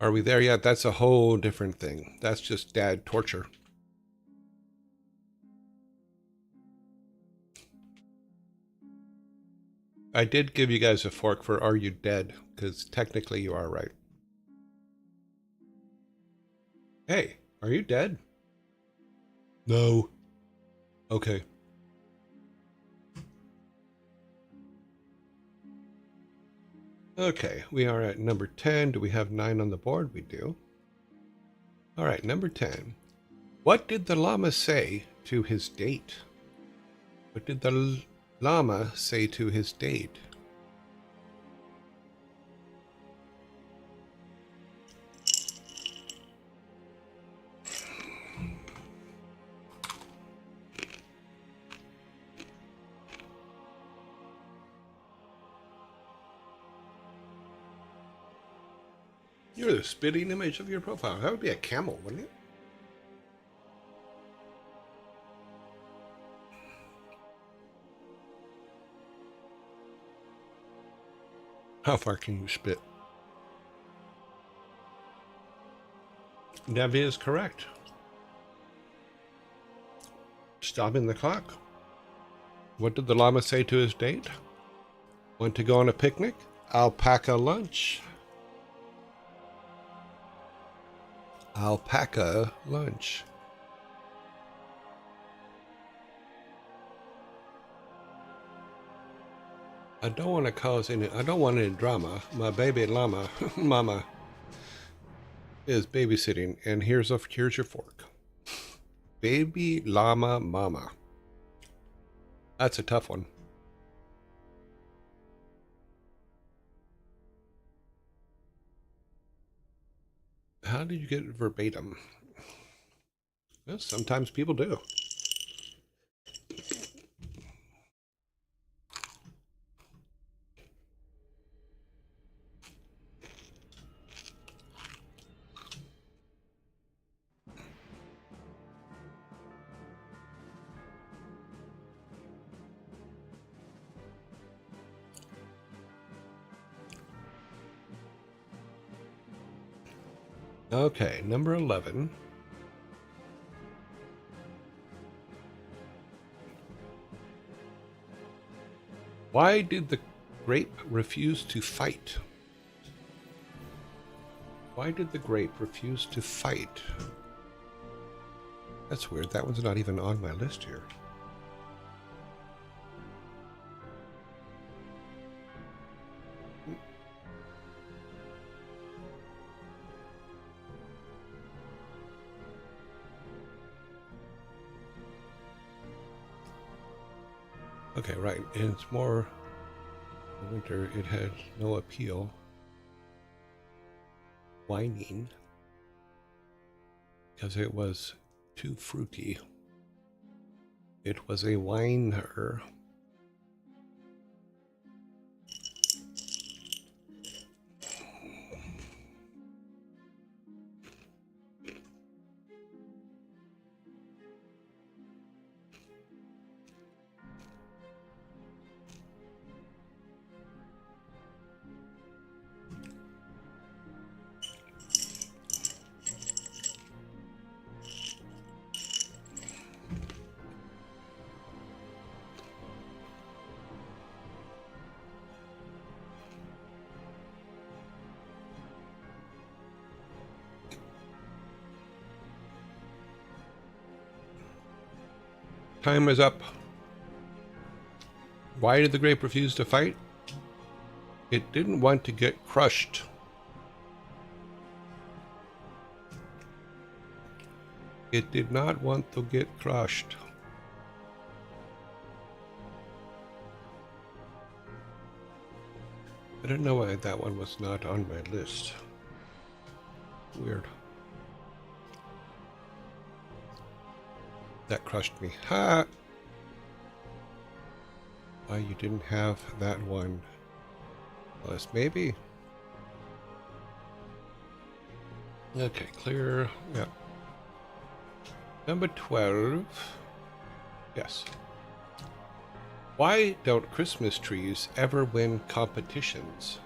are we there yet? That's a whole different thing. That's just dad torture. I did give you guys a fork for are you dead? Because technically you are right. Hey, are you dead? No. Okay. Okay, we are at number 10. Do we have 9 on the board? We do. All right, number 10. What did the llama say to his date? What did the llama say to his date? You're the spitting image of your profile. That would be a camel, wouldn't it? How far can you spit? That is correct. Stopping the clock. What did the llama say to his date? Want to go on a picnic? Alpaca lunch. Alpaca lunch. I don't want to cause any, I don't want any drama. My baby llama, mama, is babysitting, and here's your fork. Baby llama mama. That's a tough one. How did you get it verbatim? Well, sometimes people do. Okay, number 11. Why did the grape refuse to fight? Why did the grape refuse to fight? That's weird. That one's not even on my list here. Okay, right. And it's more winter. It had no appeal. Whining. Because it was too fruity. It was a whiner. Time is up. Why did the grape refuse to fight? It didn't want to get crushed. It did not want to get crushed. I don't know why that one was not on my list. Weird. That crushed me. Ha! Why you didn't have that one? Unless maybe. Okay, clear. Yep. Number 12. Yes. Why don't Christmas trees ever win competitions?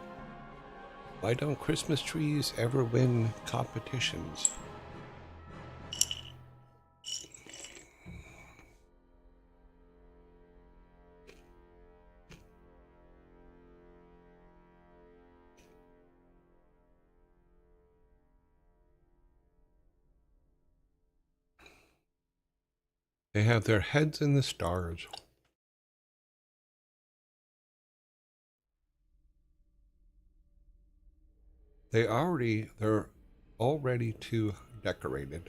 Why don't Christmas trees ever win competitions? They have their heads in the stars. They're already too decorated.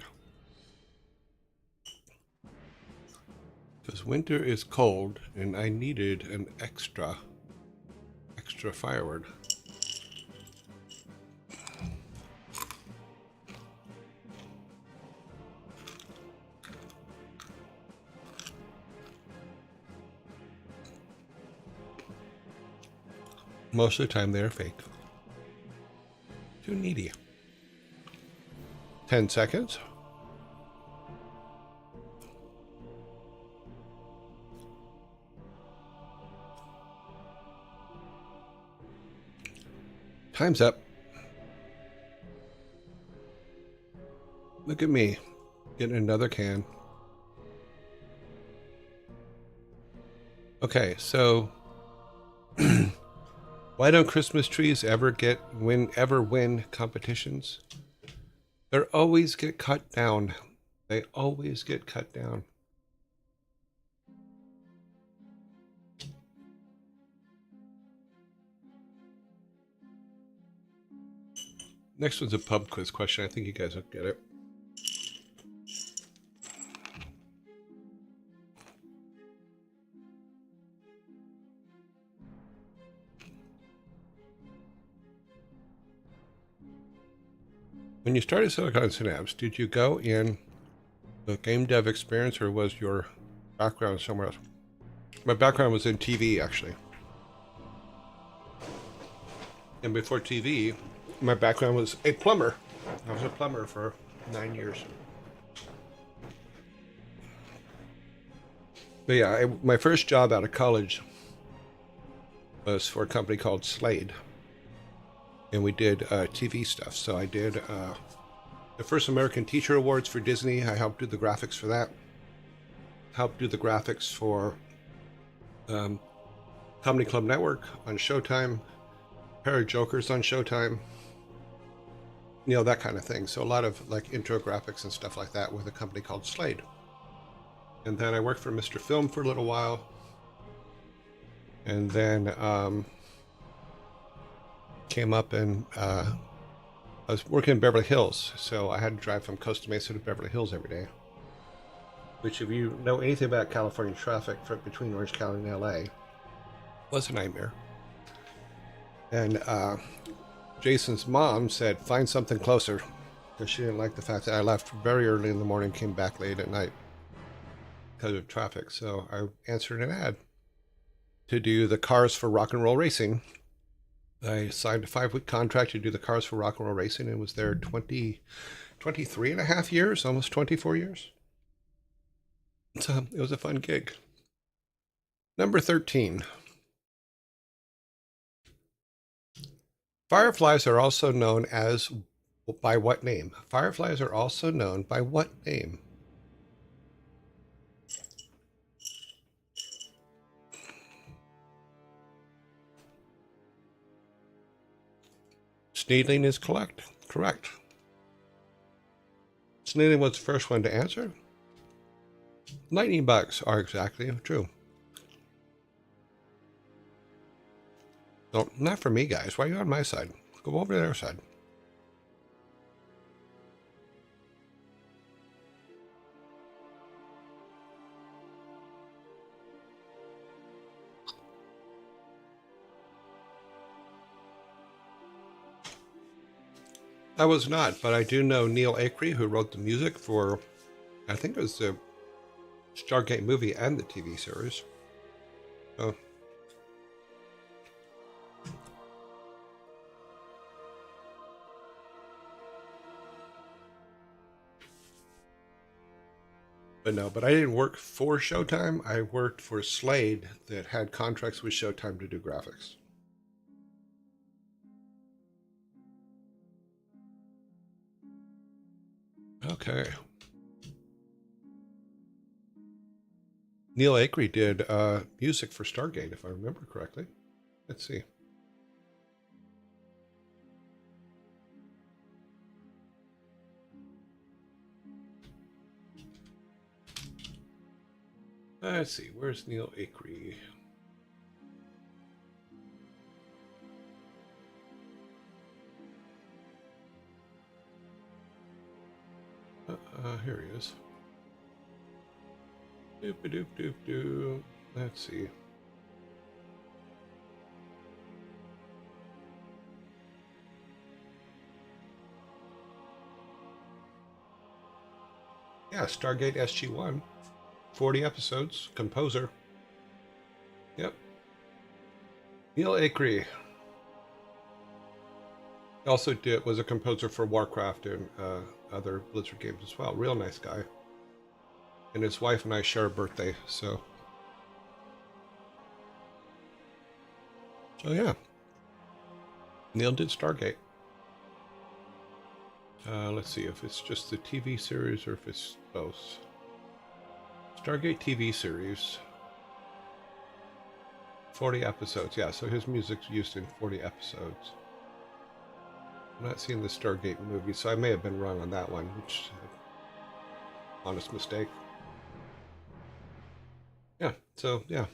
Because winter is cold and I needed an extra firewood. Most of the time they're fake. Too needy. 10 seconds. Time's up. Look at me, getting another can. Okay, so why don't Christmas trees ever win competitions? They always get cut down. They always get cut down. Next one's a pub quiz question. I think you guys will get it. When you started Silicon Synapse, did you go in the game dev experience or was your background somewhere else? My background was in TV, actually. And before TV, my background was a plumber. I was a plumber for 9 years. But yeah, my first job out of college was for a company called Slade. And we did TV stuff. So I did the first American Teacher Awards for Disney. I helped do the graphics for that. Helped do the graphics for Comedy Club Network on Showtime. Pair of Jokers on Showtime. You know, that kind of thing. So a lot of like intro graphics and stuff like that with a company called Slade. And then I worked for Mr. Film for a little while. And then came up and I was working in Beverly Hills, so I had to drive from Costa Mesa to Beverly Hills every day. Which, if you know anything about California traffic between Orange County and LA, was a nightmare. And Jason's mom said, find something closer, because she didn't like the fact that I left very early in the morning, came back late at night because of traffic. So I answered an ad to do the Cars for Rock and Roll Racing. I signed a 5-week contract to do the Cars for Rock and Roll Racing and was there 23 and a half years, almost 24 years. So it was a fun gig. Number 13. Fireflies are also known as, by what name? Fireflies are also known by what name? Sneedling is correct. Sneedling was the first one to answer. Lightning bugs are exactly true. So, not for me, guys. Why are you on my side? Go over to their side. I was not, but I do know Neil Acree, who wrote the music for, I think it was the Stargate movie and the TV series. So, But no, but I didn't work for Showtime. I worked for Slade that had contracts with Showtime to do graphics. Okay. Neil Acree did music for Stargate, if I remember correctly. Let's see. Let's see. Where's Neil Acree? Here he is. Doop doop doop doop. Let's see. Yeah, Stargate SG-1. 40 episodes. Composer. Yep. Neil Acree. He also was a composer for WarCraft and other Blizzard games as well. Real nice guy. And his wife and I share a birthday, so. So yeah. Neil did Stargate. Let's see if it's just the TV series or if it's both. Stargate TV series. 40 episodes. Yeah, so his music's used in 40 episodes. I'm not seeing the Stargate movie, so I may have been wrong on that one, which honest mistake. Yeah, so yeah.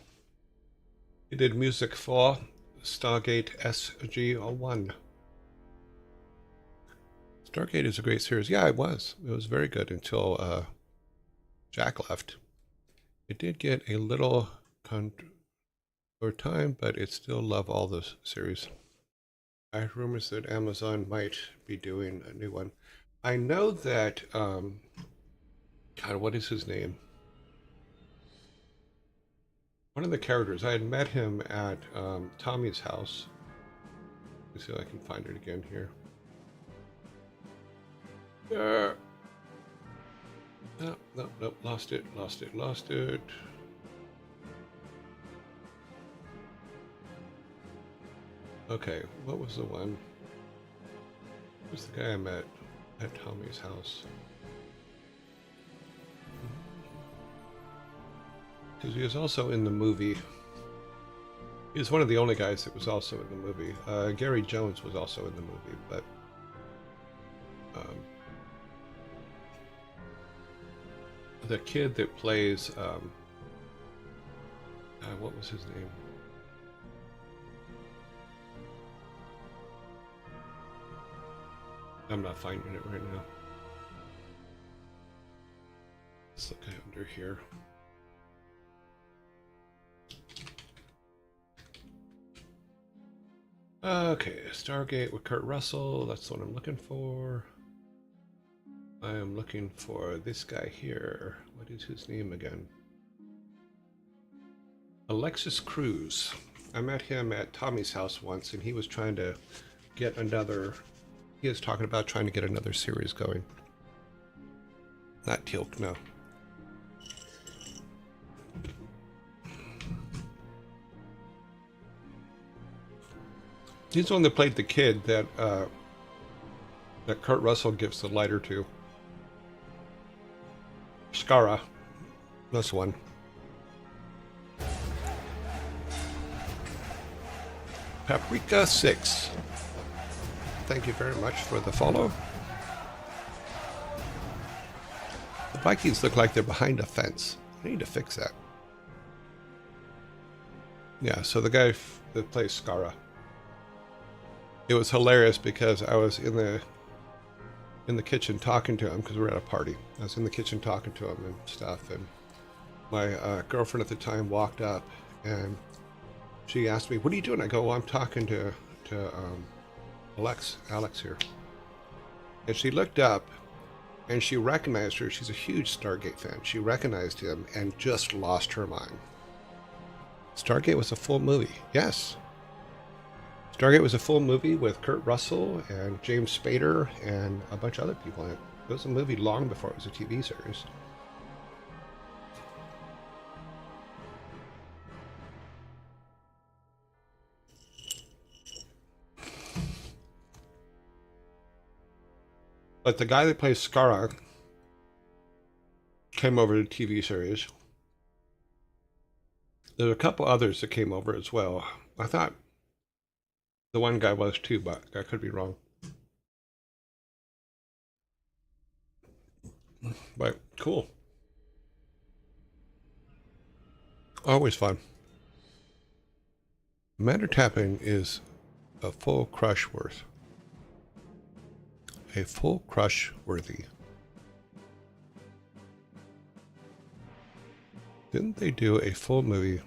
He did music for Stargate SG-1. Stargate is a great series. Yeah, it was. It was very good until Jack left. It did get a little over time, but it still love all the series. I heard rumors that Amazon might be doing a new one. I know that, God, what is his name? One of the characters, I had met him at Tommy's house. Let's see if I can find it again here. Nope, lost it. Okay, what was the one? Who's the guy I met at Tommy's house? Because he was also in the movie. He was one of the only guys that was also in the movie. Gary Jones was also in the movie, but the kid that plays what was his name? I'm not finding it right now. Let's look under here. Okay, Stargate with Kurt Russell. That's what I'm looking for. I am looking for this guy here. What is his name again? Alexis Cruz. I met him at Tommy's house once, and he was trying to get another. He was talking about trying to get another series going. Not Teal'c, no. He's the one that played the kid that Kurt Russell gives the lighter to. Skara. That's the one. Paprika 6. Thank you very much for the follow. The Vikings look like they're behind a fence. I need to fix that. Yeah, so the guy that plays Skara. It was hilarious because I was in the kitchen talking to him because we were at a party. I was in the kitchen talking to him and stuff, and my girlfriend at the time walked up and she asked me, "What are you doing?" I go, "Well, I'm talking to Alex here." And she looked up and she recognized her. She's a huge Stargate fan. She recognized him and just lost her mind. Stargate was a full movie. Yes. Stargate was a full movie with Kurt Russell and James Spader and a bunch of other people in it. It was a movie long before it was a TV series. But the guy that plays Skara came over to the TV series. There's a couple others that came over as well. I thought the one guy was too, but I could be wrong. But cool. Always fun. Matter tapping is a full crush worth. A full crush worthy. Didn't they do a full movie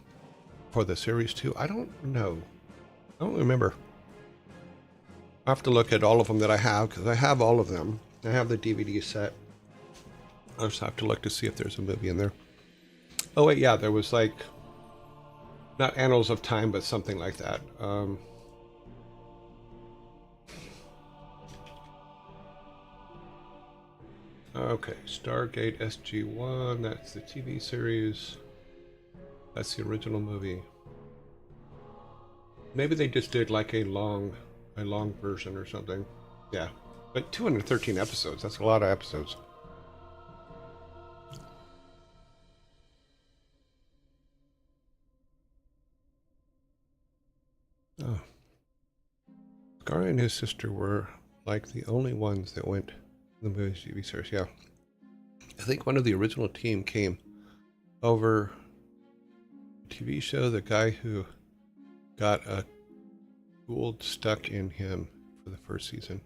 for the series too? I don't know. I don't remember. I have to look at all of them that I have because I have all of them. I have the DVD set. I'll just have to look to see if there's a movie in there. Oh wait, yeah, there was like not Annals of Time, but something like that. Okay, Stargate SG-1, that's the TV series. That's the original movie. Maybe they just did like a long version or something. Yeah, but 213 episodes, that's a lot of episodes. Oh. Scar and his sister were like the only ones that went in the movie TV series, yeah. I think one of the original team came over TV show, the guy who got a gold stuck in him for the first season.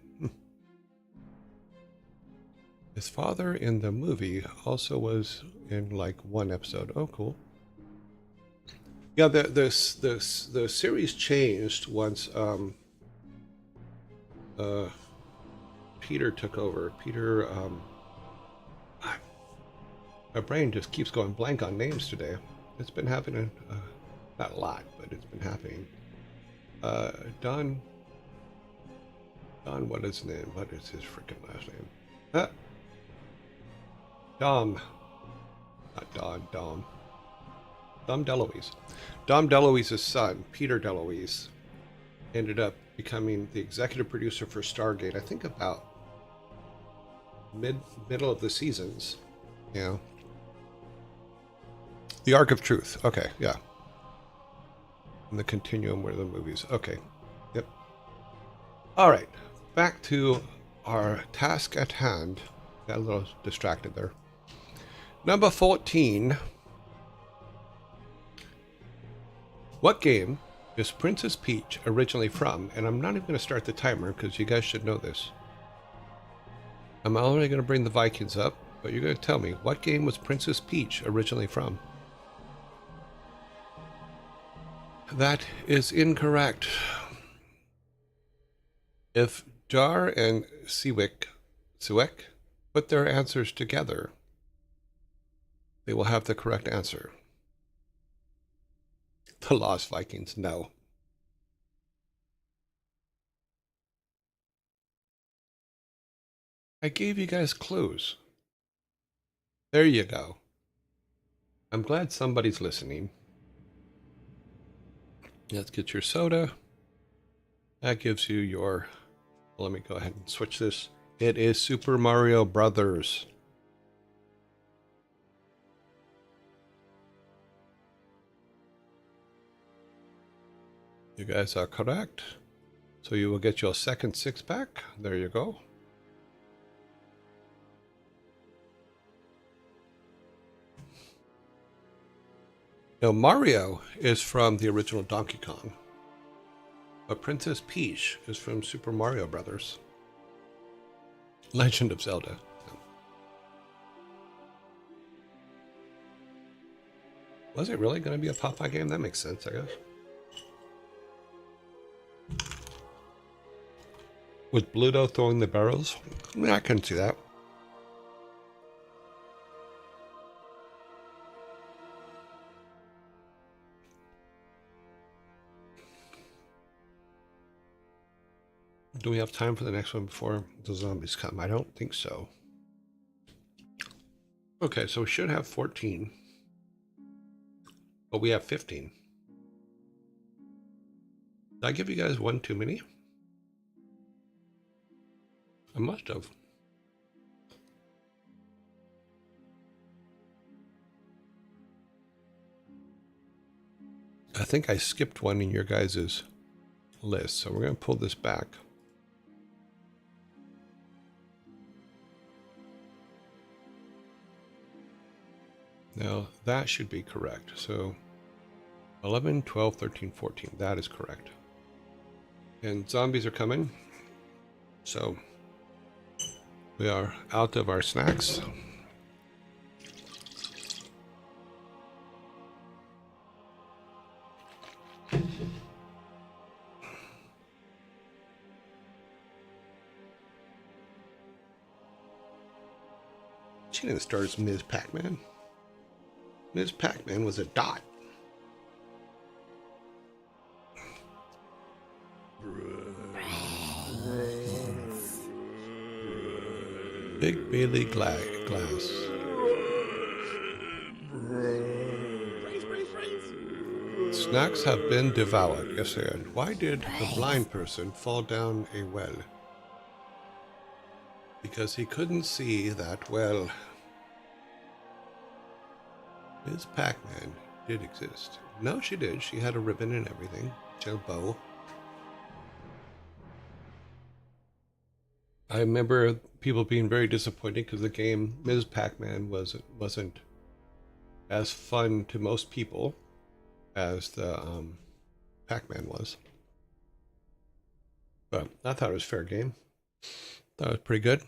His father in the movie also was in like one episode. Oh, cool. Yeah, the series changed once Peter took over. Peter, my brain just keeps going blank on names today. It's been happening, not a lot, but it's been happening. Don, what is his name? What is his freaking last name? Dom. Not Don, Dom. Dom DeLuise. Dom DeLuise's son, Peter DeLuise, ended up becoming the executive producer for Stargate, I think about middle of the seasons. Yeah. The Arc of Truth. Okay, yeah. And the continuum where the movies. Okay. Yep. All right. Back to our task at hand. Got a little distracted there. Number 14. What game is Princess Peach originally from? And I'm not even going to start the timer because you guys should know this. I'm only going to bring the Vikings up, but you're going to tell me, what game was Princess Peach originally from? That is incorrect. If Jar and Siwek put their answers together, they will have the correct answer. The Lost Vikings, no. I gave you guys clues. There you go. I'm glad somebody's listening. Let's get your soda. That gives you your... Let me go ahead and switch this. It is Super Mario Brothers. You guys are correct. So you will get your second six-pack. There you go. Now, Mario is from the original Donkey Kong, but Princess Peach is from Super Mario Brothers. Legend of Zelda. Was it really going to be a Popeye game? That makes sense, I guess. With Bluto throwing the barrels? I mean, I couldn't see that. Do we have time for the next one before the zombies come? I don't think so. Okay, so we should have 14. But we have 15. Did I give you guys one too many? I must have. think I skipped one in your guys' list, so we're going to pull this back. Now, that should be correct. So 11, 12, 13, 14. That is correct. And zombies are coming. So we are out of our snacks. She didn't start as Ms. Pac-Man. Ms. Pac-Man was a dot. Big Bailey glass. Snacks have been devoured. Yes, and why did the blind person fall down a well? Because he couldn't see that well. Ms. Pac-Man did exist. No, she did. She had a ribbon and everything. She had a bow. I remember people being very disappointed because the game Ms. Pac-Man wasn't as fun to most people as the Pac-Man was. But I thought it was a fair game. Thought it was pretty good.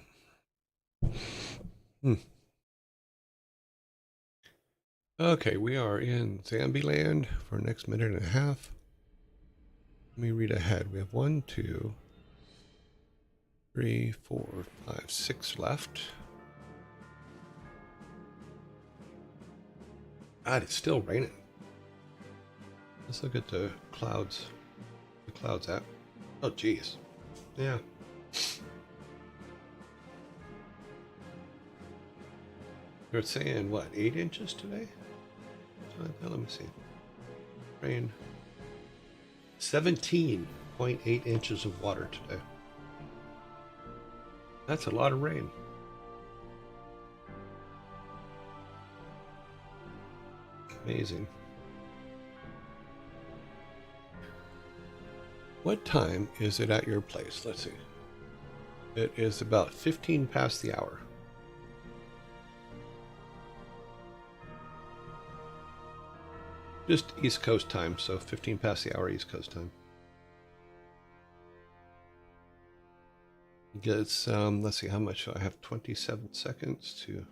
Okay, we are in Zombieland for the next minute and a half. Let me read ahead. We have 1, 2, 3, 4, 5, 6 left. God, it's still raining. Let's look at the clouds. The clouds app. Oh, geez. Yeah. They're saying, what, 8 inches today? Let me see. Rain. 17.8 inches of water today. That's a lot of rain. Amazing. What time is it at your place? Let's see. It is about 15 past the hour. Just East Coast time, so 15 past the hour East Coast time. Gets, let's see, how much? I have 27 seconds to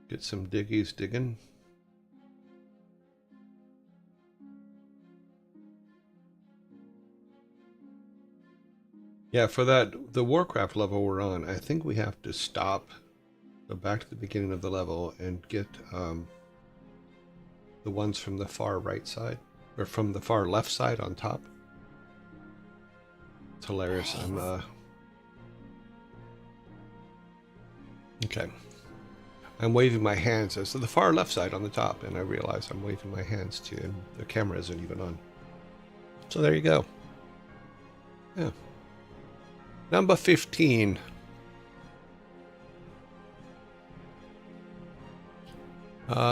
get some diggies digging. Yeah, for that, the WarCraft level we're on, I think we have to stop, go back to the beginning of the level and get the ones from the far right side, or from the far left side on top. It's hilarious. Okay. I'm waving my hands as to the far left side on the top, and I realize I'm waving my hands to, and the camera isn't even on. So there you go. Yeah. Number 15.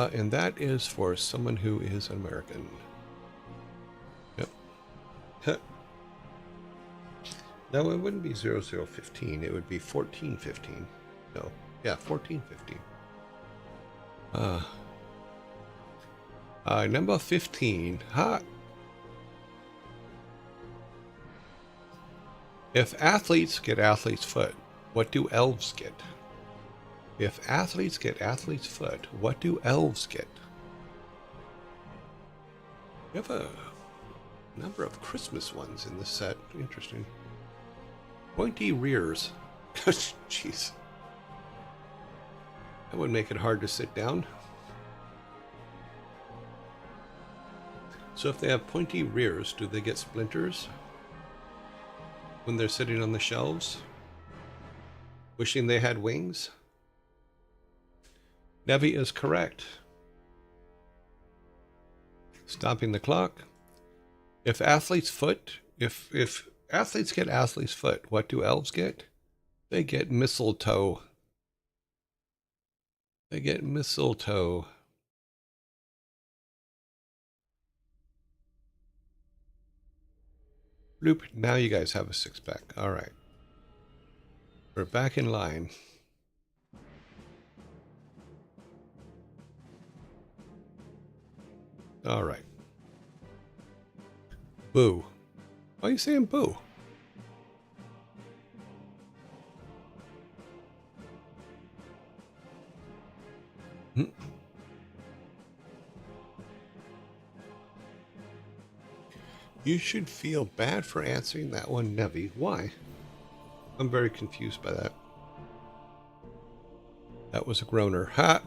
And that is for someone who is an American. Yep. No, it wouldn't be 0015. It would be 1415. No. Yeah, 1415. Number 15. Ha! If athletes get athlete's foot, what do elves get? If athletes get athlete's foot, what do elves get? We have a number of Christmas ones in this set. Interesting. Pointy rears. Jeez. That would make it hard to sit down. So if they have pointy rears, do they get splinters when they're sitting on the shelves, wishing they had wings? Nevi is correct. Stopping the clock. If athlete's foot, if athletes get athlete's foot, what do elves get? They get mistletoe. They get mistletoe. Bloop. Now you guys have a 6-pack. All right. We're back in line. All right. Boo. Why are you saying boo? Hmm. You should feel bad for answering that one, Nevi. Why? I'm very confused by that. That was a groaner. Ha!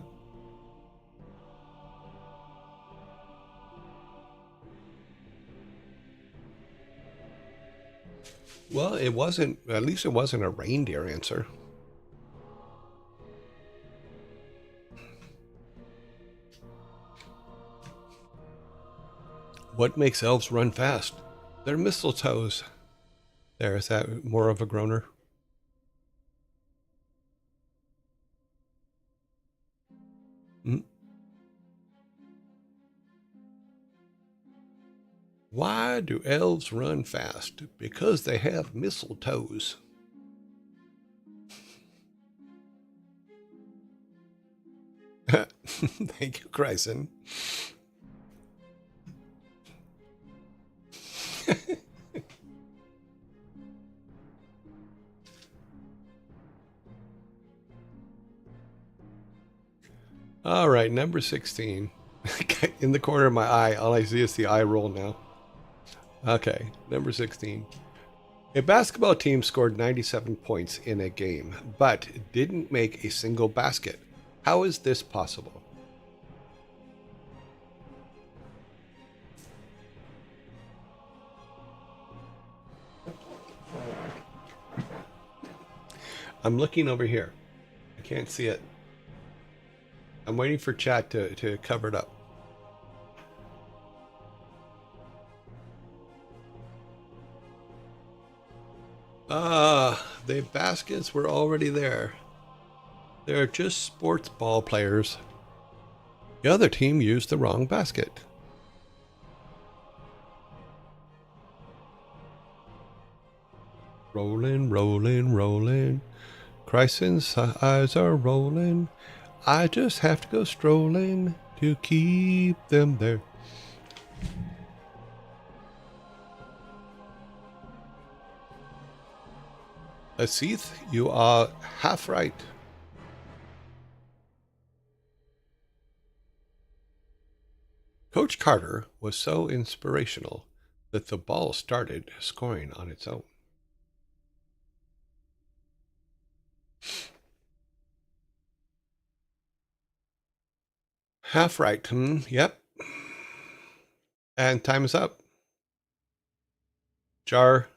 Well, it wasn't, at least it wasn't a reindeer answer. What makes elves run fast? They're mistletoes. There, is that more of a groaner? Hmm? Why do elves run fast? Because they have mistletoes. Thank you, Kryson. All right, number 16. In the corner of my eye, all I see is the eye roll now. Okay, number 16. A basketball team scored 97 points in a game, but didn't make a single basket. How is this possible? I'm looking over here. I can't see it. I'm waiting for chat to cover it up. The baskets were already there. They're just sports ball players. The other team used the wrong basket. Rolling, rolling, rolling. Cryson's eyes are rolling. I just have to go strolling to keep them there. Asith, you are half right. Coach Carter was so inspirational that the ball started scoring on its own. Half right. Yep. And time is up. Jar,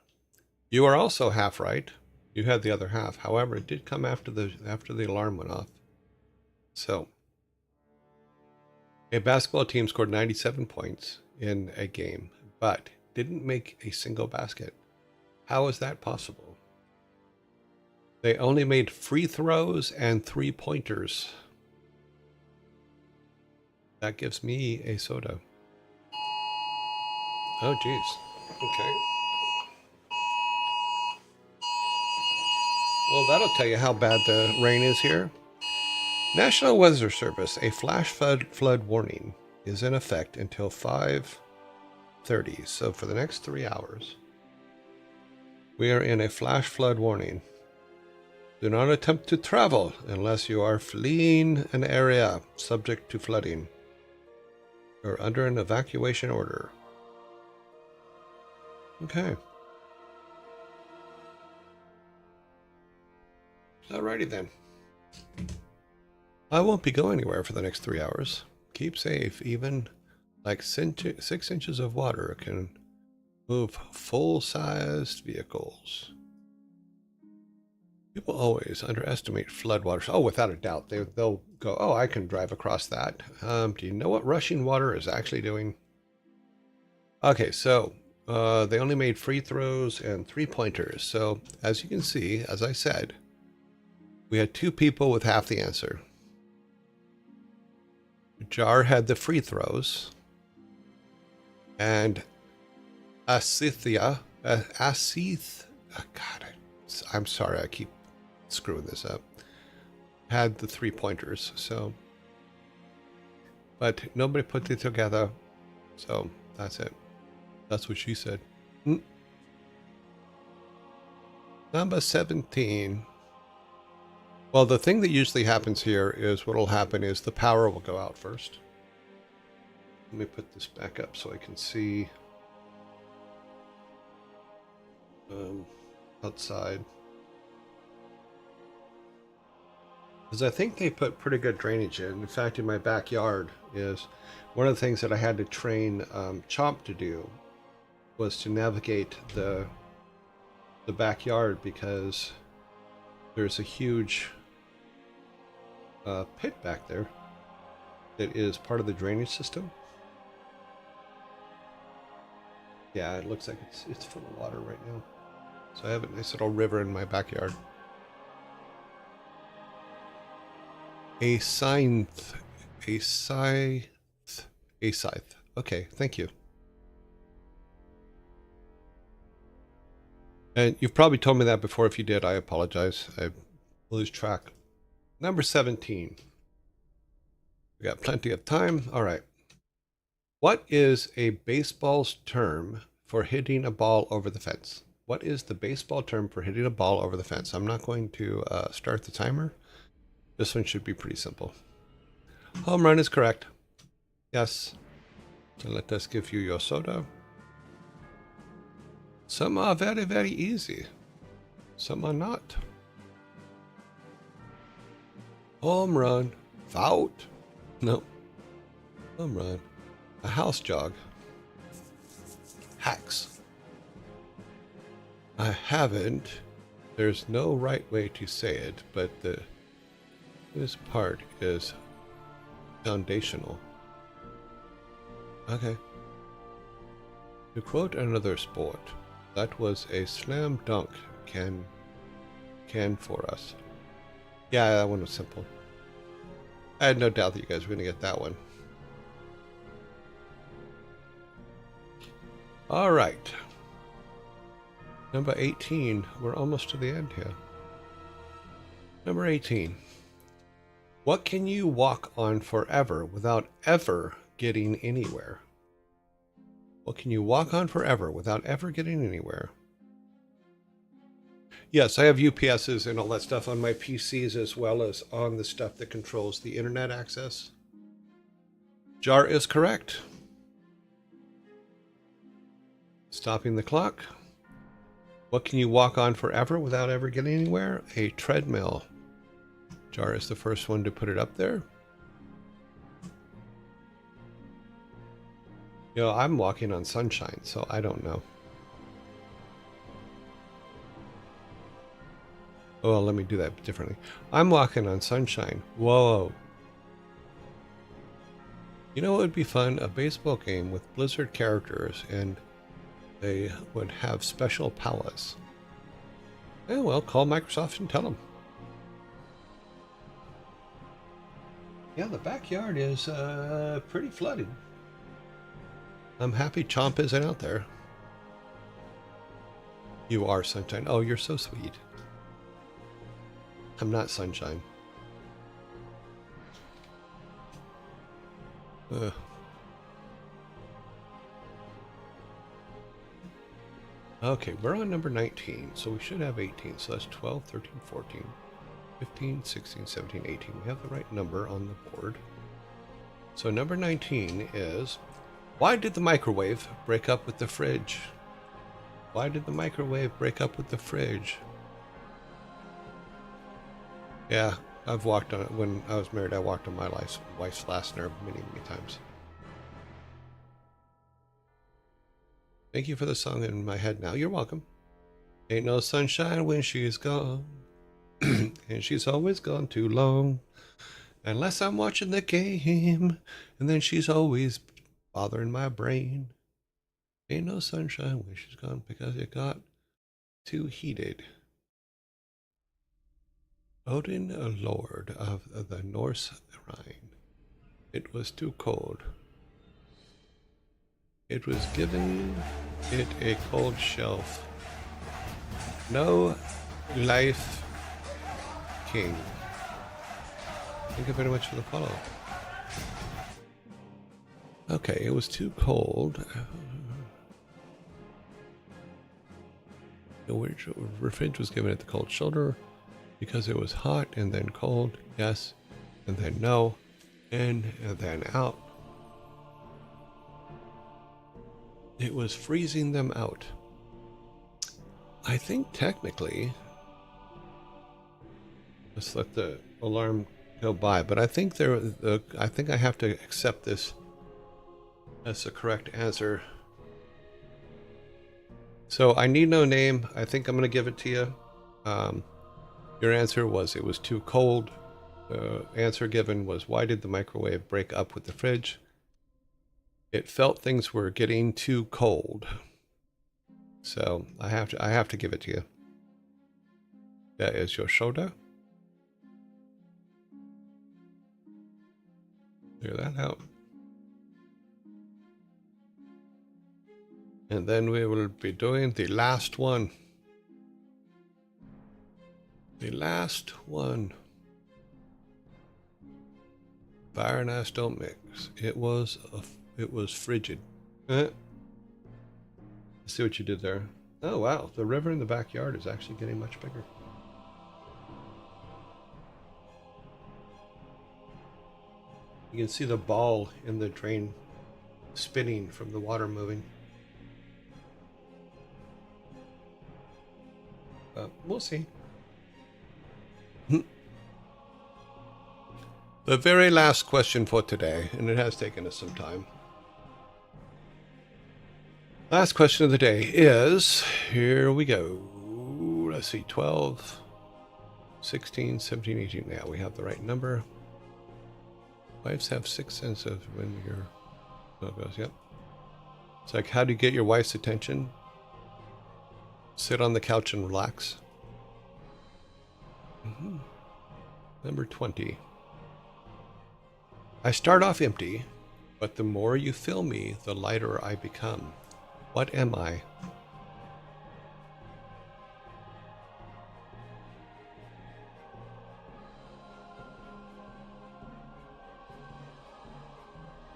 you are also half right. You had the other half. However, it did come after the alarm went off. So, a basketball team scored 97 points in a game, but didn't make a single basket. How is that possible? They only made free throws and 3-pointers. That gives me a soda. Oh, geez. Okay. Well, that'll tell you how bad the rain is here. National Weather Service, a flash flood warning is in effect until 5:30. So for the next 3 hours, we are in a flash flood warning. Do not attempt to travel unless you are fleeing an area subject to flooding or under an evacuation order. Okay. Alrighty then. I won't be going anywhere for the next 3 hours. Keep safe. Even like 6 inches of water can move full-sized vehicles. People always underestimate floodwaters. Oh, without a doubt. They'll go, oh, I can drive across that. Do you know what rushing water is actually doing? Okay, so they only made free throws and 3-pointers. So as you can see, as I said, we had 2 people with half the answer. Jar had the free throws, and Asithia Asith. God, I'm sorry. I keep screwing this up. Had the 3 pointers, so. But nobody put it together, so that's it. That's what she said. Number 17. Well, the thing that usually happens here is what'll happen is the power will go out first. Let me put this back up so I can see outside. Because I think they put pretty good drainage in. In fact, in my backyard is one of the things that I had to train Chomp to do was to navigate the backyard, because there's a huge pit back there that is part of the drainage system. Yeah, it looks like it's full of water right now. So I have a nice little river in my backyard. A scythe. A scythe. A scythe. Okay, thank you. And you've probably told me that before. If you did, I apologize. I lose track. Number 17. We got plenty of time. All right. What is a baseball's term for hitting a ball over the fence? What is the baseball term for hitting a ball over the fence? I'm not going to start the timer. This one should be pretty simple. Home run is correct. Yes. So let us give you your soda. Some are very, very easy. Some are not. Home run. Out. No. Home run. A house jog. Hacks. I haven't. There's no right way to say it, but this part is foundational. Okay. To quote another sport, that was a slam dunk can for us. Yeah, that one was simple. I had no doubt that you guys were going to get that one. All right. Number 18. We're almost to the end here. Number 18. What can you walk on forever without ever getting anywhere? What can you walk on forever without ever getting anywhere? Yes, I have UPSs and all that stuff on my PCs, as well as on the stuff that controls the internet access. Jar is correct. Stopping the clock. What can you walk on forever without ever getting anywhere? A treadmill. Jar is the first one to put it up there. You know, I'm walking on sunshine, so I don't know. Oh, let me do that differently. I'm walking on sunshine. Whoa. You know what would be fun? A baseball game with Blizzard characters, and they would have special powers. Eh, well, call Microsoft and tell them. Yeah, the backyard is pretty flooded. I'm happy Chomp isn't out there. You are sunshine. Oh, you're so sweet. I'm not sunshine. Okay, we're on number 19, so we should have 18. So that's 12, 13, 14, 15, 16, 17, 18. We have the right number on the board. So number 19 is, why did the microwave break up with the fridge? Why did the microwave break up with the fridge? Yeah, I've walked on it. When I was married, I walked on my wife's last nerve many, many times. Thank you for the song in my head now. You're welcome. Ain't no sunshine when she's gone. And she's always gone too long. Unless I'm watching the game. And then she's always bothering my brain. Ain't no sunshine when she's gone because it got too heated. Odin, a lord of the Norse Rhine. It was too cold. It was given it a cold shelf. No life king. Thank you very much for the follow. Okay, it was too cold. The fridge was given it the cold shoulder because it was hot and then cold. Yes, and then no, in and then out. It was freezing them out. I think technically, let's let the alarm go by, but I think I think I have to accept this as the correct answer. So I need no name. I think I'm going to give it to you. Your answer was it was too cold. The answer given was, why did the microwave break up with the fridge? It felt things were getting too cold. So I have to give it to you. That is your shoulder. Clear that out. And then we will be doing the last one. The last one. Fire and ice don't mix. It was frigid. Let's see what you did there. Oh wow, the river in the backyard is actually getting much bigger. You can see the ball in the drain spinning from the water moving. We'll see. The very last question for today, and it has taken us some time. Last question of the day is, here we go. Let's see, 12, 16, 17, 18. Yeah, we have the right number. Wives have sixth sense of when your goes. Yep. It's like, how do you get your wife's attention? Sit on the couch and relax. Number 20. I start off empty, but the more you fill me, the lighter I become. What am I?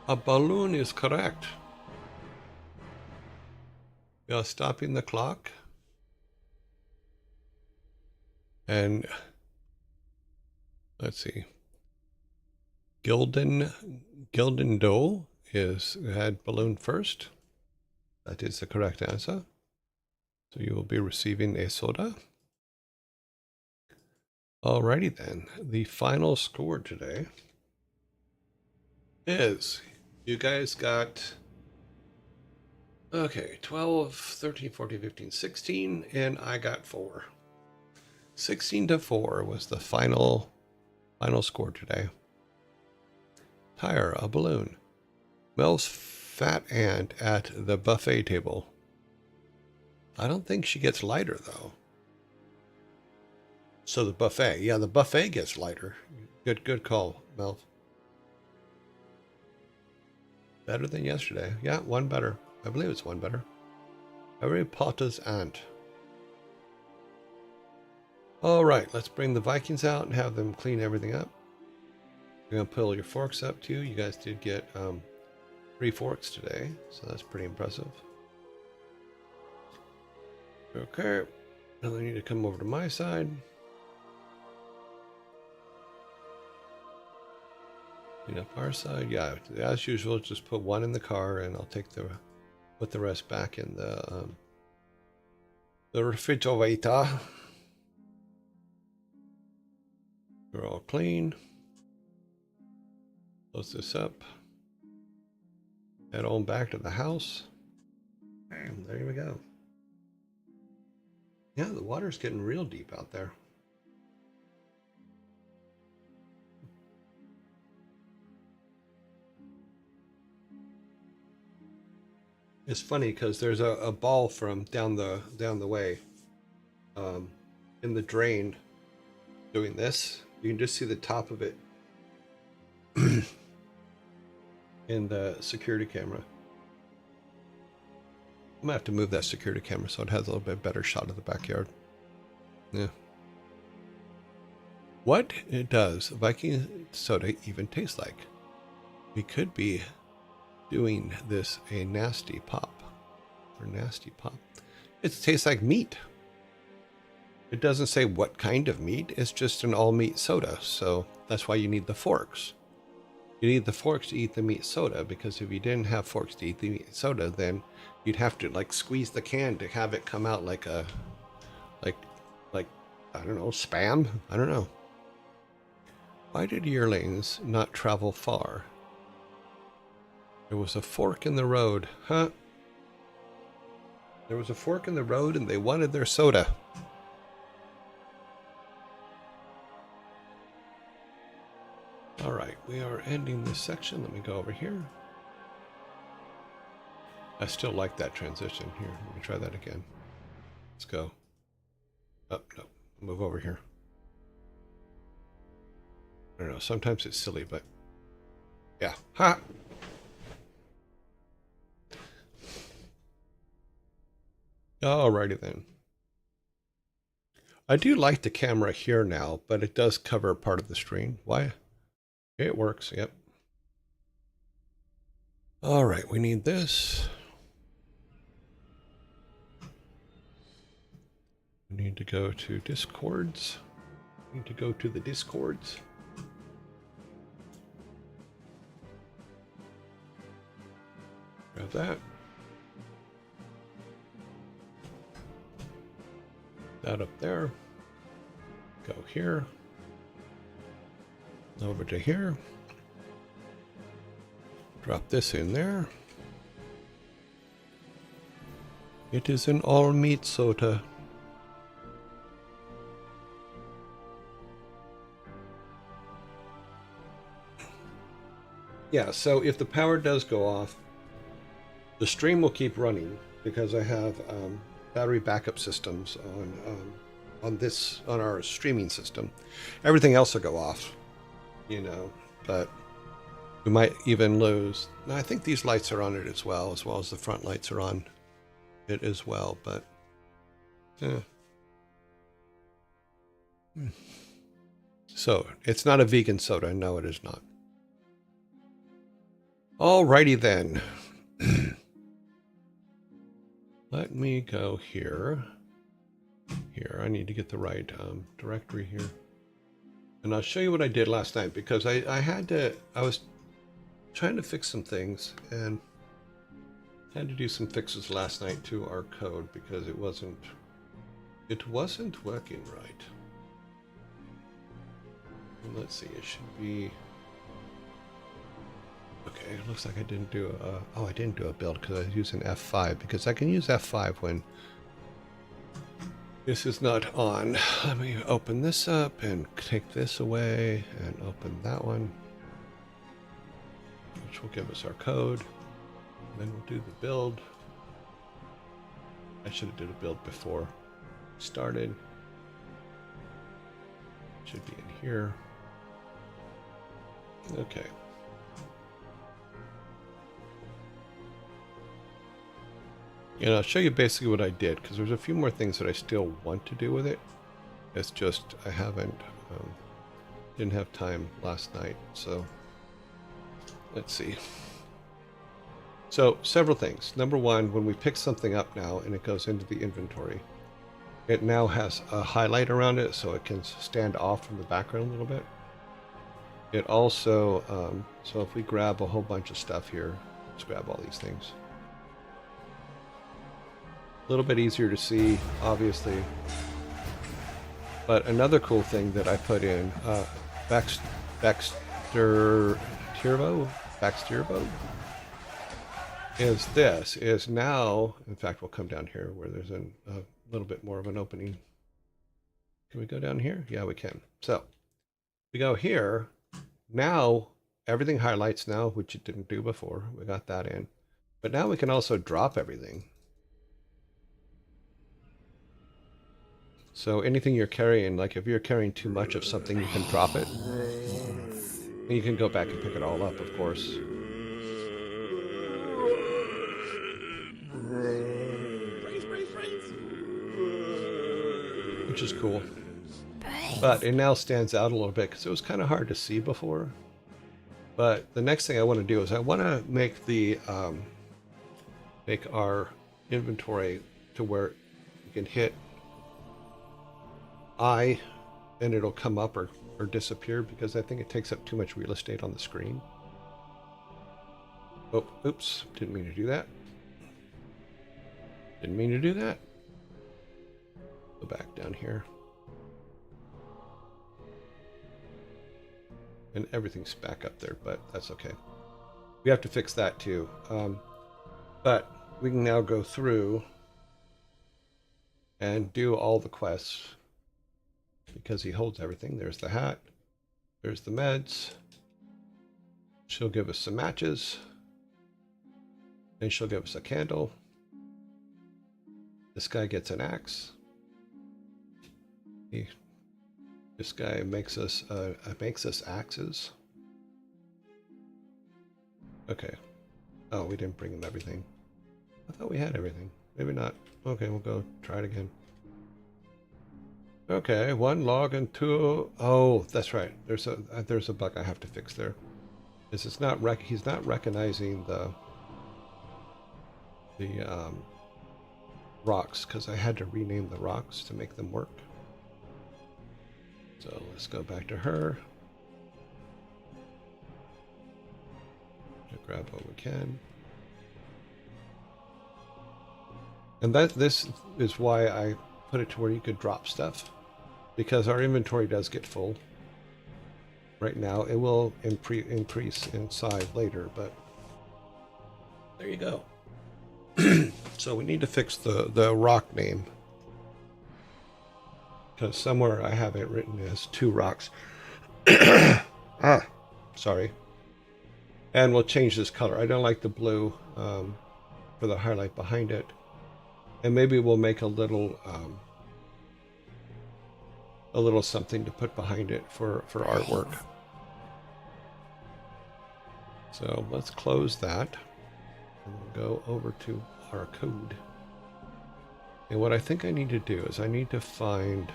A balloon is correct. We are stopping the clock. And let's see. Gilden Doe had balloon first. That is the correct answer. So you will be receiving a soda. Alrighty then. The final score today is, you guys got, okay, 12, 13, 14, 15, 16, and I got 4. 16-4 was the final score today. Tire, a balloon. Mel's fat aunt at the buffet table. I don't think she gets lighter though. So the buffet, yeah, the buffet gets lighter. Good call, Mel. Better than yesterday. Yeah, one better. I believe it's one better. Harry Potter's aunt. All right, let's bring the Vikings out and have them clean everything up. You're gonna pull your forks up too. You guys did get 3 forks today, so that's pretty impressive. Okay, now they need to come over to my side. Clean up our side. Yeah, as usual, just put one in the car, and I'll put the rest back in the refrigerator. We're all clean. Close this up. Head on back to the house. And there we go. Yeah, the water's getting real deep out there. It's funny because there's a ball from down the way in the drain doing this. You can just see the top of it in the security camera. I'm gonna have to move that security camera so it has a little bit better shot of the backyard. Yeah. What does Viking soda even taste like? We could be doing this a nasty pop. Or nasty pop. It tastes like meat. It doesn't say what kind of meat. It's just an all meat soda. So that's why you need the forks. You need the forks to eat the meat soda, because if you didn't have forks to eat the meat soda, then you'd have to like squeeze the can to have it come out like a, like, I don't know, spam? I don't know. Why did yearlings not travel far? There was a fork in the road, huh? There was a fork in the road and they wanted their soda. All right, we are ending this section. Let me go over here. I still like that transition here. Let me try that again. Let's go. Oh, no, move over here. I don't know, sometimes it's silly, but yeah. Ha! Alrighty then. I do like the camera here now, but it does cover part of the screen. Why? It works, yep. Alright, we need this. We need to go to Discords. We need to go to the Discords. Grab that. That up there. Go here. Over to here. Drop this in there. It is an all meat soda. Yeah, so if the power does go off, the stream will keep running because I have battery backup systems on our streaming system. Everything else will go off, you know, but we might even lose. I think these lights are on it as well as the front lights are on it as well, but yeah. So it's not a vegan soda. No, it is not. Alrighty then. Let me go here. Here, I need to get the right directory here. And I'll show you what I did last night, because I was trying to fix some things and had to do some fixes last night to our code because it wasn't working right. And let's see, it should be okay. It looks like I didn't do I didn't do a build because I was using F5, because I can use F5 when this is not on. Let me open this up and take this away and open that one, which will give us our code. And then we'll do the build. I should have did a build before we started. Should be in here. Okay. And I'll show you basically what I did, because there's a few more things that I still want to do with it. It's just I didn't have time last night, so let's see. So several things. Number one, when we pick something up now and it goes into the inventory, it now has a highlight around it so it can stand off from the background a little bit. It also, so if we grab a whole bunch of stuff here, let's grab all these things. A little bit easier to see, obviously. But another cool thing that I put in, Baxtervo, is now, in fact, we'll come down here where there's a little bit more of an opening. Can we go down here? Yeah, we can. So we go here. Now everything highlights now, which it didn't do before. We got that in. But now we can also drop everything. So anything you're carrying, like if you're carrying too much of something, you can drop it. And you can go back and pick it all up, of course. which is cool. But it now stands out a little bit because it was kind of hard to see before. But the next thing I want to do is I want to make the make our inventory to where you can hit I and it'll come up or disappear, because I think it takes up too much real estate on the screen. Oh, oops, didn't mean to do that. Didn't mean to do that. Go back down here. And everything's back up there, but that's okay. We have to fix that too. But we can now go through and do all the quests because he holds everything. There's the hat. There's the meds. She'll give us some matches. Then she'll give us a candle. This guy gets an axe. This guy makes us axes. Okay. Oh, we didn't bring him everything. I thought we had everything. Maybe not. Okay, we'll go try it again. Okay, 1 log and 2. Oh, that's right. There's a bug I have to fix there. He's not recognizing the rocks, because I had to rename the rocks to make them work. So let's go back to her. Grab what we can. And this is why I put it to where you could drop stuff, because our inventory does get full. Right now it will increase in size later, but there you go. So we need to fix the rock name, because somewhere I have it written as 2 rocks. Sorry. And we'll change this color. I don't like the blue for the highlight behind it. And maybe we'll make a little something to put behind it for artwork. So let's close that. And we'll go over to our code. And what I think I need to do is I need to find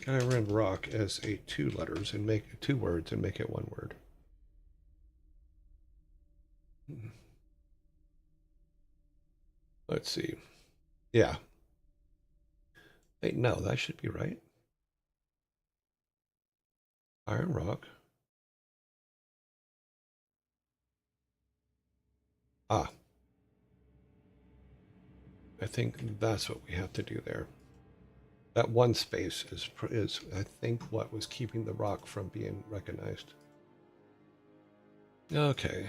I ran rock as a 2 letters and make 2 words and make it 1 word. Let's see. Yeah. Wait, no, that should be right. Iron rock. Ah. I think that's what we have to do there. That 1 space is I think what was keeping the rock from being recognized. Okay.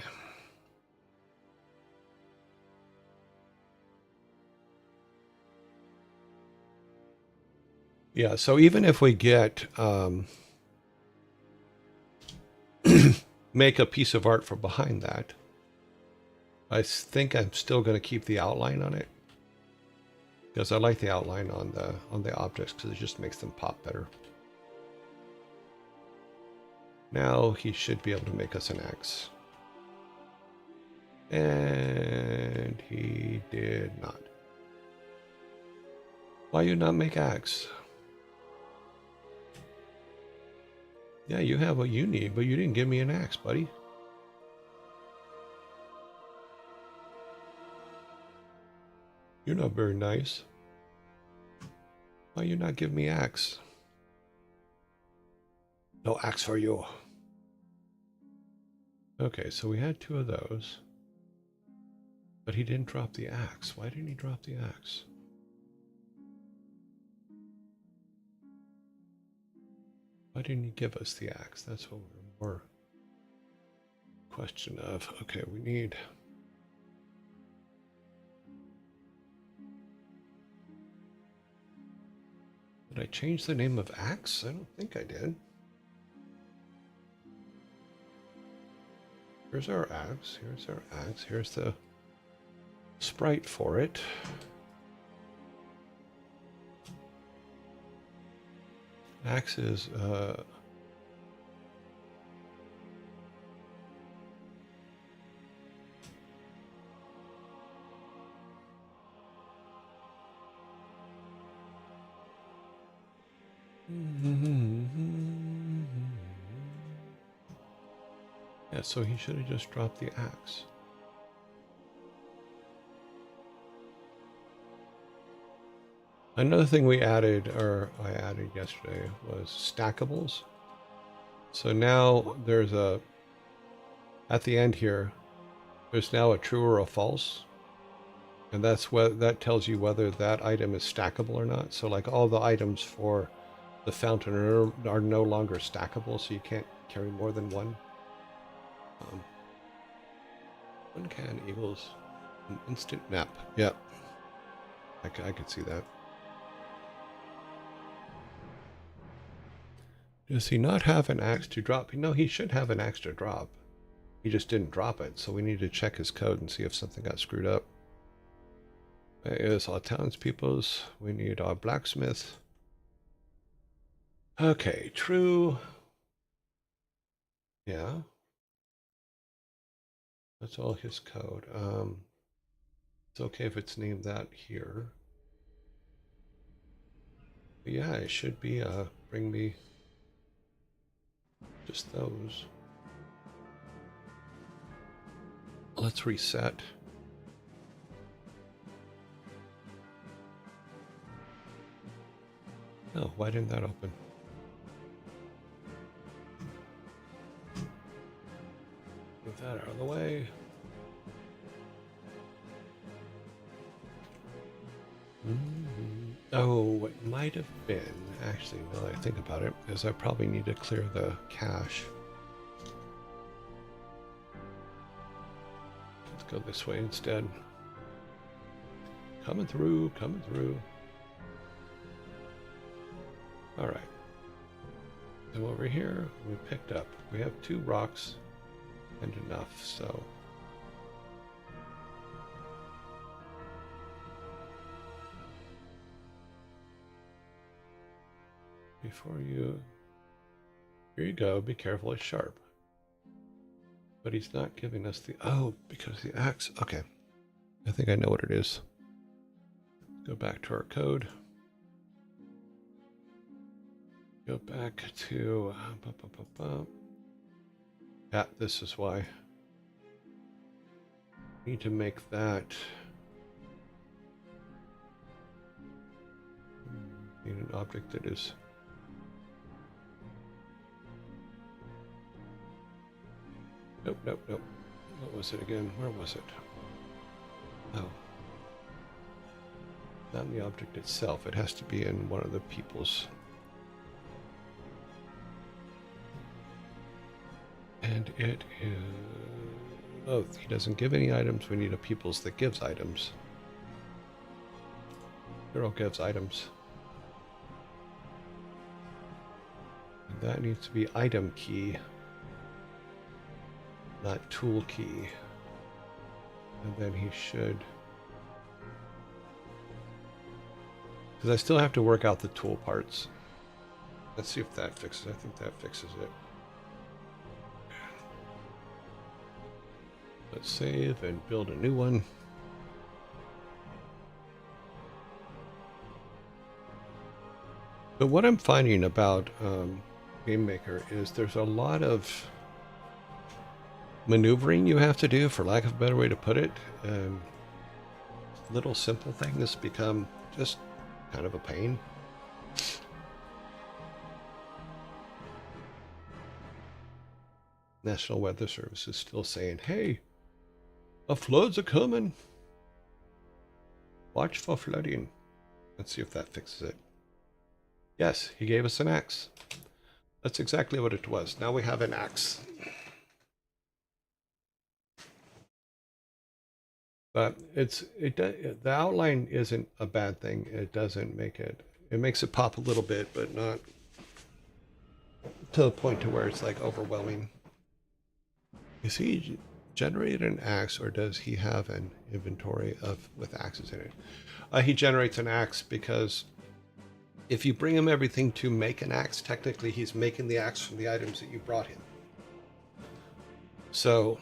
Yeah, so even if we get make a piece of art from behind that, I think I'm still going to keep the outline on it, because I like the outline on the objects, because it just makes them pop better. Now he should be able to make us an axe. And he did not. Why you not make axe? Yeah, you have what you need, but you didn't give me an axe, buddy. You're not very nice. Why you not give me axe? No axe for you. Okay, so we had 2 of those. But he didn't drop the axe. Why didn't he drop the axe? Why didn't he give us the axe? That's what we're more question of. Okay, we need... Did I change the name of axe? I don't think I did. Here's our axe. Here's our axe. Here's the sprite for it. Axe is Yeah, so he should have just dropped the axe. Another thing we added, or I added yesterday, was stackables. So now there's a, at the end here, there's now a true or a false. And that's what that tells you whether that item is stackable or not. So like all the items for the fountain are no longer stackable, so you can't carry more than one. One can equals an instant nap. Yeah, I could see that. Does he not have an axe to drop? No, he should have an axe to drop. He just didn't drop it, so we need to check his code and see if something got screwed up. That is our townspeople's. We need our blacksmith. Okay, true. Yeah. That's all his code. It's okay if it's named that here. But yeah, it should be bring me just those. Let's reset. Oh, why didn't that open? Move that out of the way. Oh, what might have been, actually, now that I think about it, is I probably need to clear the cache. Let's go this way instead. Coming through, coming through. All right. So over here, we picked up. We have 2 rocks and enough, so. Before you, here you go, be careful, it's sharp. But he's not giving us the, oh, because the axe, okay. I think I know what it is. Go back to our code. Go back to, yeah, this is why. Need to make that. Need an object that is. Nope, nope, nope. What was it again? Where was it? Oh. Not in the object itself. It has to be in one of the people's. And it is. Oh, he doesn't give any items. We need a people's that gives items. Hero gives items. And that needs to be item key, not tool key. And then he should. Because I still have to work out the tool parts. Let's see if that fixes it. I think that fixes it. Let's save and build a new one. But what I'm finding about Game Maker is there's a lot of maneuvering you have to do, for lack of a better way to put it. Little simple things become just kind of a pain. National Weather Service is still saying, hey, the floods are coming. Watch for flooding. Let's see if that fixes it. Yes, he gave us an axe. That's exactly what it was. Now we have an axe. But the outline isn't a bad thing. It doesn't make it. It makes it pop a little bit, but not to the point to where it's like overwhelming. Is he generated an axe, or does he have an inventory with axes in it? He generates an axe because if you bring him everything to make an axe, technically he's making the axe from the items that you brought him. So,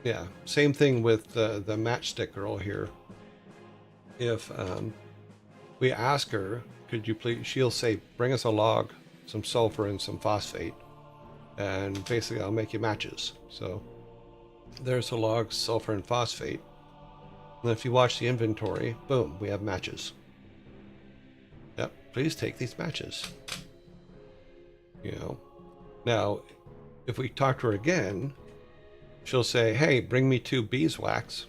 yeah, same thing with the matchstick girl here. If we ask her, could you please, she'll say, bring us a log, some sulfur, and some phosphate. And basically I'll make you matches. So there's the logs, sulfur and phosphate. And if you watch the inventory, boom, we have matches. Yep, please take these matches. You know, now if we talk to her again, she'll say, hey, bring me 2 beeswax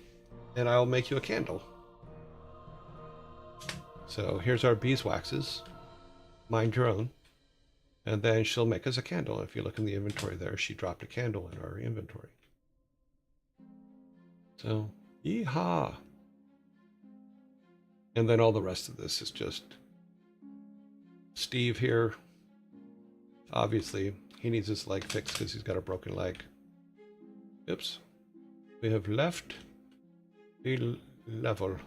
and I'll make you a candle. So here's our beeswaxes. Mind your own. And then she'll make us a candle. If you look in the inventory there, she dropped a candle in our inventory. So, yeehaw. And then all the rest of this is just Steve here. Obviously, he needs his leg fixed because he's got a broken leg. Oops. We have left the level.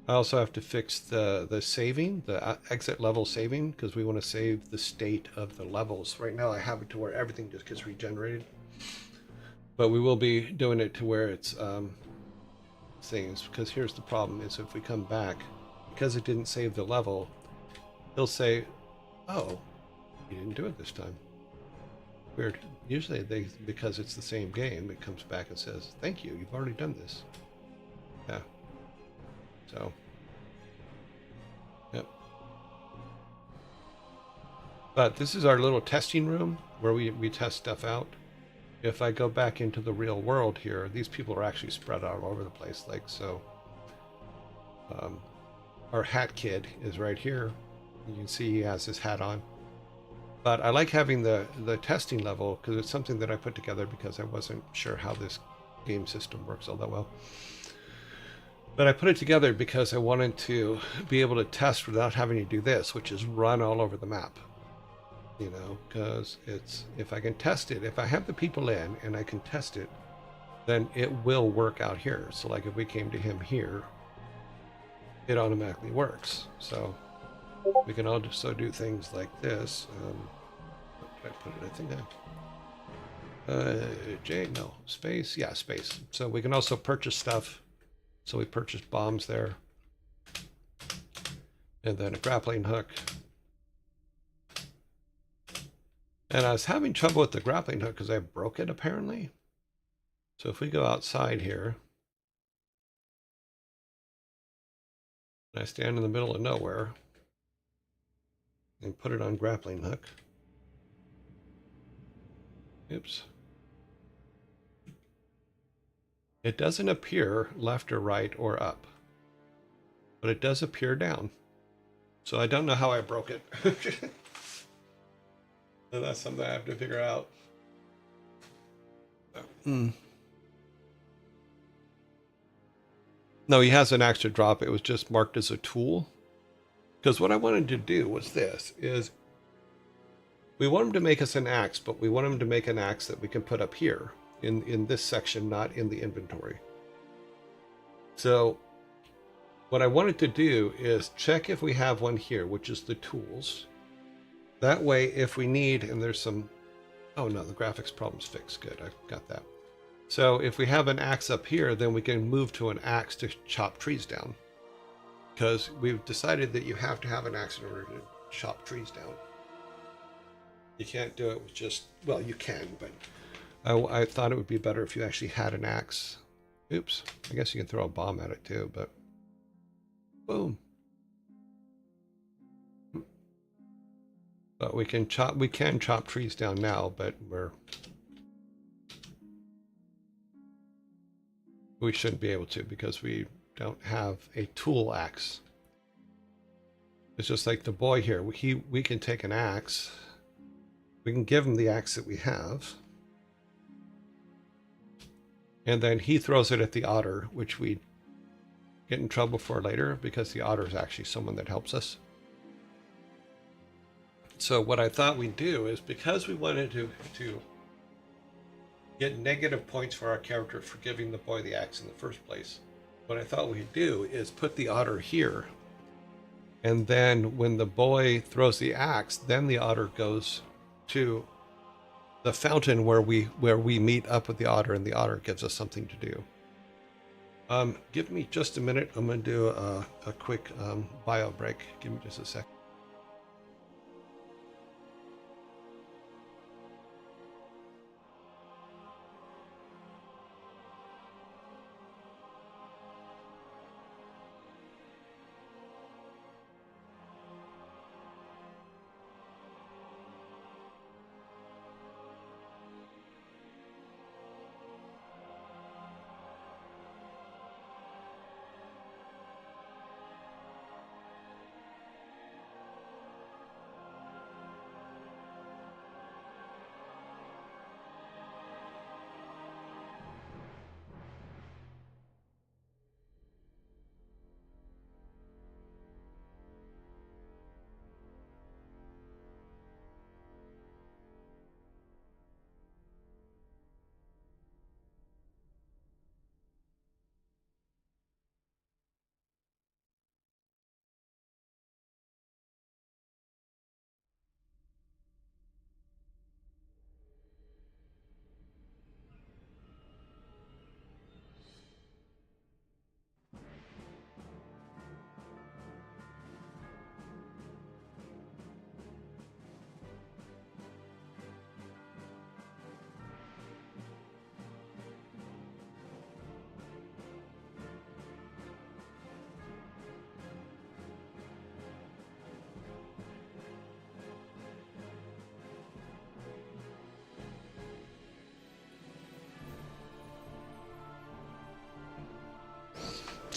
I also have to fix the saving, the exit level saving, because we want to save the state of the levels. Right now I have it to where everything just gets regenerated. But we will be doing it to where it's things, because here's the problem is if we come back, because it didn't save the level, he'll say, oh, you didn't do it this time. Weird. Usually because it's the same game, it comes back and says, thank you, you've already done this. Yeah. So, yep. But this is our little testing room where we test stuff out. If I go back into the real world here, these people are actually spread out all over the place. Like, so, our hat kid is right here. You can see he has his hat on. But I like having the testing level because it's something that I put together because I wasn't sure how this game system works all that well. But I put it together because I wanted to be able to test without having to do this, which is run all over the map. You know, because it's, if I can test it, if I have the people in and I can test it, then it will work out here. So like if we came to him here, it automatically works. So we can also do things like this. Where did I put it? I think no, space. Yeah, space. So we can also purchase stuff. So we purchased bombs there. And then a grappling hook. And I was having trouble with the grappling hook because I broke it apparently. So if we go outside here. And I stand in the middle of nowhere. And put it on grappling hook. Oops. It doesn't appear left or right or up, but it does appear down. So I don't know how I broke it. So that's something I have to figure out. No, he has an axe to drop. It was just marked as a tool. Because what I wanted to do was this, is we want him to make us an axe, but we want him to make an axe that we can put up here. In this section, not in the inventory. So what I wanted to do is check if we have one here, which is the tools. That way, if we need, and there's some, oh no, the graphics problem's fixed. Good, I got that. So if we have an axe up here, then we can move to an axe to chop trees down. Because we've decided that you have to have an axe in order to chop trees down. You can't do it with just, well, you can, but I thought it would be better if you actually had an axe. Oops. I guess you can throw a bomb at it too, but boom. But we can chop trees down now, but we shouldn't be able to because we don't have a tool axe. It's just like the boy here. We can take an axe. We can give him the axe that we have. And then he throws it at the otter, which we get in trouble for later because the otter is actually someone that helps us. So what I thought we'd do is, because we wanted to get negative points for our character for giving the boy the axe in the first place, what I thought we'd do is put the otter here. And then when the boy throws the axe, then the otter goes to the fountain where we meet up with the otter, and the otter gives us something to do. Give me just a minute. I'm going to do a quick bio break. Give me just a sec.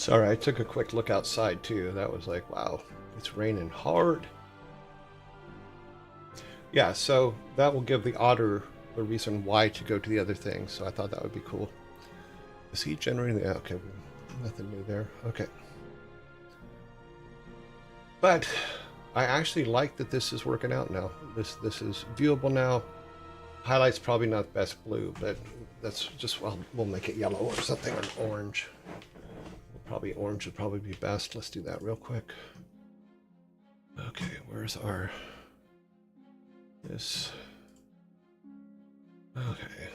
Sorry, I took a quick look outside too. That was like, wow, it's raining hard. Yeah, so that will give the otter the reason why to go to the other thing. So I thought that would be cool. Is he generating the... Okay, nothing new there. Okay. But I actually like that this is working out now. This is viewable now. Highlight's probably not best blue, but that's just, well, we'll make it yellow or something, or orange. Probably orange would probably be best. Let's do that real quick. Okay, where's our... This... Okay.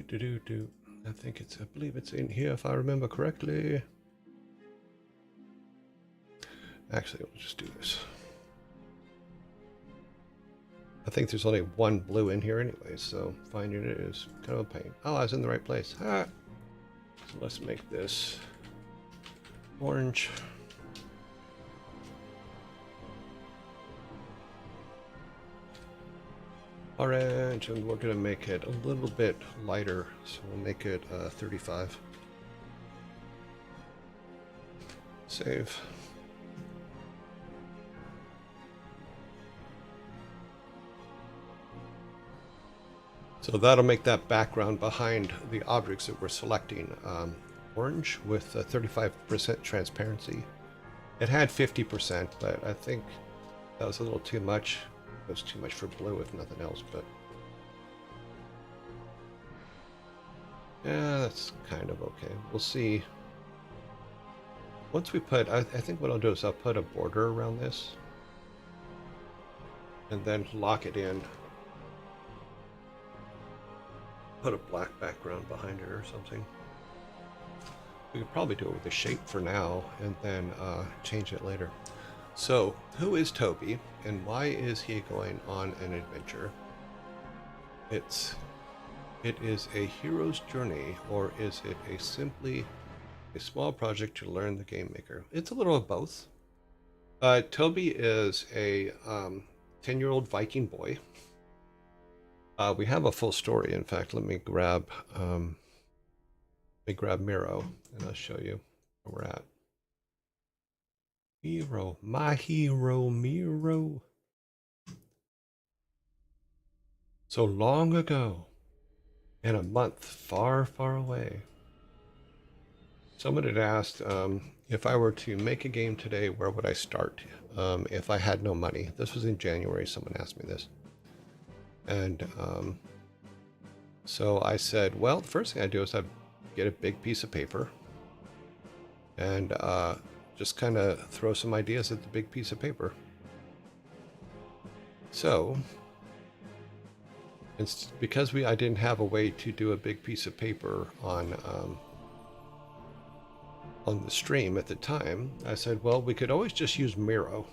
Do. I think it's, I believe it's in here if I remember correctly. Actually, we'll just do this. I think there's only one blue in here anyway, so finding it is kind of a pain. Oh, I was in the right place. Ah. So let's make this orange. Orange, and we're going to make it a little bit lighter, so we'll make it 35. Save. So that'll make that background behind the objects that we're selecting orange with 35% transparency. It had 50%, but I think that was a little too much. It was too much for blue if nothing else, but yeah, that's kind of okay. We'll see. Once we put, I think what I'll do is I'll put a border around this and then lock it in. Put a black background behind it or something. We could probably do it with a shape for now and then change it later. So, who is Toby and why is he going on an adventure? It is a hero's journey, or is it simply a small project to learn the game maker? It's a little of both. Toby is a 10-year-old Viking boy. We have a full story. In fact, let me grab Miro and I'll show you where we're at. Miro, my hero, Miro. So long ago, in a month far, far away, someone had asked if I were to make a game today, where would I start if I had no money? This was in January. Someone asked me this. And so I said, well, the first thing I do is I get a big piece of paper and just kind of throw some ideas at the big piece of paper. So it's because I didn't have a way to do a big piece of paper on the stream at the time, I said, well, we could always just use Miro.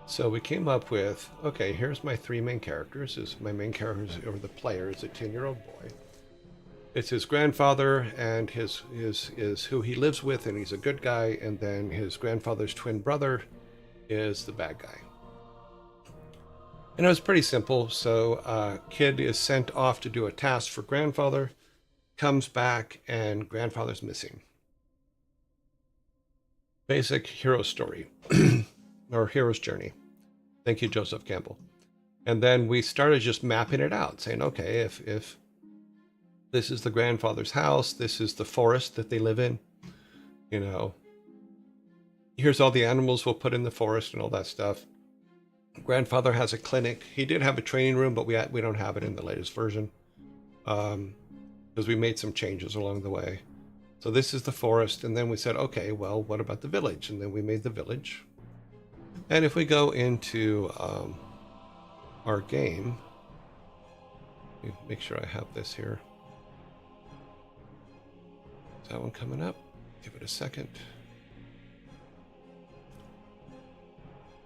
So we came up with, okay, here's my three main characters. My main character, or the player, is a 10-year-old boy. It's his grandfather and his who he lives with, and he's a good guy. And then his grandfather's twin brother is the bad guy. And it was pretty simple. So kid is sent off to do a task for grandfather, comes back, and grandfather's missing. Basic hero story, or hero's journey. Thank you, Joseph Campbell. And then we started just mapping it out, saying, okay, if this is the grandfather's house, this is the forest that they live in, you know, here's all the animals we'll put in the forest and all that stuff. Grandfather has a clinic. He did have a training room, but we don't have it in the latest version because we made some changes along the way. So this is the forest, and then we said, okay, well, what about the village? And then we made the village. And if we go into our game, make sure I have this here. Is that one coming up? Give it a second.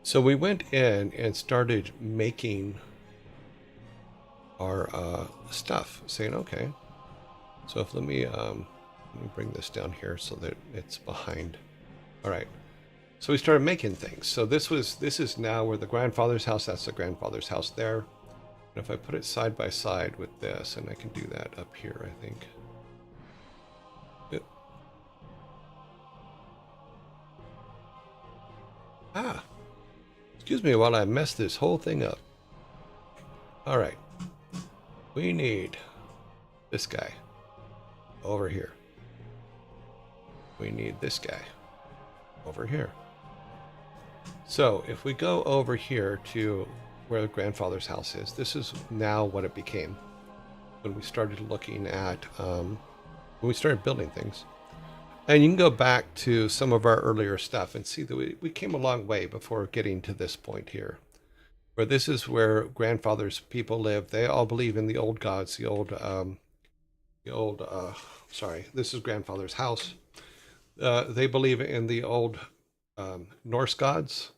So we went in and started making our stuff, saying, okay, so if let me bring this down here so that it's behind. All right. So we started making things. So this is now where the grandfather's house, that's the grandfather's house there. And if I put it side by side with this, and I can do that up here, I think. Yep. Excuse me while I mess this whole thing up. All right. We need this guy over here. We need this guy over here. So if we go over here to where the grandfather's house is, this is now what it became when we started looking at, when we started building things. And you can go back to some of our earlier stuff and see that we came a long way before getting to this point here. Where this is where grandfather's people live. They all believe in the old gods, sorry, this is grandfather's house. They believe in the old Norse gods.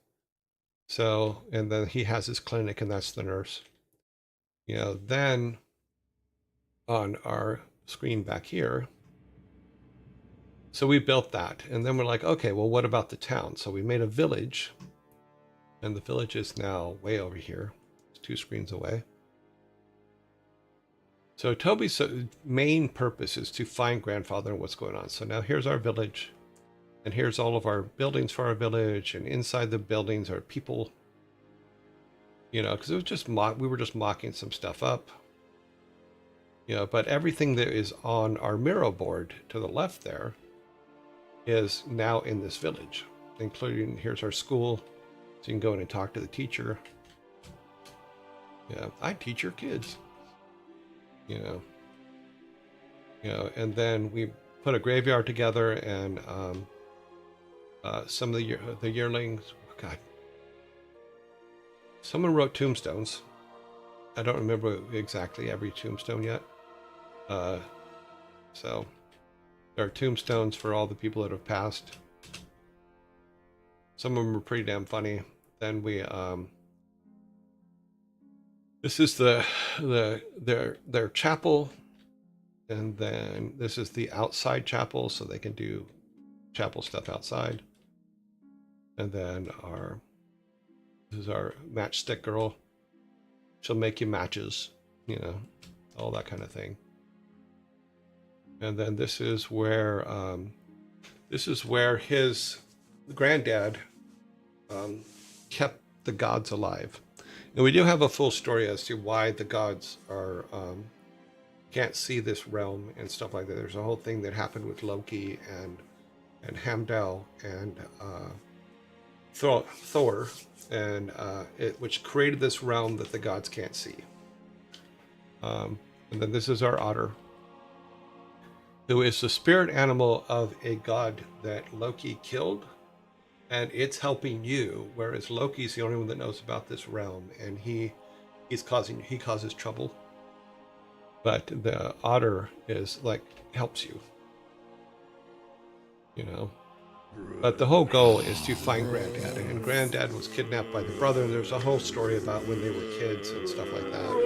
So, and then he has his clinic and that's the nurse. You know, then on our screen back here, so we built that, and then we're like, okay, well, what about the town? So we made a village, and the village is now way over here. It's 2 screens away. So Toby's main purpose is to find grandfather and what's going on. So now here's our village, and here's all of our buildings for our village, and inside the buildings are people, you know, because it was just we were just mocking some stuff up. You know, but everything that is on our Miro board to the left there is now in this village, including here's our school, so you can go in and talk to the teacher. Yeah, I teach your kids. You know, and then we put a graveyard together, and some of the yearlings. God, someone wrote tombstones. I don't remember exactly every tombstone yet. So. There are tombstones for all the people that have passed. Some of them are pretty damn funny. Then we, this is their chapel, and then this is the outside chapel, so they can do chapel stuff outside. And then this is our matchstick girl. She'll make you matches, you know, all that kind of thing. And then this is where his granddad kept the gods alive. And we do have a full story as to why the gods are can't see this realm and stuff like that. There's a whole thing that happened with Loki and Hamdell and Thor, and which created this realm that the gods can't see. And then this is our otter, who is the spirit animal of a god that Loki killed, and it's helping you, whereas Loki's the only one that knows about this realm, and he causes trouble. But the otter is like helps you, you know. But the whole goal is to find Granddad, and Granddad was kidnapped by the brother, and there's a whole story about when they were kids and stuff like that.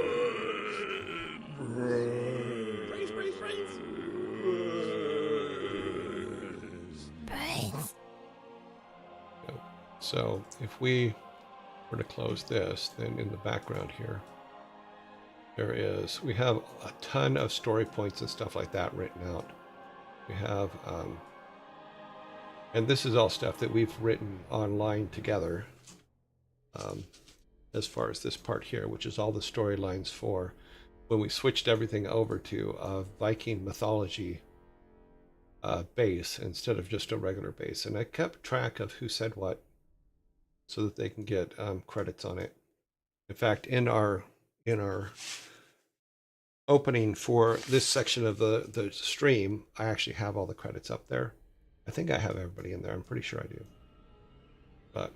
So if we were to close this, then in the background here, we have a ton of story points and stuff like that written out. We have, and this is all stuff that we've written online together, as far as this part here, which is all the storylines for when we switched everything over to a Viking mythology base instead of just a regular base. And I kept track of who said what, so that they can get credits on it. In fact, in our opening for this section of the stream, I actually have all the credits up there. I think I have everybody in there. I'm pretty sure I do. But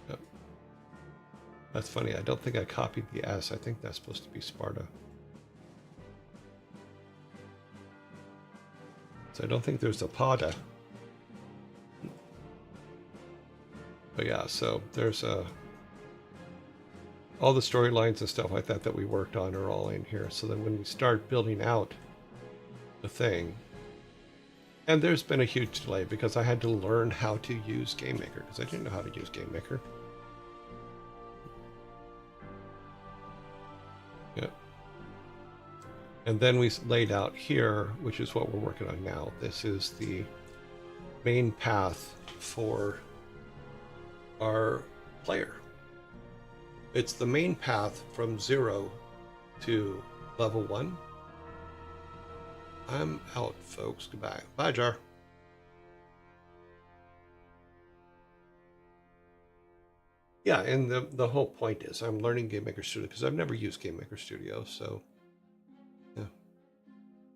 yep. That's funny. I don't think I copied the S. I think that's supposed to be Sparta. So I don't think there's a Pada. But yeah, so there's all the storylines and stuff like that that we worked on are all in here. So then when we start building out the thing, and there's been a huge delay because I had to learn how to use GameMaker because I didn't know how to use GameMaker. Yeah. And then we laid out here, which is what we're working on now. This is the main path for our player. It's the main path from 0 to level 1. I'm out, folks. Goodbye. Bye, Jar. Yeah, and the whole point is I'm learning Game Maker Studio because I've never used Game Maker Studio, so yeah.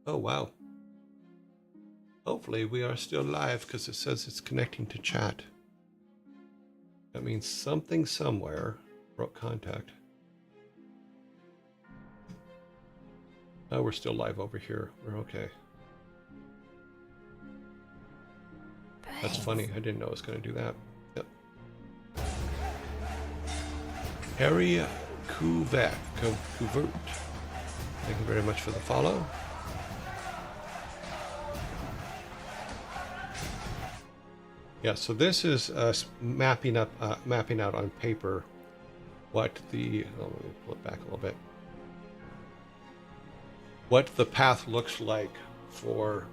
Oh, wow. Hopefully we are still live because it says it's connecting to chat. That means something somewhere broke contact. Oh, we're still live over here. We're okay. That's funny. I didn't know it was going to do that. Yep. Harry Cuvert. Thank you very much for the follow. Yeah, so this is mapping out on paper what the, let me pull it back a little bit, what the path looks like for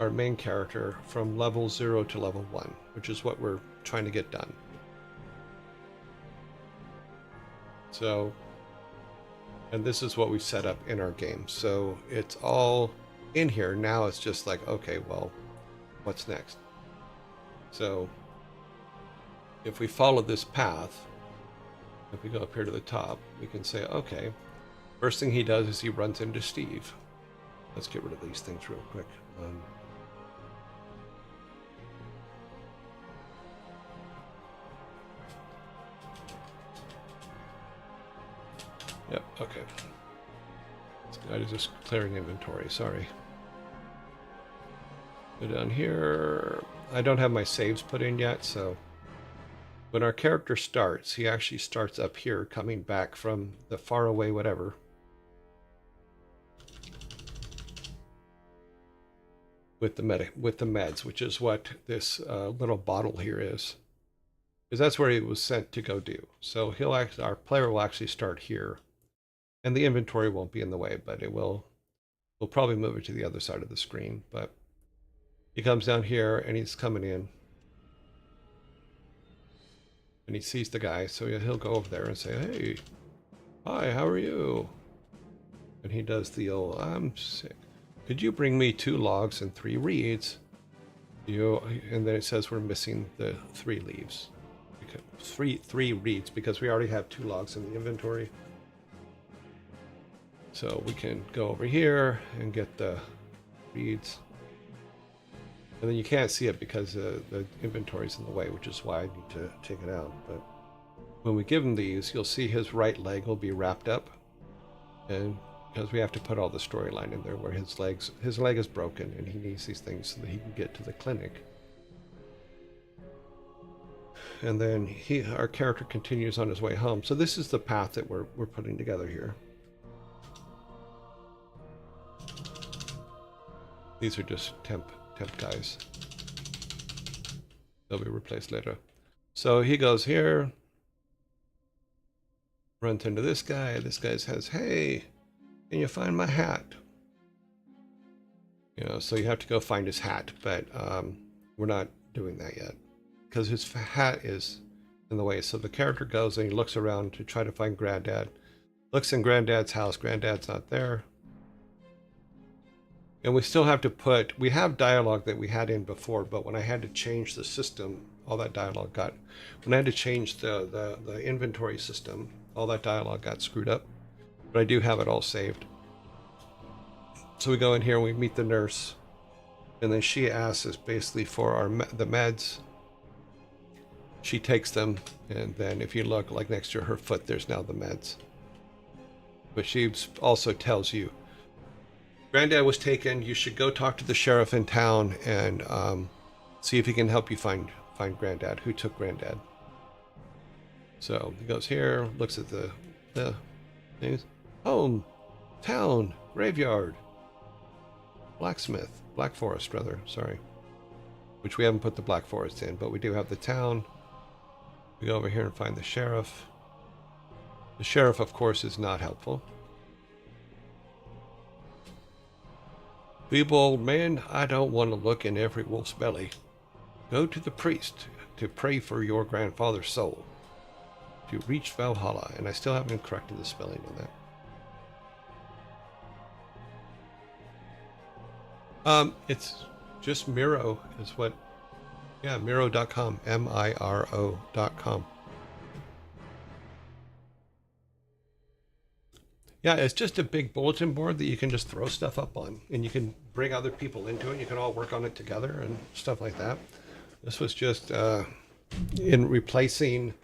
our main character from level 0 to level 1, which is what we're trying to get done. So, and this is what we set up in our game. So it's all in here. Now it's just like, okay, well, what's next? So if we follow this path, if we go up here to the top, we can say, okay, first thing he does is he runs into Steve. Let's get rid of these things real quick. Yep, okay. This guy is just clearing inventory, sorry. Go down here. I don't have my saves put in yet, so when our character starts, he actually starts up here, coming back from the far away whatever. With the meds, which is what this little bottle here is. Because that's where he was sent to go do. So our player will actually start here. And the inventory won't be in the way, but we'll probably move it to the other side of the screen. But he comes down here and he's coming in. And he sees the guy, so he'll go over there and say, hey, hi, how are you? And he does the old, I'm sick. Could you bring me 2 logs and 3 reeds? And then it says we're missing the 3 leaves. Three reeds, because we already have 2 logs in the inventory. So we can go over here and get the reeds. And then you can't see it because the inventory's in the way, which is why I need to take it out. But when we give him these, you'll see his right leg will be wrapped up. And because we have to put all the storyline in there where his leg is broken and he needs these things so that he can get to the clinic. And then our character continues on his way home. So this is the path that we're putting together here. These are just temp guys. They'll be replaced later. So he goes here, runs into this guy. This guy says, hey, can you find my hat? You know, so you have to go find his hat, but we're not doing that yet because his hat is in the way. So the character goes and he looks around to try to find Granddad. Looks in Granddad's house. Granddad's not there. And we still have to we have dialogue that we had in before, but when I had to change the system, all that dialogue when I had to change the inventory system, all that dialogue got screwed up. But I do have it all saved. So we go in here and we meet the nurse, and then she asks us basically for the meds. She takes them, and then if you look like next to her foot, there's now the meds. But she also tells you, Granddad was taken. You should go talk to the sheriff in town and see if he can help you find Granddad. Who took Granddad? So he goes here, looks at the things. Home, town, graveyard, blacksmith, Black Forest rather. Sorry, which we haven't put the Black Forest in, but we do have the town. We go over here and find the sheriff. The sheriff, of course, is not helpful. Feeble old man, I don't want to look in every wolf's belly. Go to the priest. to pray for your grandfather's soul. To reach Valhalla. And I still haven't corrected the spelling on that. It's just Miro is what, yeah, Miro.com, Miro.com. Yeah, it's just a big bulletin board that you can just throw stuff up on, and you can bring other people into it. You can all work on it together and stuff like that. This was just in replacing,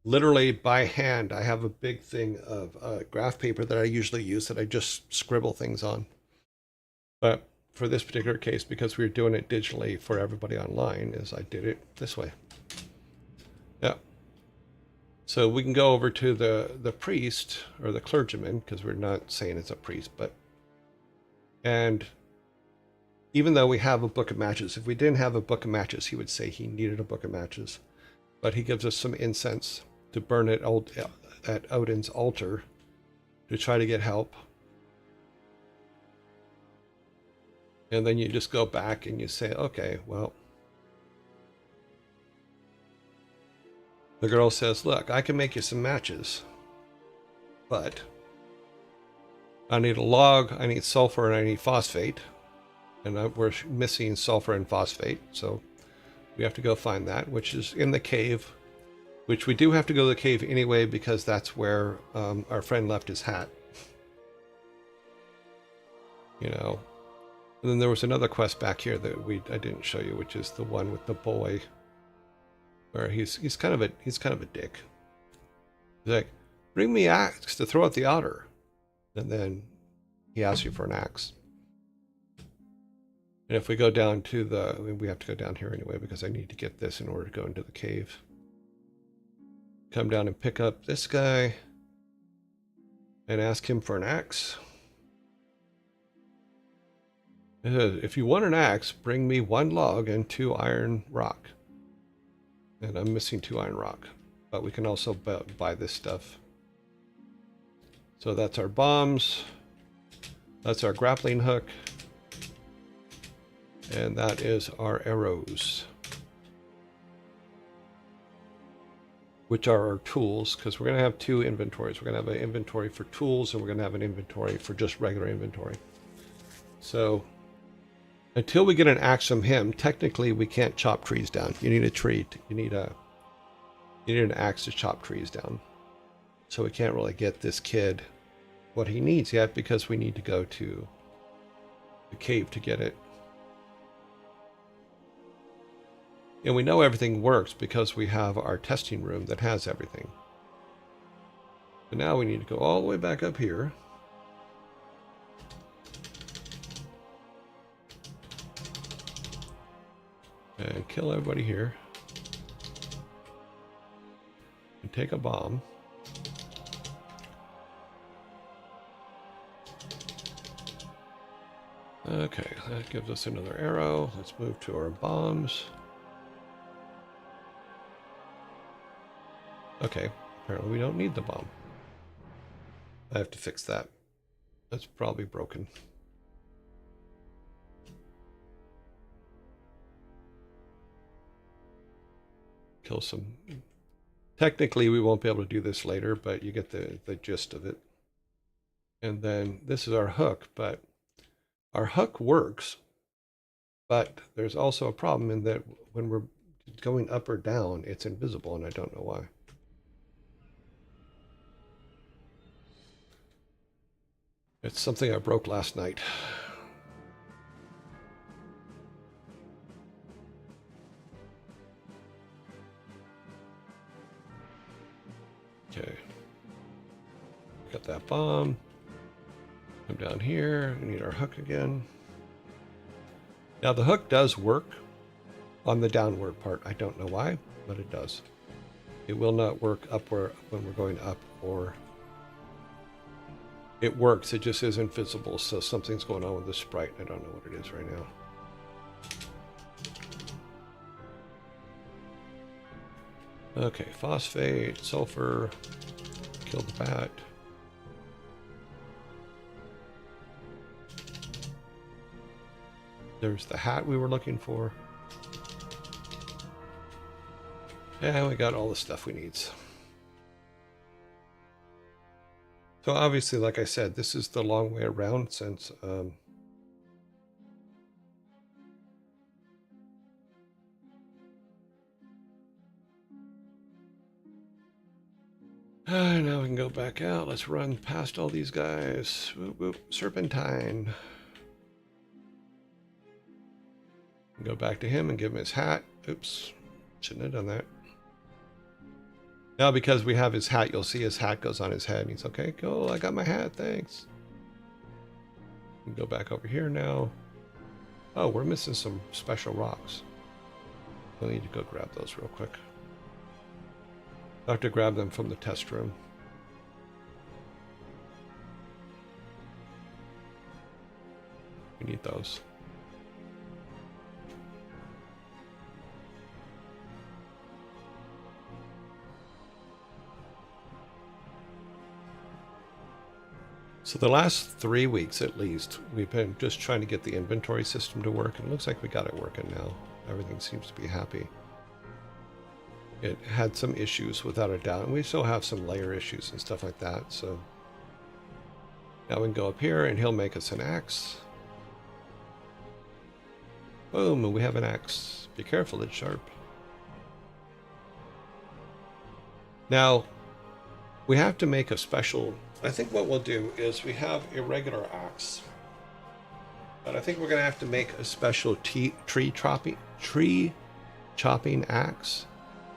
literally by hand. I have a big thing of graph paper that I usually use that I just scribble things on. But for this particular case, because we were doing it digitally for everybody online, is I did it this way. Yeah. So we can go over to the priest or the clergyman, because we're not saying it's a priest, and even though we have a book of matches, if we didn't have a book of matches, he would say he needed a book of matches. But he gives us some incense to burn at Odin's altar to try to get help. And then you just go back and you say, okay, well, the girl says, look, I can make you some matches, but I need a log, I need sulfur, and I need phosphate. And we're missing sulfur and phosphate, so we have to go find that, which is in the cave, which we do have to go to the cave anyway, because that's where our friend left his hat. You know. And then there was another quest back here that I didn't show you, which is the one with the boy, where he's kind of a dick. He's like, bring me axe to throw at the otter, and then he asks you for an axe. And if we go down to we have to go down here anyway, because I need to get this in order to go into the cave. Come down and pick up this guy and ask him for an axe. It says, if you want an axe, bring me 1 log and 2 iron rock. And I'm missing 2 iron rock, but we can also buy this stuff. So that's our bombs. That's our grappling hook. And that is our arrows, which are our tools, because we're going to have 2 inventories. We're going to have an inventory for tools, and we're going to have an inventory for just regular inventory. So until we get an axe from him, technically we can't chop trees down. You need a tree. You need an axe to chop trees down. So we can't really get this kid what he needs yet, because we need to go to the cave to get it. And we know everything works because we have our testing room that has everything. So now we need to go all the way back up here. And kill everybody here. And take a bomb. Okay, that gives us another arrow. Let's move to our bombs. Okay, apparently we don't need the bomb. I have to fix that. That's probably broken. Kill some. Technically, we won't be able to do this later, but you get the gist of it. And then this is our hook, but our hook works, but there's also a problem in that when we're going up or down, it's invisible, and I don't know why. It's something I broke last night. Okay. Got that bomb. Come down here. We need our hook again. Now the hook does work on the downward part. I don't know why, but it does. It will not work upward when we're going up, or it works, it just isn't visible, so something's going on with the sprite. I don't know what it is right now. Okay, phosphate, sulfur, kill the bat. There's the hat we were looking for. And we got all the stuff we need. So obviously, like I said, this is the long way around since now we can go back out. Let's run past all these guys. Whoop, whoop. Serpentine. Go back to him and give him his hat. Oops. Shouldn't have done that. Now because we have his hat, you'll see his hat goes on his head. And he's okay, cool, I got my hat, thanks. We can go back over here now. Oh, we're missing some special rocks. We'll need to go grab those real quick. I'll have to grab them from the test room. We need those. So the last 3 weeks at least, we've been just trying to get the inventory system to work, and it looks like we got it working now. Everything seems to be happy. It had some issues without a doubt, and we still have some layer issues and stuff like that, so now we can go up here and he'll make us an axe. Boom, and we have an axe. Be careful, it's sharp. Now, we have to make a special... I think what we'll do is we have a regular axe, but I think we're going to have to make a special tree chopping axe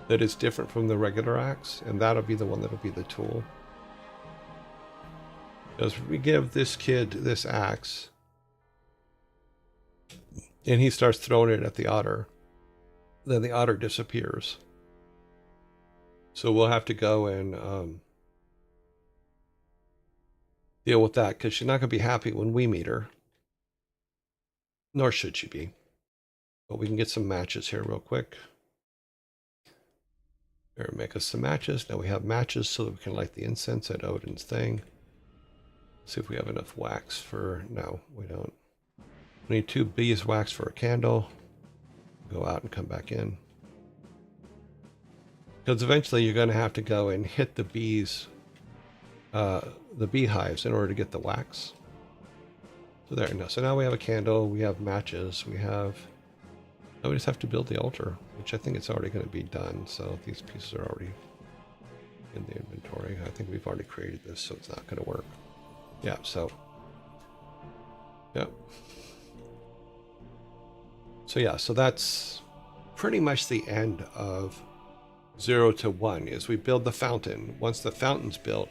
that is different from the regular axe, and that'll be the one that'll be the tool. Because we give this kid this axe, and he starts throwing it at the otter, then the otter disappears. So we'll have to go and deal with that, because she's not going to be happy when we meet her. Nor should she be. But we can get some matches here real quick. Here, make us some matches. Now we have matches so that we can light the incense at Odin's thing. See if we have enough wax for... No, we don't. We need 2 beeswax for a candle. Go out and come back in. Because eventually you're going to have to go and hit the bees... the beehives in order to get the wax. So there, no. So now we have a candle, we have matches, we have... Now we just have to build the altar, which I think it's already going to be done. So these pieces are already in the inventory. I think we've already created this, so it's not going to work. Yeah, so... Yep. So yeah, so that's pretty much the end of 0 to 1, is we build the fountain. Once the fountain's built,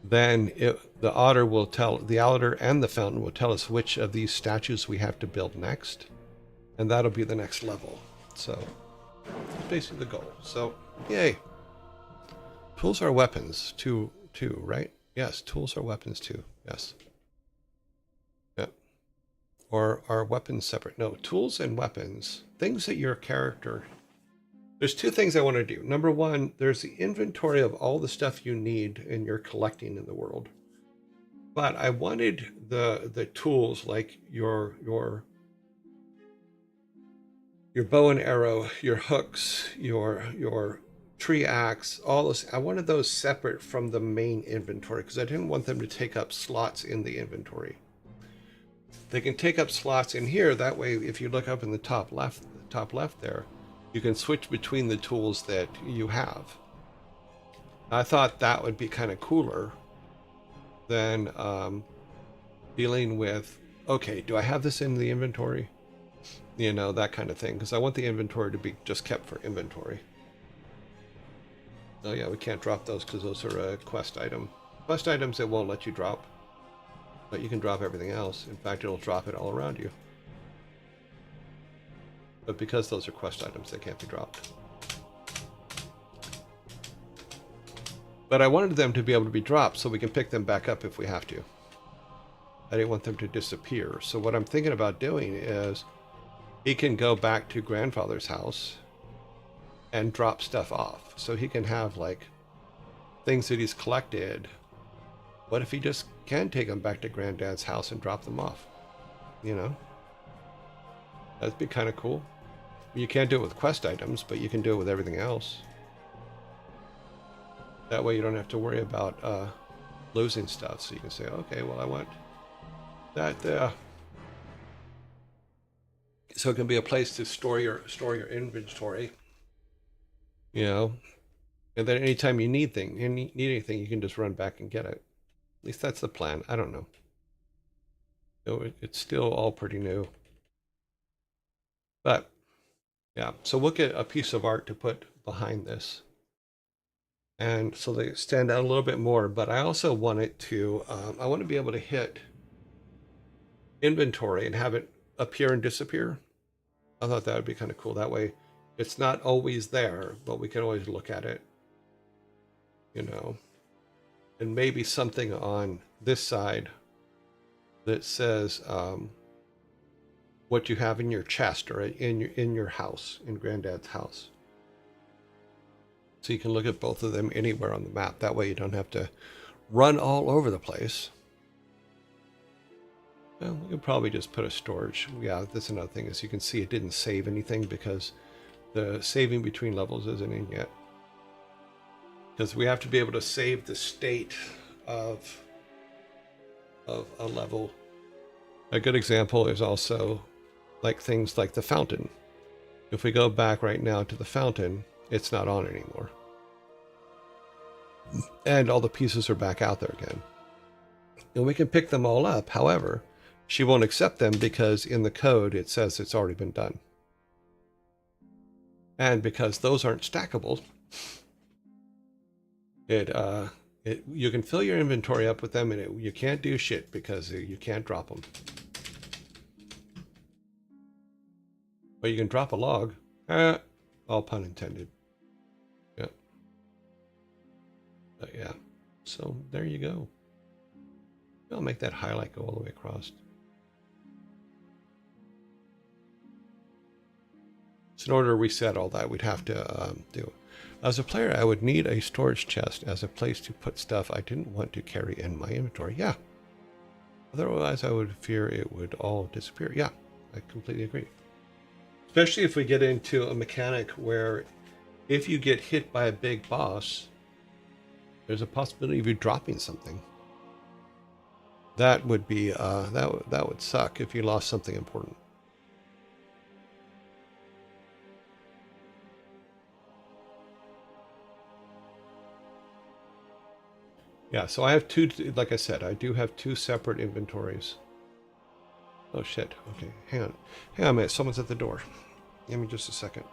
then the otter will tell, the otter and the fountain will tell us which of these statues we have to build next. And that'll be the next level. So, that's basically the goal. So, yay. Tools are weapons, too, right? Yes, tools are weapons too. Yes. Yep. Or are weapons separate? No, tools and weapons. Things that your character... There's 2 things I want to do. Number 1, there's the inventory of all the stuff you need and you're collecting in the world. But I wanted the tools like your bow and arrow, your hooks, your tree axe, all those. I wanted those separate from the main inventory because I didn't want them to take up slots in the inventory. They can take up slots in here. That way, if you look up in the top left there, you can switch between the tools that you have. I thought that would be kind of cooler than dealing with, okay, do I have this in the inventory? You know, that kind of thing. Because I want the inventory to be just kept for inventory. Oh yeah, we can't drop those because those are a quest item. Quest items it won't let you drop. But you can drop everything else. In fact, it'll drop it all around you. But because those are quest items, they can't be dropped. But I wanted them to be able to be dropped so we can pick them back up if we have to. I didn't want them to disappear. So what I'm thinking about doing is he can go back to grandfather's house and drop stuff off. So he can have like things that he's collected. What if he just can take them back to granddad's house and drop them off? You know? That'd be kind of cool. You can't do it with quest items, but you can do it with everything else. That way you don't have to worry about losing stuff. So you can say, okay, well, I want that there. So it can be a place to store your inventory. You know, and then anytime you need anything, you can just run back and get it. At least that's the plan. I don't know. So it's still all pretty new. But yeah, so we'll get a piece of art to put behind this. And so they stand out a little bit more, but I also want it to, I want to be able to hit inventory and have it appear and disappear. I thought that would be kind of cool. That way it's not always there, but we can always look at it, you know, and maybe something on this side that says what you have in your chest or in your house, in Granddad's house. So you can look at both of them anywhere on the map. That way you don't have to run all over the place. Well, we could probably just put a storage. Yeah, that's another thing, is you can see it didn't save anything because the saving between levels isn't in yet. Because we have to be able to save the state of a level. A good example is also like things like the fountain. If we go back right now to the fountain, it's not on anymore. And all the pieces are back out there again. And we can pick them all up. However, she won't accept them because in the code it says it's already been done. And because those aren't stackable, you can fill your inventory up with them and you can't do shit because you can't drop them. But you can drop a log. All pun intended. Yeah. But yeah. So there you go. I'll make that highlight go all the way across. So in order to reset all that, we'd have to do. As a player, I would need a storage chest as a place to put stuff I didn't want to carry in my inventory. Yeah. Otherwise, I would fear it would all disappear. Yeah, I completely agree. Especially if we get into a mechanic where if you get hit by a big boss, there's a possibility of you dropping something. That would be that would suck if you lost something important. Yeah, so I have two, like I said, I do have two separate inventories. Oh shit, okay, hang on a minute, someone's at the door. Give me just a second.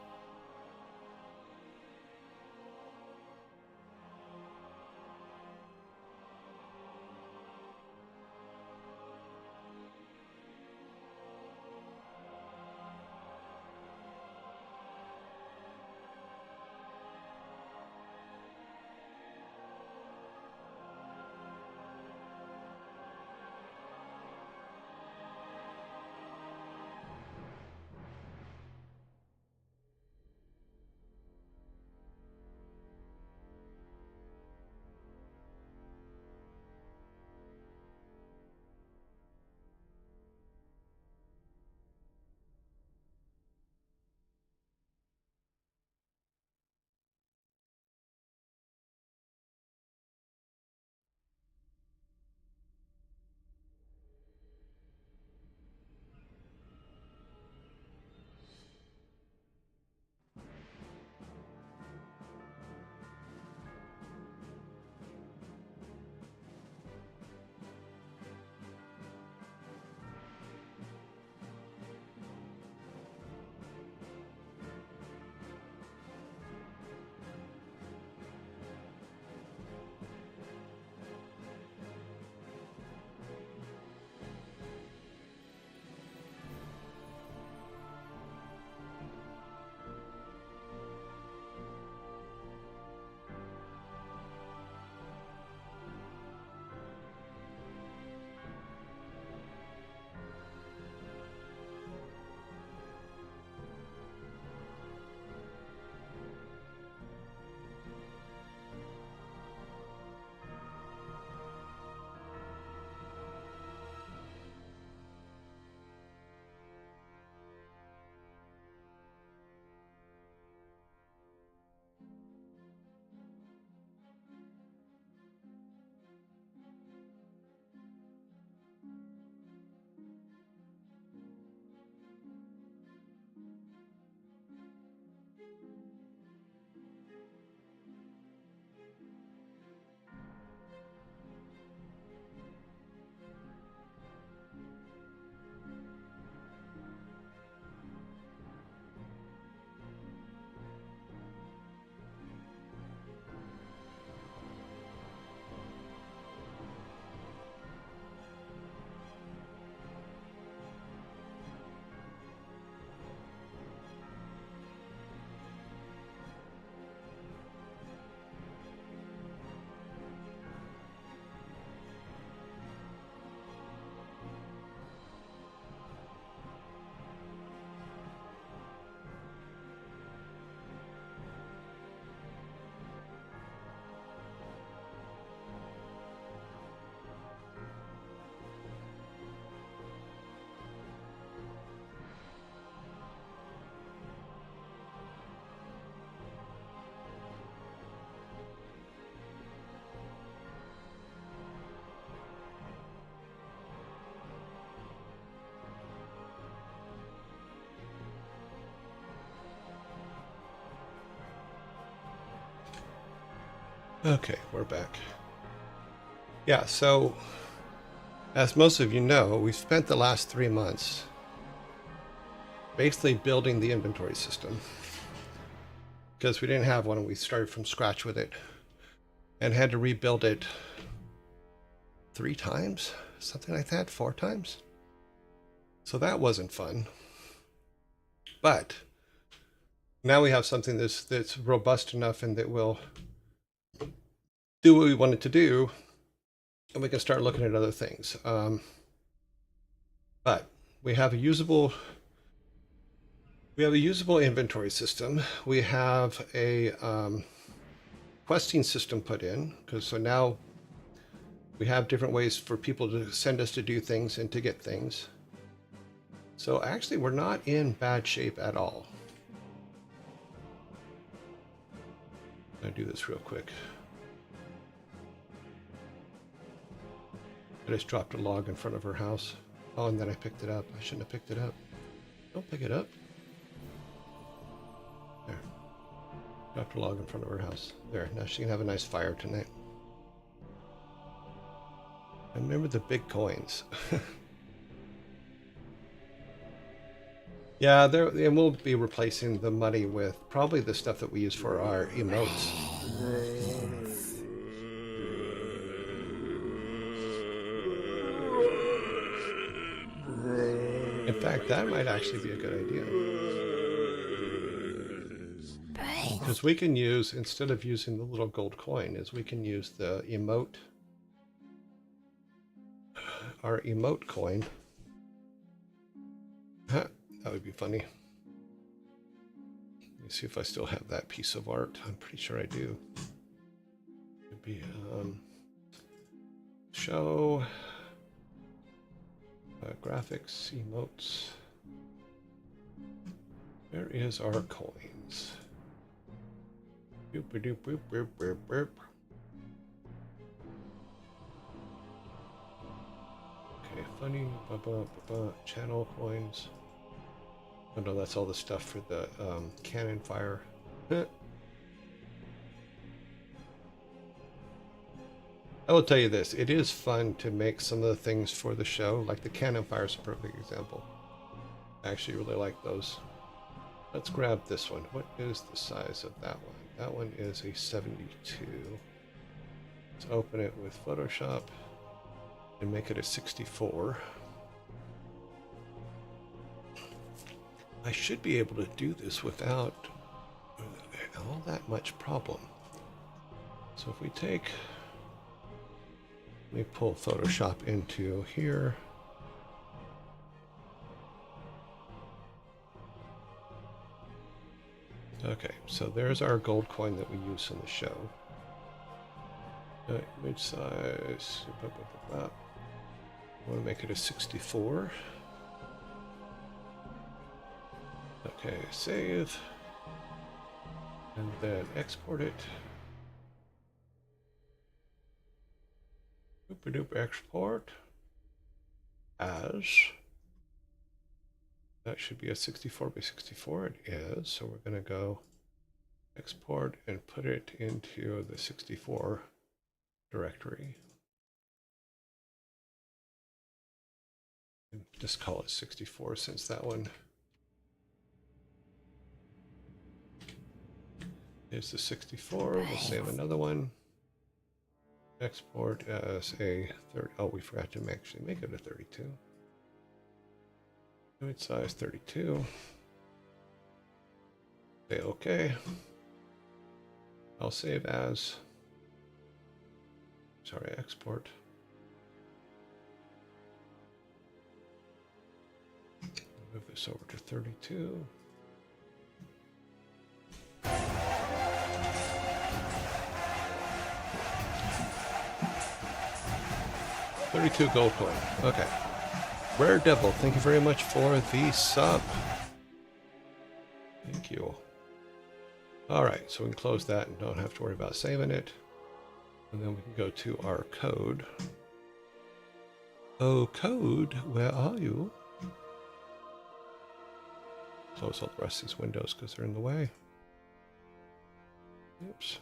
Okay, we're back. Yeah, so as most of you know, we've spent the last 3 months basically building the inventory system because we didn't have one and we started from scratch with it and had to rebuild it 3 times, something like that, 4 times. So that wasn't fun. But now we have something that's robust enough and that will do what we want it to do, and we can start looking at other things. But we have a usable inventory system. We have a questing system put in, because so now we have different ways for people to send us to do things and to get things. So actually, we're not in bad shape at all. I'm gonna do this real quick. I just dropped a log in front of her house. Oh, and then I picked it up. I shouldn't have picked it up. Don't pick it up. There. Dropped a log in front of her house. There. Now she can have a nice fire tonight. I remember the big coins. Yeah, and we'll be replacing the money with probably the stuff that we use for our emotes. In fact, that might actually be a good idea. Because we can use, instead of using the little gold coin, is we can use the emote, our emote coin. Huh, that would be funny. Let me see if I still have that piece of art. I'm pretty sure I do. It'd be show graphics, emotes. Where is our coins? Boop, boop, boop, boop, boop, boop. Okay, funny, channel coins. Oh no, that's all the stuff for the cannon fire. I will tell you this, it is fun to make some of the things for the show, like the cannon fire is a perfect example. I actually really like those. Let's grab this one. What is the size of that one? That one is a 72. Let's open it with Photoshop and make it a 64. I should be able to do this without all that much problem. So if we take, let me pull Photoshop into here. Okay, so there's our gold coin that we use in the show. Image size, I want to make it a 64. Okay, save, and then export it. Doop export as, that should be a 64 by 64, it is, so we're going to go export and put it into the 64 directory. And just call it 64 since that one is the 64. We'll save another one. Export as a 30. Oh, we forgot to actually make it a 32. Image size 32. Say OK. I'll save as. Sorry, export. Move this over to 32. $32 gold coin. Okay. Rare Devil, thank you very much for the sub. Thank you. Alright, so we can close that and don't have to worry about saving it. And then we can go to our code. Oh, code, where are you? Close all the rest of these windows because they're in the way. Oops.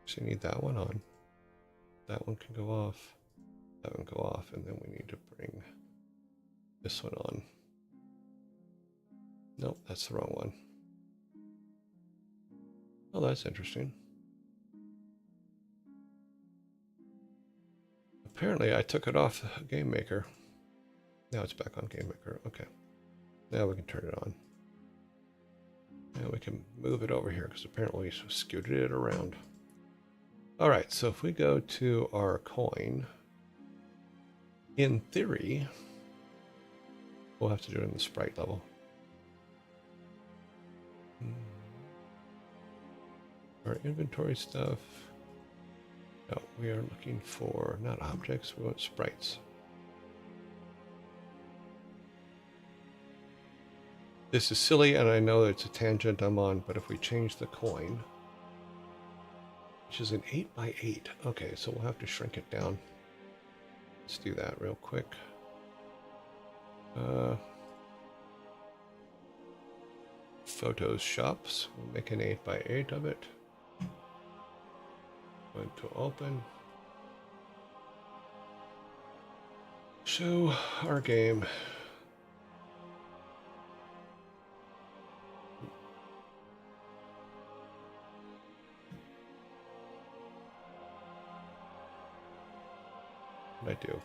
So you need that one on. That one can go off. That one go off, and then we need to bring this one on. Nope, that's the wrong one. Oh, that's interesting. Apparently I took it off Game Maker. Now it's back on Game Maker. Okay. Now we can turn it on. And we can move it over here because apparently we scooted it around. All right, so if we go to our coin, in theory, we'll have to do it in the sprite level. Our inventory stuff. No, we are looking for not objects, we want sprites. This is silly, and I know it's a tangent I'm on, but if we change the coin, which is an 8x8, okay, so we'll have to shrink it down. Let's do that real quick. Photos shops, we'll make an 8x8 of it. Going to open. Show our game. What did I do?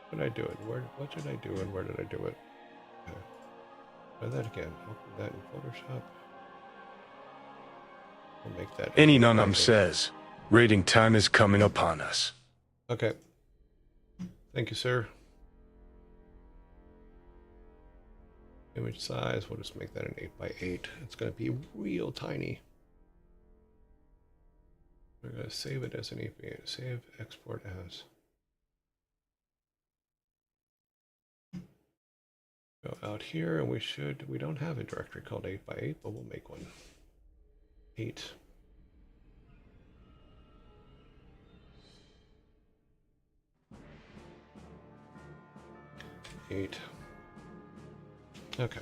What did I do it? What did I do and where did I do it? Okay. Try that again. Open that in Photoshop. We'll make that. Any nunum says, raiding time is coming upon us. Okay. Thank you, sir. Image size, we'll just make that an 8x8. It's going to be real tiny. We're going to save it as an 8x8. Save, export as. Go out here, and we don't have a directory called 8x8, but we'll make one. 8. Okay.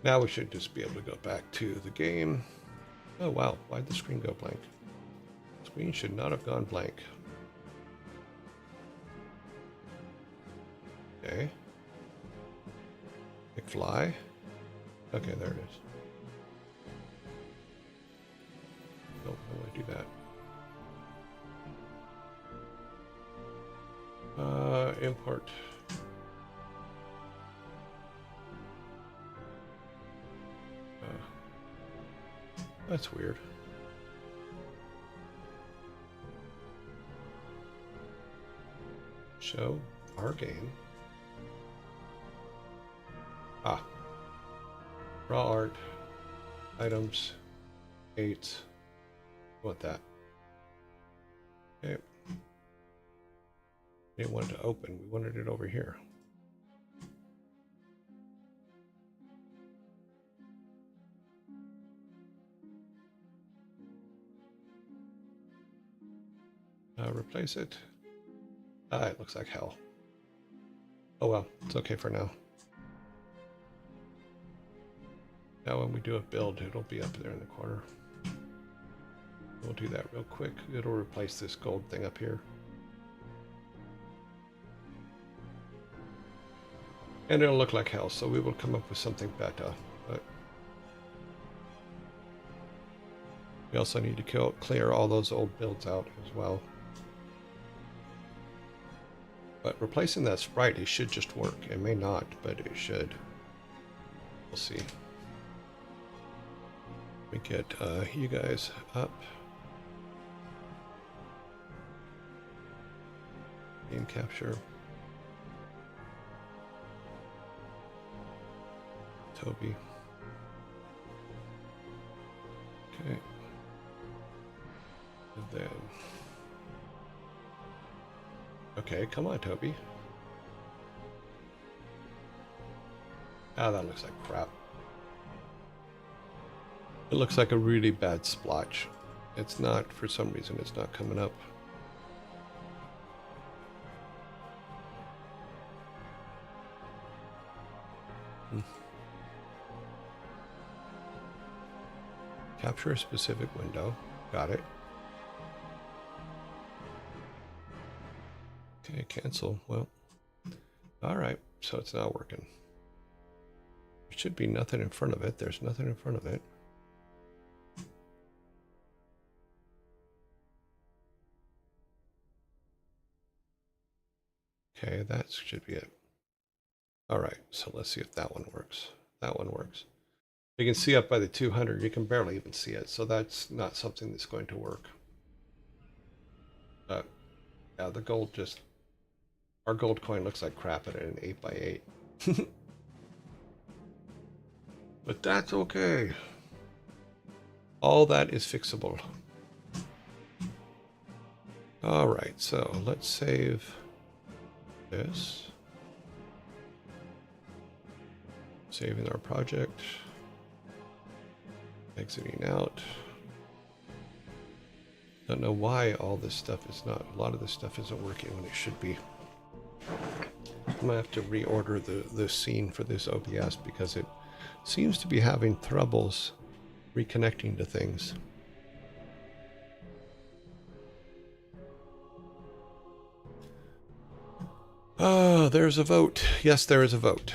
Now we should just be able to go back to the game. Oh wow, why'd the screen go blank? The screen should not have gone blank. Okay. McFly. Okay, there it is. Oh, how do I do that? Import. That's weird. Show our game. Ah. Raw art. Items. 8. Want that. Okay. We didn't want it to open. We wanted it over here. Replace it. It looks like hell. Oh well, it's okay for now. Now when we do a build, it'll be up there in the corner. We'll do that real quick. It'll replace this gold thing up here. And it'll look like hell, so we will come up with something better. But we also need to clear all those old builds out as well. But replacing that sprite, it should just work. It may not, but it should. We'll see. Let me get you guys up. Game capture. Toby. Okay. And then... Okay, come on, Toby. Ah, that looks like crap. It looks like a really bad splotch. It's not, for some reason, it's not coming up. Capture a specific window. Got it. Okay, cancel. Well, all right. So it's not working. There should be nothing in front of it. There's nothing in front of it. Okay, that should be it. All right, so let's see if that one works. That one works. You can see up by the 200, you can barely even see it, so that's not something that's going to work. But yeah, the gold just, our gold coin looks like crap at an 8x8. But that's okay. All that is fixable. All right, so let's save this. Saving our project. Exiting out. Don't know why all this stuff is not, a lot of this stuff isn't working when it should be. I'm gonna have to reorder the scene for this OBS because it seems to be having troubles reconnecting to things. Oh, there's a vote. Yes, there is a vote.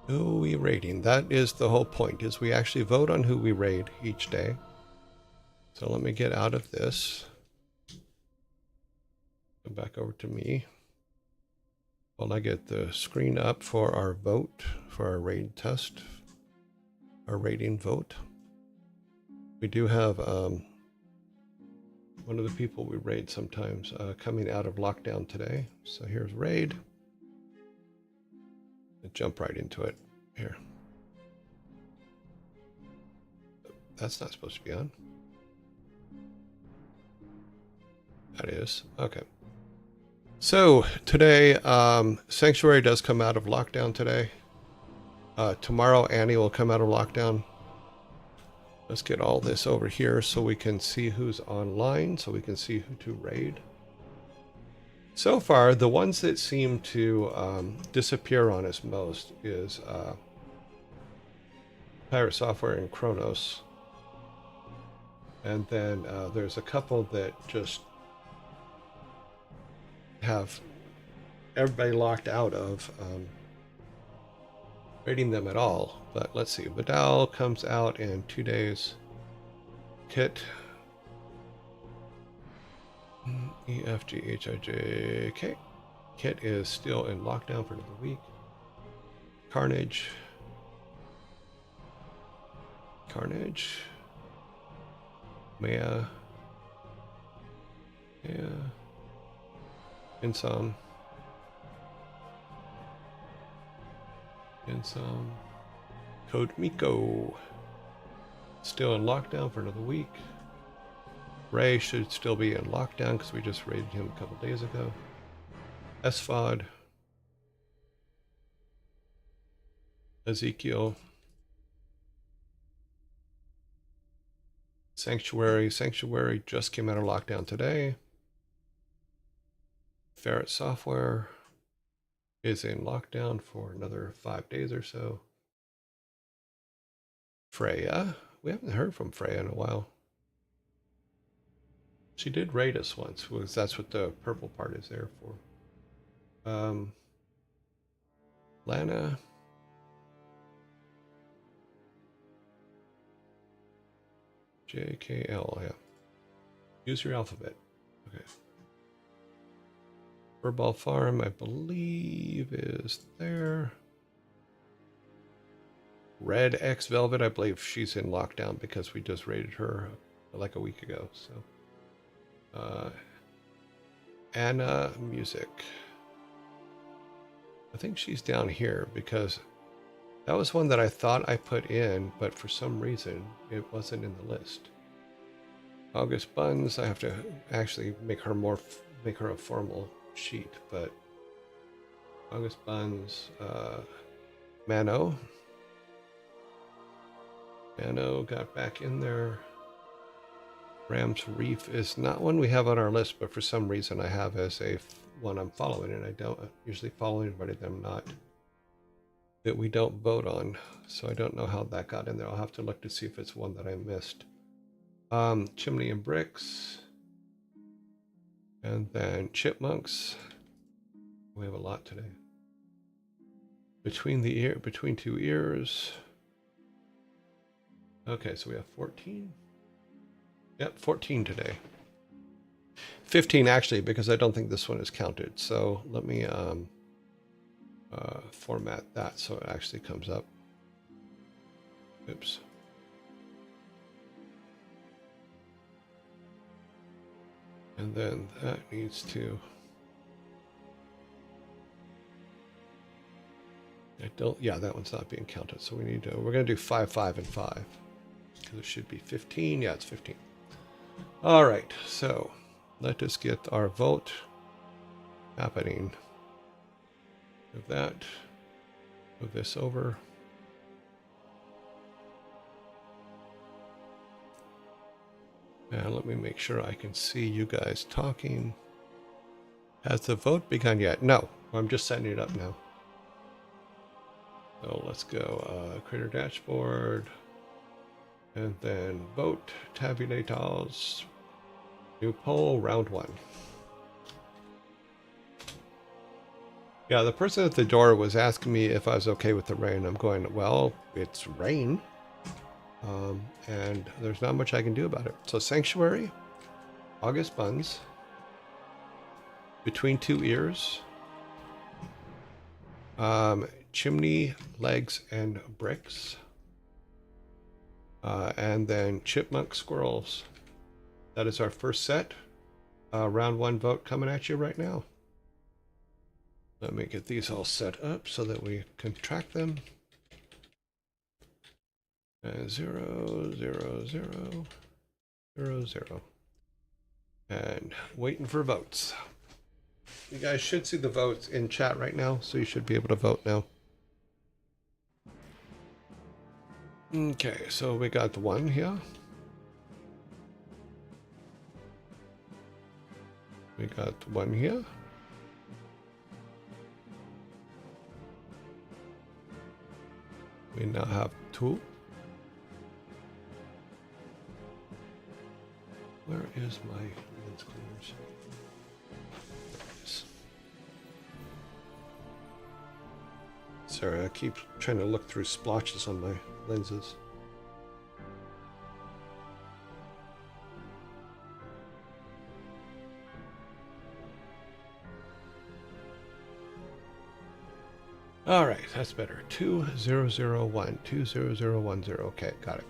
Who we raiding? That is the whole point, is we actually vote on who we raid each day. So let me get out of this. Come back over to me. While I get the screen up for our vote, for our raid test, our raiding vote. We do have one of the people we raid sometimes coming out of lockdown today. So here's raid. Let's jump right into it here. That's not supposed to be on. That is. Okay. So today, Sanctuary does come out of lockdown today. Tomorrow, Annie will come out of lockdown. Let's get all this over here so we can see who's online, so we can see who to raid. So far, the ones that seem to disappear on us most is Pirate Software and Kronos. And then there's a couple that just have everybody locked out of raiding them at all. But let's see, Vidal comes out in 2 days. Kit, EFGHIJK. Kit is still in lockdown for another week. Carnage. Maya. Yeah. Insome. Code Miko. Still in lockdown for another week. Ray should still be in lockdown because we just raided him a couple days ago. SFOD. Ezekiel. Sanctuary. Sanctuary just came out of lockdown today. Ferret Software is in lockdown for another 5 days or so. Freya. We haven't heard from Freya in a while. She did raid us once, because that's what the purple part is there for. Lana. JKL, yeah. Use your alphabet. Okay. Furball Farm, I believe, is there. Red X Velvet, I believe she's in lockdown because we just raided her like a week ago. So, Anna Music. I think she's down here because that was one that I thought I put in, but for some reason it wasn't in the list. August Buns, I have to actually make her a formal sheet, but August Buns, Mano got back in there. Rams Reef is not one we have on our list, but for some reason I have as a one I'm following, and I don't usually follow anybody that I'm not, that we don't vote on. So I don't know how that got in there. I'll have to look to see if it's one that I missed. Chimney and bricks. And then chipmunks. We have a lot today. Between two ears. Okay, so we have 14. Yep, 14 today. 15 actually, because I don't think this one is counted. So let me format that so it actually comes up. Oops. And then that needs to... yeah, that one's not being counted. So we need to, we're going to do 5, 5, and 5. Because it should be 15. Yeah, it's 15. All right, so let us get our vote happening. Move that. Move this over. And let me make sure I can see you guys talking. Has the vote begun yet? No, I'm just setting it up now. So let's go creator dashboard. And then vote, tabulate alls, new poll, round 1. Yeah, the person at the door was asking me if I was okay with the rain. I'm going, well, it's rain. And there's not much I can do about it. So Sanctuary, August Buns, Between Two Ears, Chimney, Legs, and Bricks, and then Chipmunk Squirrels. That is our first set. Round 1 vote coming at you right now. Let me get these all set up so that we can track them. 0, 0, 0, 0, 0. And waiting for votes. You guys should see the votes in chat right now, so you should be able to vote now. Okay, so we got 1 here. We got 1 here. We now have 2. Where is my lens cleaners? Sorry, I keep trying to look through splotches on my lenses. All right, that's better. 2001, 20010. Okay, got it.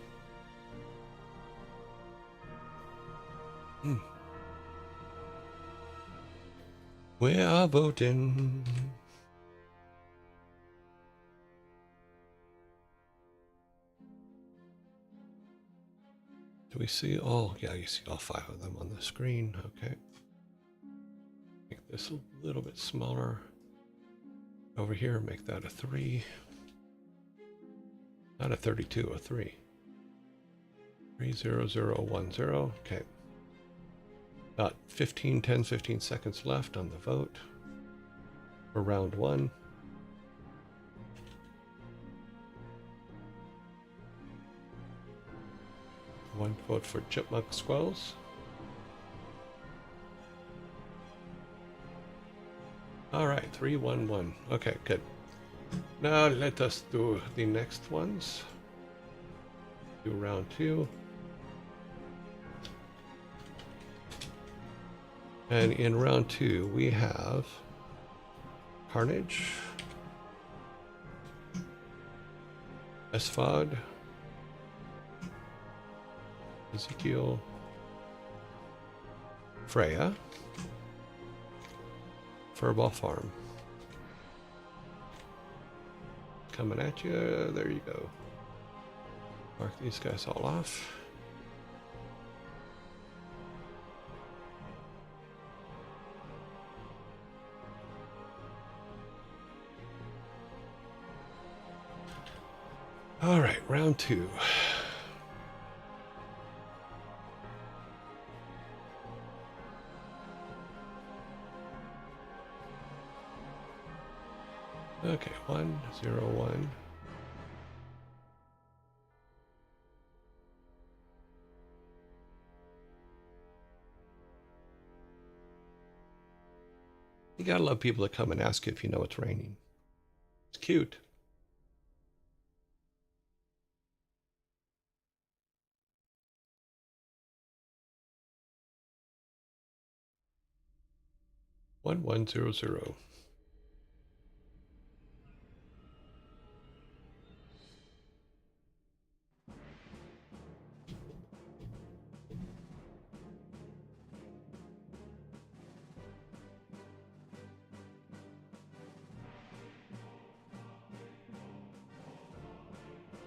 We are voting. Do we see all? Yeah, you see all 5 of them on the screen. Okay. Make this a little bit smaller. Over here, make that a 3. Not a 32, a 3. 30010. Okay. About 15 seconds left on the vote for round 1. One vote for Chipmunk Squirrels. All right, 311. Okay, good. Now let us do the next ones. Do round 2. And in round 2, we have Carnage, Esfod, Ezekiel, Freya, Furball Farm. Coming at you. There you go. Mark these guys all off. All right, round 2. Okay, 101. You gotta love people that come and ask if you know it's raining. It's cute. One 100.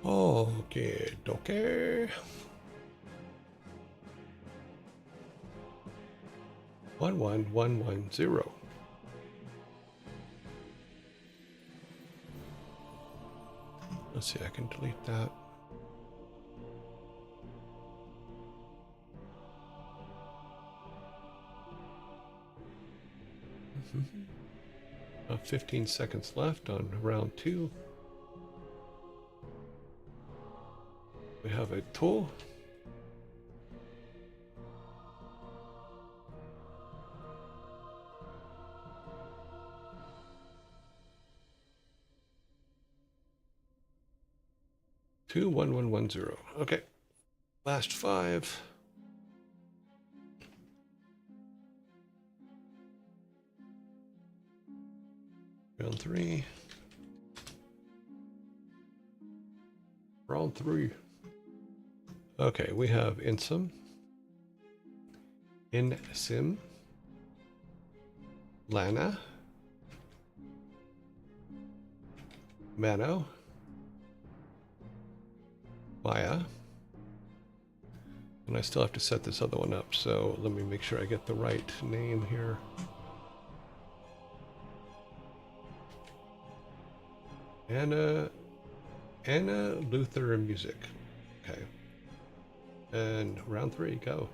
Okay, okay. 11110. Let's see, I can delete that. Mm-hmm. 15 seconds left on round 2. We have a tool. Two 1110. Okay. Last 5. Round 3. Round 3. Okay, we have Insim, Lana, Mano, Maya, and I still have to set this other one up, so let me make sure I get the right name here. Anna Luther Music. Okay. And round 3, go.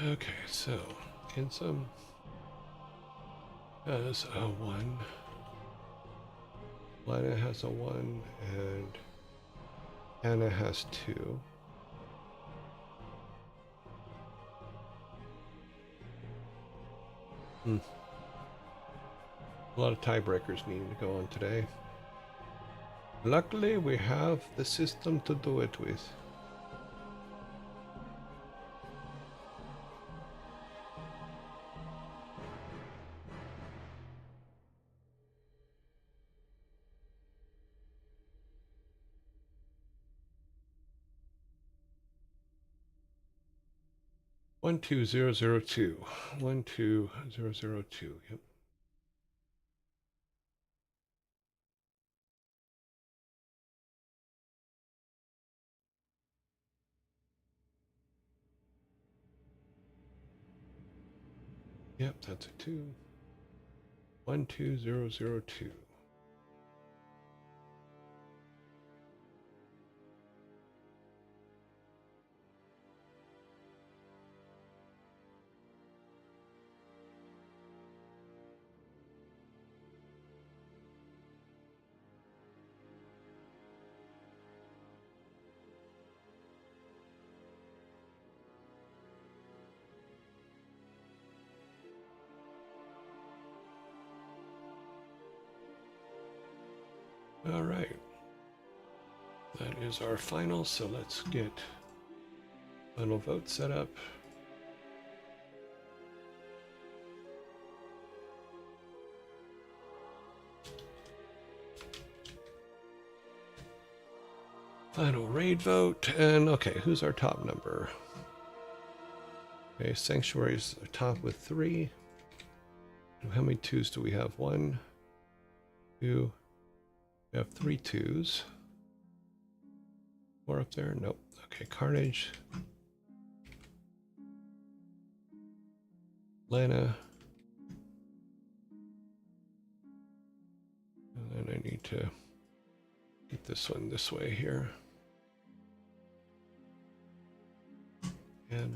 Okay, so Insom has a 1. Lana has a 1, and Anna has 2. A lot of tiebreakers needing to go on today. Luckily, we have the system to do it with. One 12002. 12002. Yep. Yep, that's a 2. 12002. All right. That is our final, so let's get final vote set up. Final raid vote, and okay, who's our top number? Okay, Sanctuary's top with 3. How many 2s do we have? 1, 2. We have 3 2s. 4 up there? Nope. Okay, Carnage. Lana. And then I need to get this one this way here. And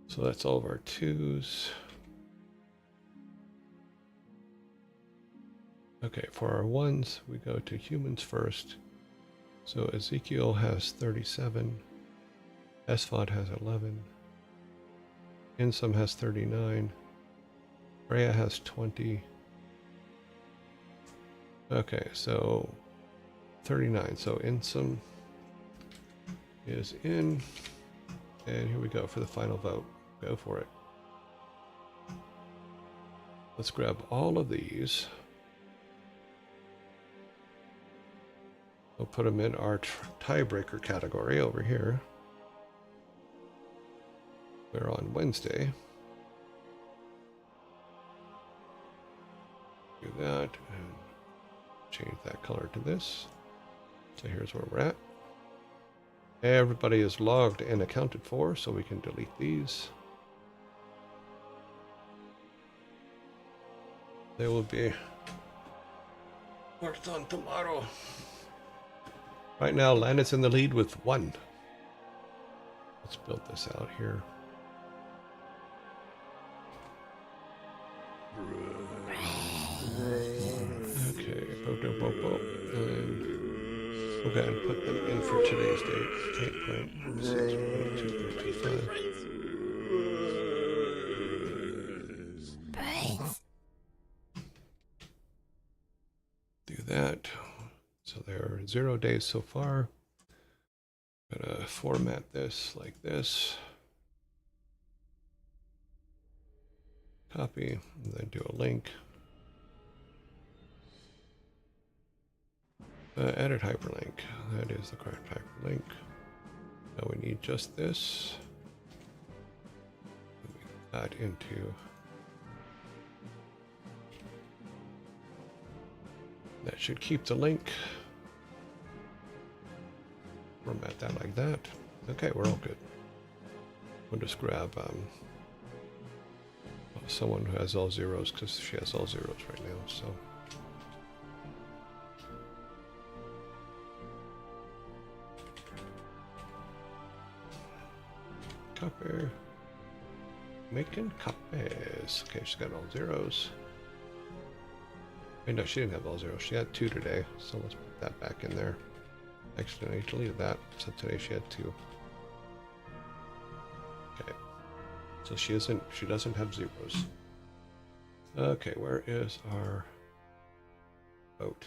so that's all of our 2s. Okay, for our 1s, we go to humans first. So Ezekiel has 37. Esfod has 11. Insum has 39. Freya has 20. Okay, so 39. So Insum is in. And here we go for the final vote. Go for it. Let's grab all of these. We'll put them in our tiebreaker category over here. We're on Wednesday. Do that and change that color to this. So here's where we're at. Everybody is logged and accounted for, so we can delete these. They will be worked on tomorrow. Right now, Lana's in the lead with 1. Let's build this out here. Okay, and we'll go ahead and put them in for today's date. 8.6.2.25. Do that. So there are 0 days so far. I'm gonna format this like this. Copy, and then do a link. Edit hyperlink. That is the correct hyperlink. Now we need just this. Add into. That should keep the link. Format that like that. Okay, we're all good. We'll just grab someone who has all 0s because she has all 0s right now. So copy. Making copies. Okay, she's got all 0s. Wait, no, she didn't have all 0s. She had 2 today, so let's put that back in there. Actually, I deleted that. So today she had 2. Okay. So she doesn't have 0s. Okay, where is our vote?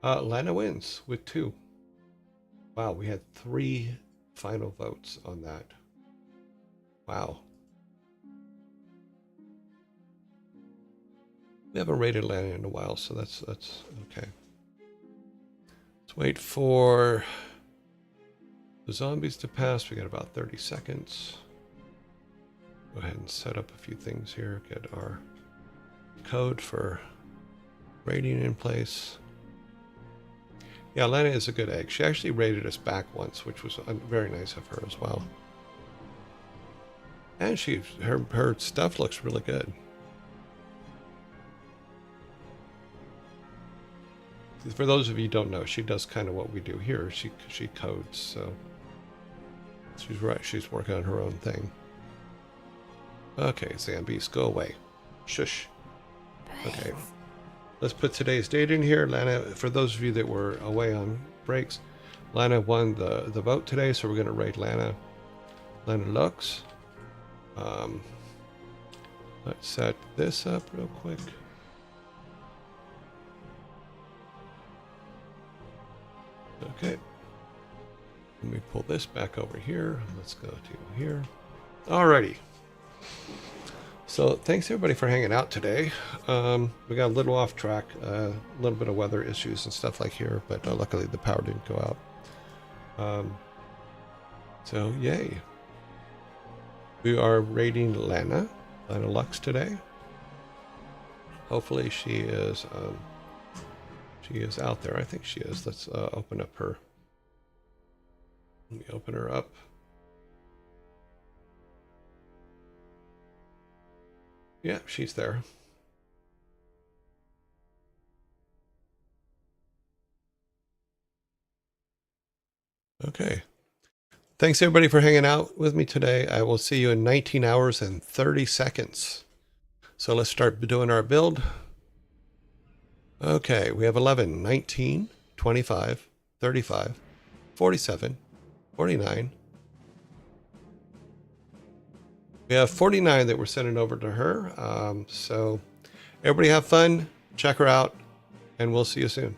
Lana wins with 2. Wow, we had 3 final votes on that. Wow. We haven't rated Lana in a while, so that's okay. Let's wait for the zombies to pass. We got about 30 seconds. Go ahead and set up a few things here. Get our code for rating in place. Yeah, Lana is a good egg. She actually rated us back once, which was very nice of her as well. And her stuff looks really good. For those of you who don't know, she does kind of what we do here. She codes, so she's right. She's working on her own thing. Okay, zombies, go away. Shush. Okay. Let's put today's date in here. Lana, for those of you that were away on breaks, Lana won the vote today, so we're going to rate Lana. Lana Lux. Let's set this up real quick. Okay. Let me pull this back over here. Let's go to here. Alrighty. So thanks everybody for hanging out today. We got a little off track, a little bit of weather issues and stuff like here, but luckily the power didn't go out. So yay. We are rating Lana Lux today. Hopefully she is out there. I think she is. Let's open up her. Let me open her up. Yeah, she's there. Okay. Thanks everybody for hanging out with me today. I will see you in 19 hours and 30 seconds. So let's start doing our build. Okay, we have 11, 19, 25, 35, 47, 49. We have 49 that we're sending over to her. So everybody have fun, check her out, and we'll see you soon.